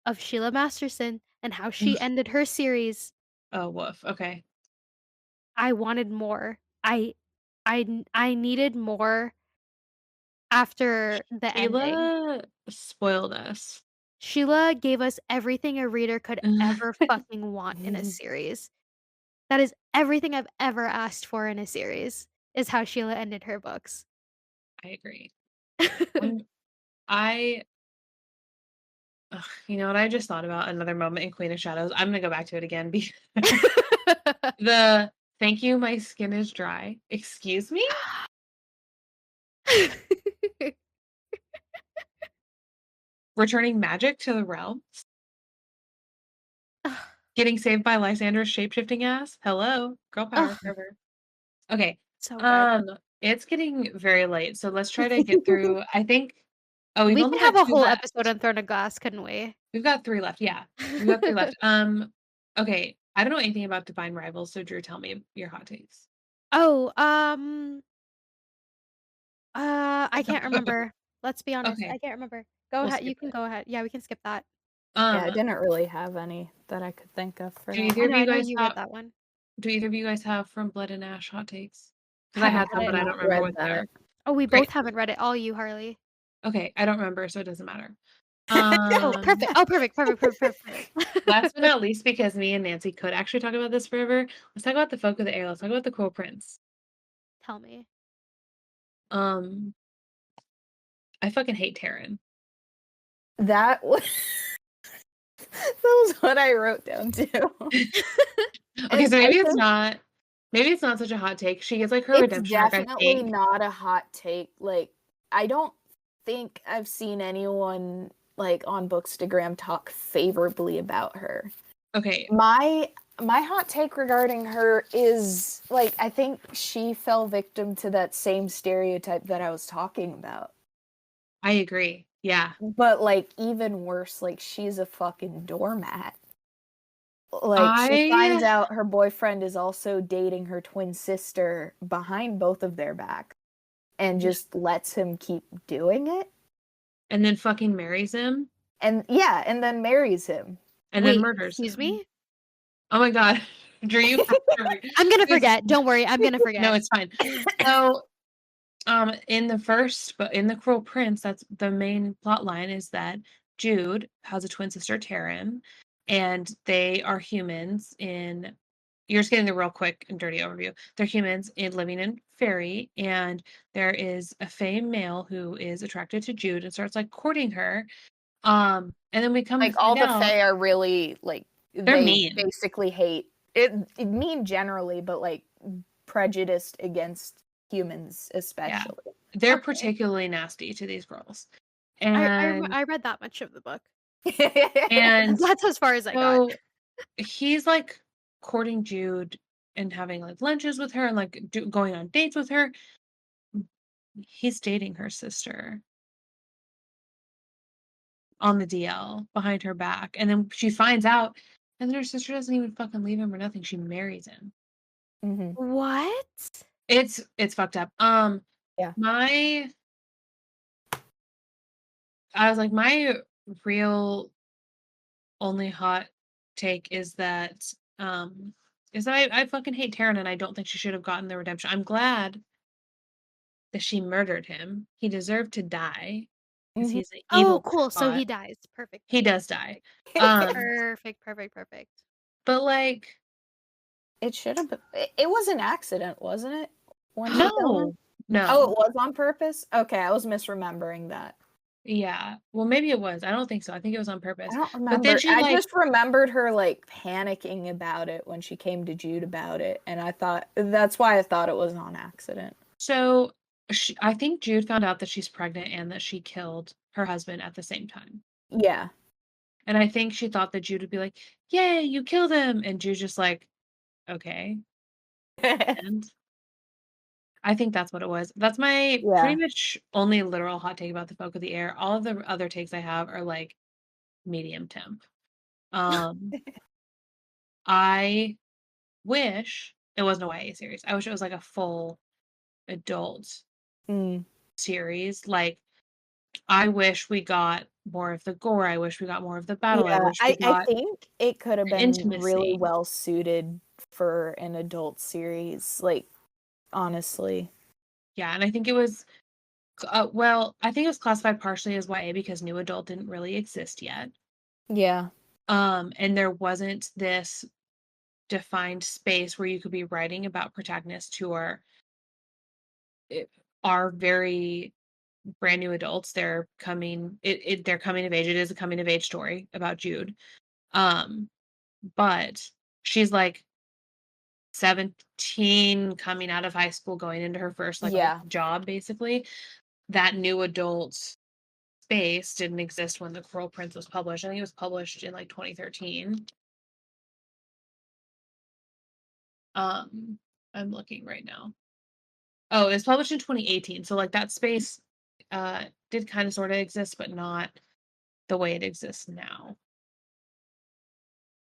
of Sheila Masterson and how she ended her series. Oh, woof. Okay. I wanted more. I needed more after the ending. Sheila spoiled us. Sheila gave us everything a reader could ever fucking want in a series. That is everything I've ever asked for in a series, is how Sheila ended her books. I agree. Um, I you know what? I just thought about another moment in Queen of Shadows. I'm gonna go back to it again because the "Thank you, my skin is dry." Excuse me? Returning magic to the realms? Getting saved by Lysander's shape-shifting ass? Hello, girl power Ugh, forever. Okay, so good. um, it's getting very late, so let's try to get through I think we've We only could have got a 2 whole left. episode on Throne of Glass, couldn't we? We've got 3 left, yeah. We've got 3 left. Okay, I don't know anything about Divine Rivals, so Drew, tell me your hot takes. Oh, I can't remember. Let's be honest, Okay, I can't remember. Go we'll ahead, skip you can it. go ahead. Yeah, we can skip that. Yeah, I Um, didn't really have any that I could think of for do that either of one. you I know guys you read have that one. do either of you guys have From Blood and Ash hot takes? Because I Haven't had read some, I've but it. I don't not remember read what they that. are. Oh, we Great. both haven't read it. All you, Harley. Okay, I don't remember, so it doesn't matter. Oh, Um, perfect. Oh, perfect, perfect, perfect, last but perfect. not least, because me and Nancy could actually talk about this forever, let's talk about the folk of the air. Let's talk about the Cruel Prince. Tell me. Um, I fucking hate Taryn. That was that was what I wrote down too. Okay, And so I think maybe it's not such a hot take. She gets like her it's redemption arc, I definitely think. not a hot take. Like, I don't think I've seen anyone like on Bookstagram talk favorably about her. Okay, My hot take regarding her is like I think she fell victim to that same stereotype that I was talking about. I agree. Yeah. But like even worse, like she's a fucking doormat. Like she finds I out her boyfriend is also dating her twin sister behind both of their backs and just lets him keep doing it. and then fucking marries him And yeah, and then marries him. and then Wait, murders excuse him. me? Oh my god. Drew, you have to I'm gonna it's forget. Don't worry, I'm gonna no, forget. it's fine. So, in the first but in The Cruel Prince, that's the main plot line is that Jude has a twin sister, Taryn, and they are humans in you're just getting the real quick and dirty overview. They're humans living in fairy, and there is a fey male who is attracted to Jude and starts like courting her. And then we come to Like all find the out Fae are really like they're they mean. basically hate it mean generally, but like prejudiced against humans Yeah. especially. They're Okay. particularly nasty to these girls. I And I read that much of the book. and That's as far as I got. so he's like courting Jude and having like lunches with her and like going on dates with her. He's dating her sister on the DL behind her back. And then she finds out, and then her sister doesn't even fucking leave him or nothing. She marries him. Hmm. What? It's fucked up. Yeah. My I was like, my real only hot take is that I fucking hate Taryn and I don't think she should have gotten the redemption. I'm glad that she murdered him. He deserved to die because Hmm. he's an Oh, evil cool, so god. he dies. Perfect, He perfect. does die. Um, Perfect, perfect, perfect. but like, It should have been. It was an accident, wasn't it? When she killed him. no, Oh, no. it was on purpose. Okay, I was misremembering that. Yeah. Well, maybe it was. I don't think so. I think it was on I purpose. don't But then remember. she I like just remembered her like panicking about it when she came to Jude about it, and I thought that's why I thought it was on accident. so I think Jude found out that she's pregnant and that she killed her husband at the same time. Yeah. And I think she thought that Jude would be like, "Yay, you killed him." And Jude's just like, "Okay." And I think that's what it was. That's my pretty Yeah. much only literal hot take about the folk of the air. All of the other takes I have are like medium temp. Um, I wish it wasn't a YA series. I wish it was like a full adult Mm. series. Like I wish we got more of the gore. I wish we got more of the battle. I Yeah, wish we I got think it could have the been really intimacy. well suited for an adult series, like, honestly. Yeah, and I think it was well, I think it was classified partially as YA because new adult didn't really exist yet. Yeah. And there wasn't this defined space where you could be writing about protagonists who eh, are very brand new adults. They're coming of age. It is a coming of age story about Jude. Um, but she's like 17 coming out of high school, going into her first like Yeah. job basically. That new adult space didn't exist when The Cruel Prince was published. I think it was published in like 2013. Um, I'm looking right now. Oh, it was published in 2018. So like that space did kind of sort of exist, but not the way it exists now.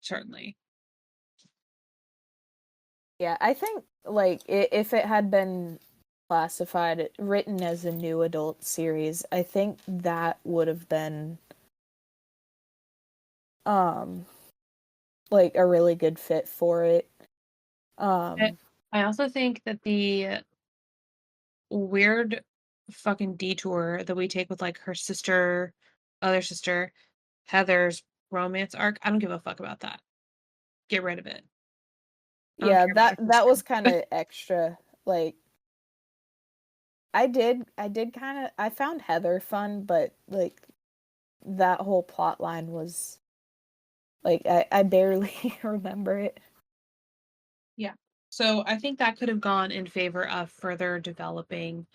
Certainly. Yeah, I think, like, if it had been classified, written as a new adult series, I think that would have been, um, like, a really good fit for it. I Um, I also think that the weird fucking detour that we take with like her sister, other sister, Heather's romance arc, I don't give a fuck about that. Get rid of it. I don't yeah, care about her that was kind sister. of extra. Like, I did kind of, I found Heather fun, but, like, that whole plot line was, like, I barely remember it. Yeah. So I think that could have gone in favor of further developing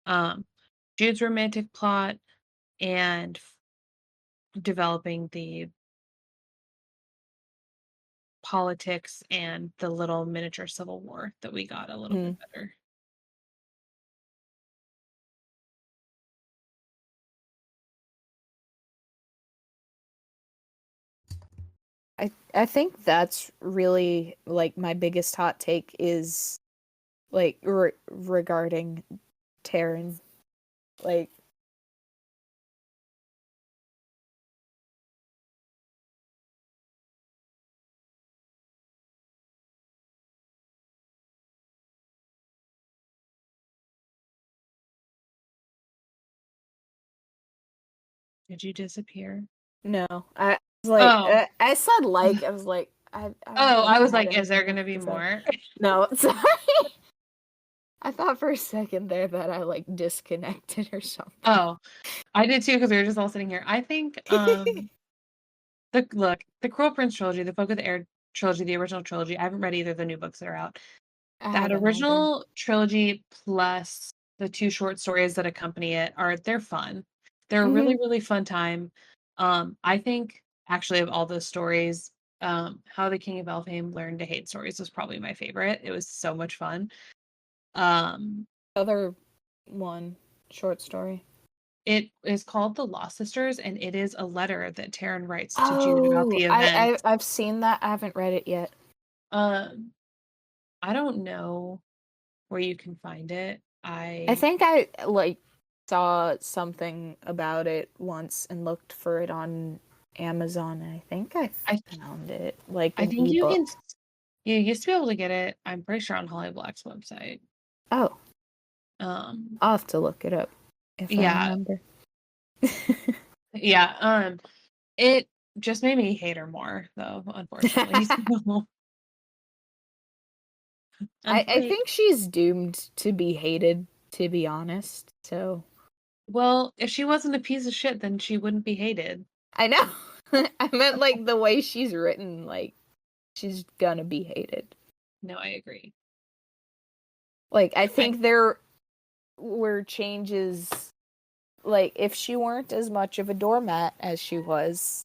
um Jude's romantic plot and developing the politics and the little miniature civil war that we got a little bit Hmm. better. I think that's really, like, my biggest hot take is, like, regarding Taryn. Like, Did you disappear? no, I was like, Oh. I said, like, I was like, I don't Oh, think I I was had like, is there anything else gonna be to say. more? No, sorry. I thought for a second there that I, like, disconnected or something. Oh, I did too because we were just all sitting here. I think the Cruel Prince trilogy, the Folk of the Air trilogy, the original trilogy. I haven't read either of the new books that are out. I That haven't either. original trilogy plus the 2 short stories that accompany it they're fun. They're a really, Hmm. really fun time. I think actually of all those stories, How the King of Elfhame Learned to Hate Stories was probably my favorite. It was so much fun. Um, Other one short story. it is called The Lost Sisters, and it is a letter that Taryn writes to Jude about Oh, the event. I've seen that. I haven't read it yet. Um, I don't know where you can find it. I I think I, like, saw something about it once and looked for it on Amazon, and I think I I found it, like, I an think ebook. you used to be able to get it, I'm pretty sure on Holly Black's website. Oh, Um, I'll have to look it up if I yeah, remember. yeah, it just made me hate her more though, unfortunately. So, I unfortunately, think she's doomed to be hated, to be honest. So well, if she wasn't a piece of shit, then she wouldn't be hated. I know. I meant, like, the way she's written, like, she's gonna be hated. No, I agree. Like, I I think there were changes, like, if she weren't as much of a doormat as she was,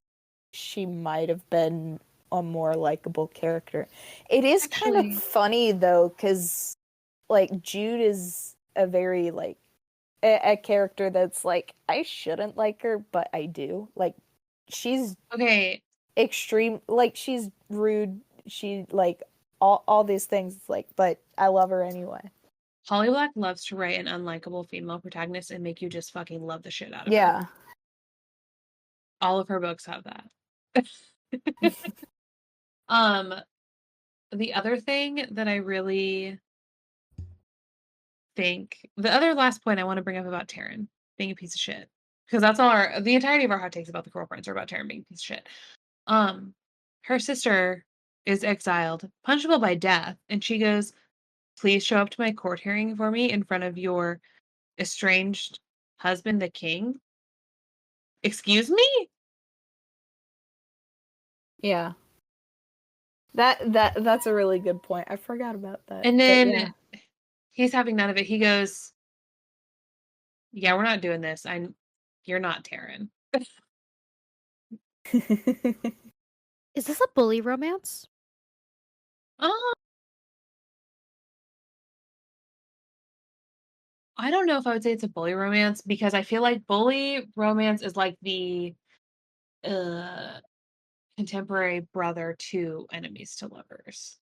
she might have been a more likable character. It is kind of actually funny though, because, like, Jude is a very, like, a character that's like, I shouldn't like her, but I do. Like, she's okay, extreme, like, she's rude, she, like, all these things, like, but I love her anyway. Holly Black loves to write an unlikable female protagonist and make you just fucking love the shit out of her. Yeah. All of her books have that. Um, the other thing that I really think, the other last point I want to bring up about Taryn being a piece of shit, because that's all the entirety of our hot takes about the girlfriends are about Taryn being a piece of shit. Her sister is exiled, punishable by death, and she goes, "Please show up to my court hearing for me in front of your estranged husband, the king." Excuse me? Yeah. That's a really good point. I forgot about that. And But then yeah. he's having none of it. He goes, "Yeah, we're not doing this. You're not Taryn." Is this a bully romance? Oh, I don't know if I would say it's a bully romance because I feel like bully romance is like the uh contemporary brother to enemies to lovers.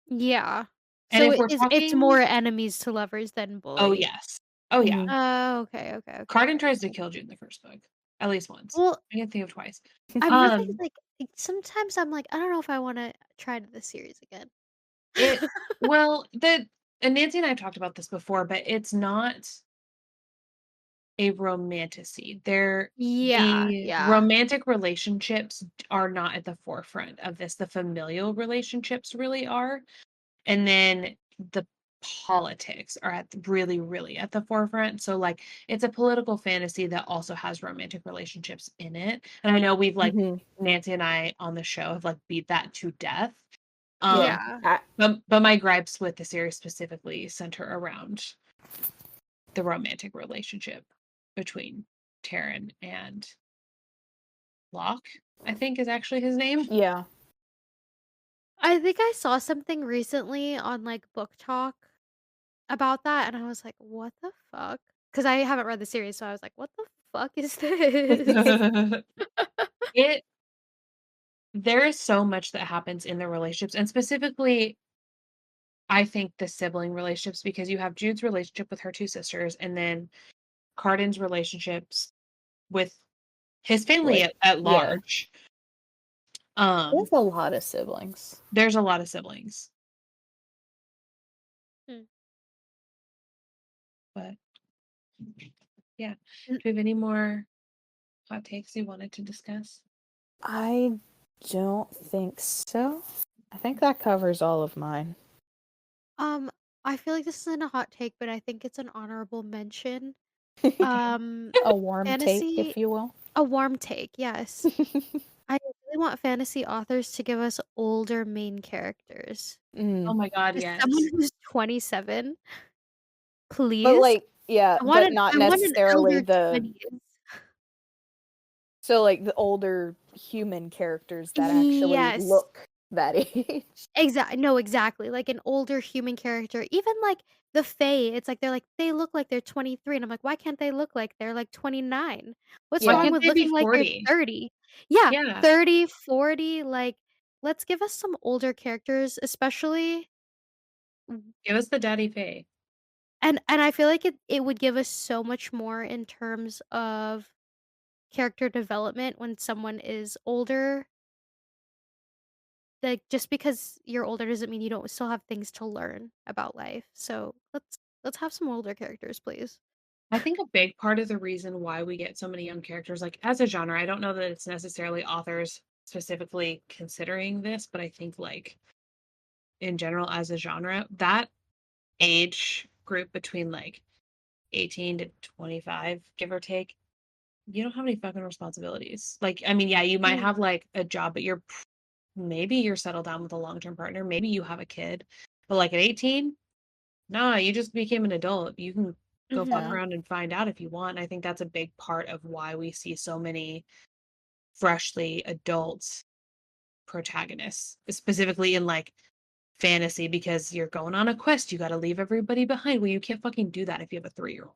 Yeah. And So if we're it's talking, more enemies to lovers than oh bully. yes. Oh yeah. Mhm. Oh, okay, okay, okay, Carden okay. tries to kill Jude in the first book. At least once. Well, I can think of twice. I'm really Um sometimes I'm like, I don't know if I wanna try this series again. it well, the and Nancy and I have talked about this before, but it's not a romantasy. Yeah, The yeah. romantic relationships are not at the forefront of this. The familial relationships really are. And then the politics are really, really at the forefront. So like it's a political fantasy that also has romantic relationships in it. And I know we've like Mhm. Nancy and I on the show have like beat that to death. Um Yeah. Yeah. but my gripes with the series specifically center around the romantic relationship between Taryn and Locke, I think is actually his name. Yeah. I think I saw something recently on, like, Book Talk about that, and I was like, "What the fuck?" Because I haven't read the series, so I was like, "What the fuck is this?" it There is so much that happens in the relationships, and specifically I think the sibling relationships, because you have Jude's relationship with her two sisters and then Carden's relationships with his family Like, at yeah. large. There's Um, a lot of siblings. there's a lot of siblings, Hmm. but yeah. N Do we have any more hot takes you wanted to discuss? I don't think so. I think that covers all of mine. um, I feel like this isn't a hot take, but I think it's an honorable mention. Okay. A warm take, Fantasy if you will. a warm take, yes. I really want fantasy authors to give us older main characters. Oh Mm. my god, Just someone yes. who's 27, But please. like, yeah, but not I want an necessarily elder the 20s. so like the older human characters that actually Yes. look that age. No, exactly, like an older human character, even, like, the Fae, it's like, they're like, "They look like they're 23," and I'm like, "Why can't they look like they're, like, 29? What's Why Yeah. wrong can't with they be looking like they're 40? 30?" Yeah, Yeah. 30, 40, like, let's give us some older characters, especially Give us the daddy Faye. and I feel like it would give us so much more in terms of character development when someone is older. Like, just because you're older doesn't mean you don't still have things to learn about life. So, let's have some older characters, please. I think a big part of the reason why we get so many young characters, like as a genre, I don't know that it's necessarily authors specifically considering this, but I think like in general as a genre, that age group between like 18 to 25, give or take, you don't have any fucking responsibilities. Like, I mean, yeah, you might Mm, have like a job, but maybe you're settled down with a long-term partner, maybe you have a kid. But like at 18, nah, you just became an adult. You can go fuck Yeah. mhm. around and find out if you want. I think that's a big part of why we see so many freshly adult protagonists, specifically in like fantasy, because you're going on a quest. You got to leave everybody behind. Well, you can't fucking do that if you have a 3-year-old.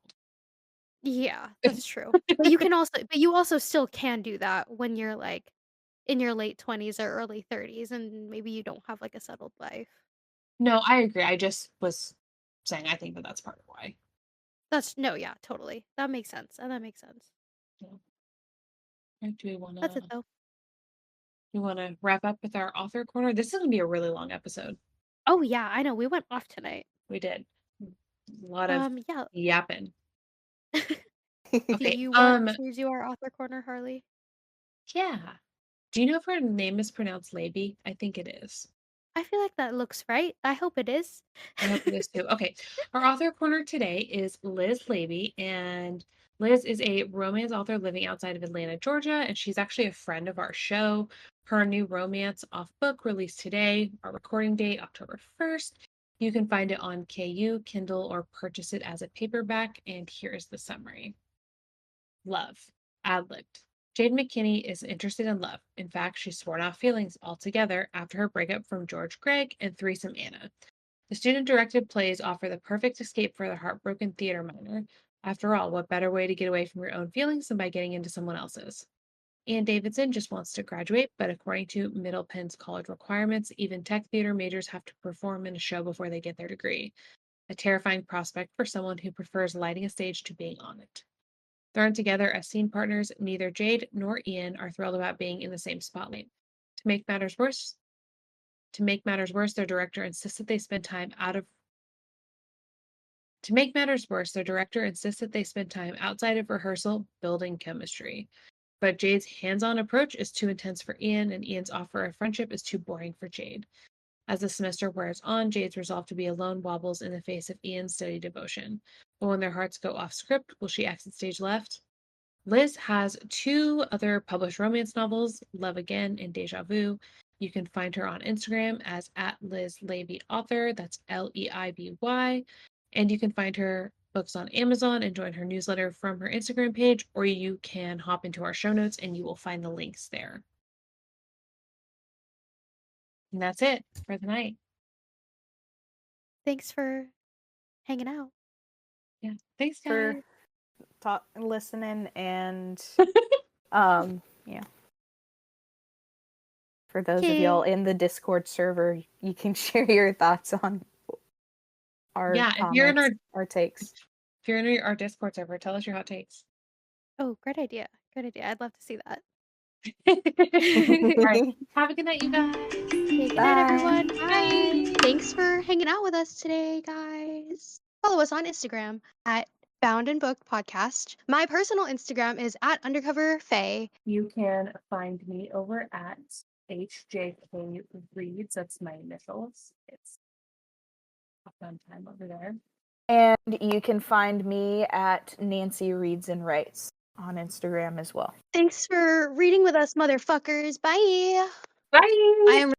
Yeah, that's true. But you also still can do that when you're, like, in your late 20s or early 30s and maybe you don't have, like, a settled life. No, I agree. I just was saying I think that's part of why. Yeah, totally. That makes sense, and that makes sense. Yeah. Do That's it, though. we wanna wrap up with our author corner? This is gonna be a really long episode. Oh, yeah, I know, we went off tonight. We did. A lot of Yeah. yapping. Do Okay, you want to do our author corner, Harley? yeah. Do you know if her name is pronounced Leiby? I think it is. I feel like that looks right. I hope it is. I hope it is too. Okay. Our author corner today is Liz Leiby, and Liz is a romance author living outside of Atlanta, Georgia, and she's actually a friend of our show. Her new romance off book released today, our recording date, October 1st. You can find it on KU, Kindle, or purchase it as a paperback. And here's the summary. Love. Ad-libbed. Jade McKinney is interested in love. In fact, she's sworn off feelings altogether after her breakup from George Gregg and Threesome Anna. The student-directed plays offer the perfect escape for the heartbroken theater minor. After all, what better way to get away from your own feelings than by getting into someone else's? Ann Davidson just wants to graduate, but according to Middle Penn's college requirements, even tech theater majors have to perform in a show before they get their degree. A terrifying prospect for someone who prefers lighting a stage to being on it. Thrown together as scene partners, neither Jade nor Ian are thrilled about being in the same spotlight. To make matters worse, their director insists that they spend time outside of rehearsal building chemistry. But Jade's hands-on approach is too intense for Ian, and Ian's offer of friendship is too boring for Jade. As the semester wears on, Jade's resolve to be alone wobbles in the face of Ian's steady devotion. But when their hearts go off script, will she exit stage left? Liz has 2 other published romance novels, Love Again and Deja Vu. You can find her on Instagram as @LizLeibyAuthor, that's Leiby. And you can find her books on Amazon and join her newsletter from her Instagram page, or you can hop into our show notes and you will find the links there. And that's it for the night. Thanks for hanging out. Yeah. Thanks, for guys. listening, and yeah. For those of y'all in the Discord server, you can share your thoughts on our comments, our takes. If you're in our Discord server, tell us your hot takes. Oh, great idea. Good idea. I'd love to see that. All right. Have a good night, you guys. Okay, good night, everyone. Bye. Bye. Thanks for hanging out with us today, guys. Follow us on Instagram at Bound and Book Podcast. My personal Instagram is at @undercoverfaye. You can find me over at HJK Reads. That's my initials. It's a fun time over there. And you can find me at Nancy Reads and Writes on Instagram as well. Thanks for reading with us, motherfuckers. Bye. Bye. I am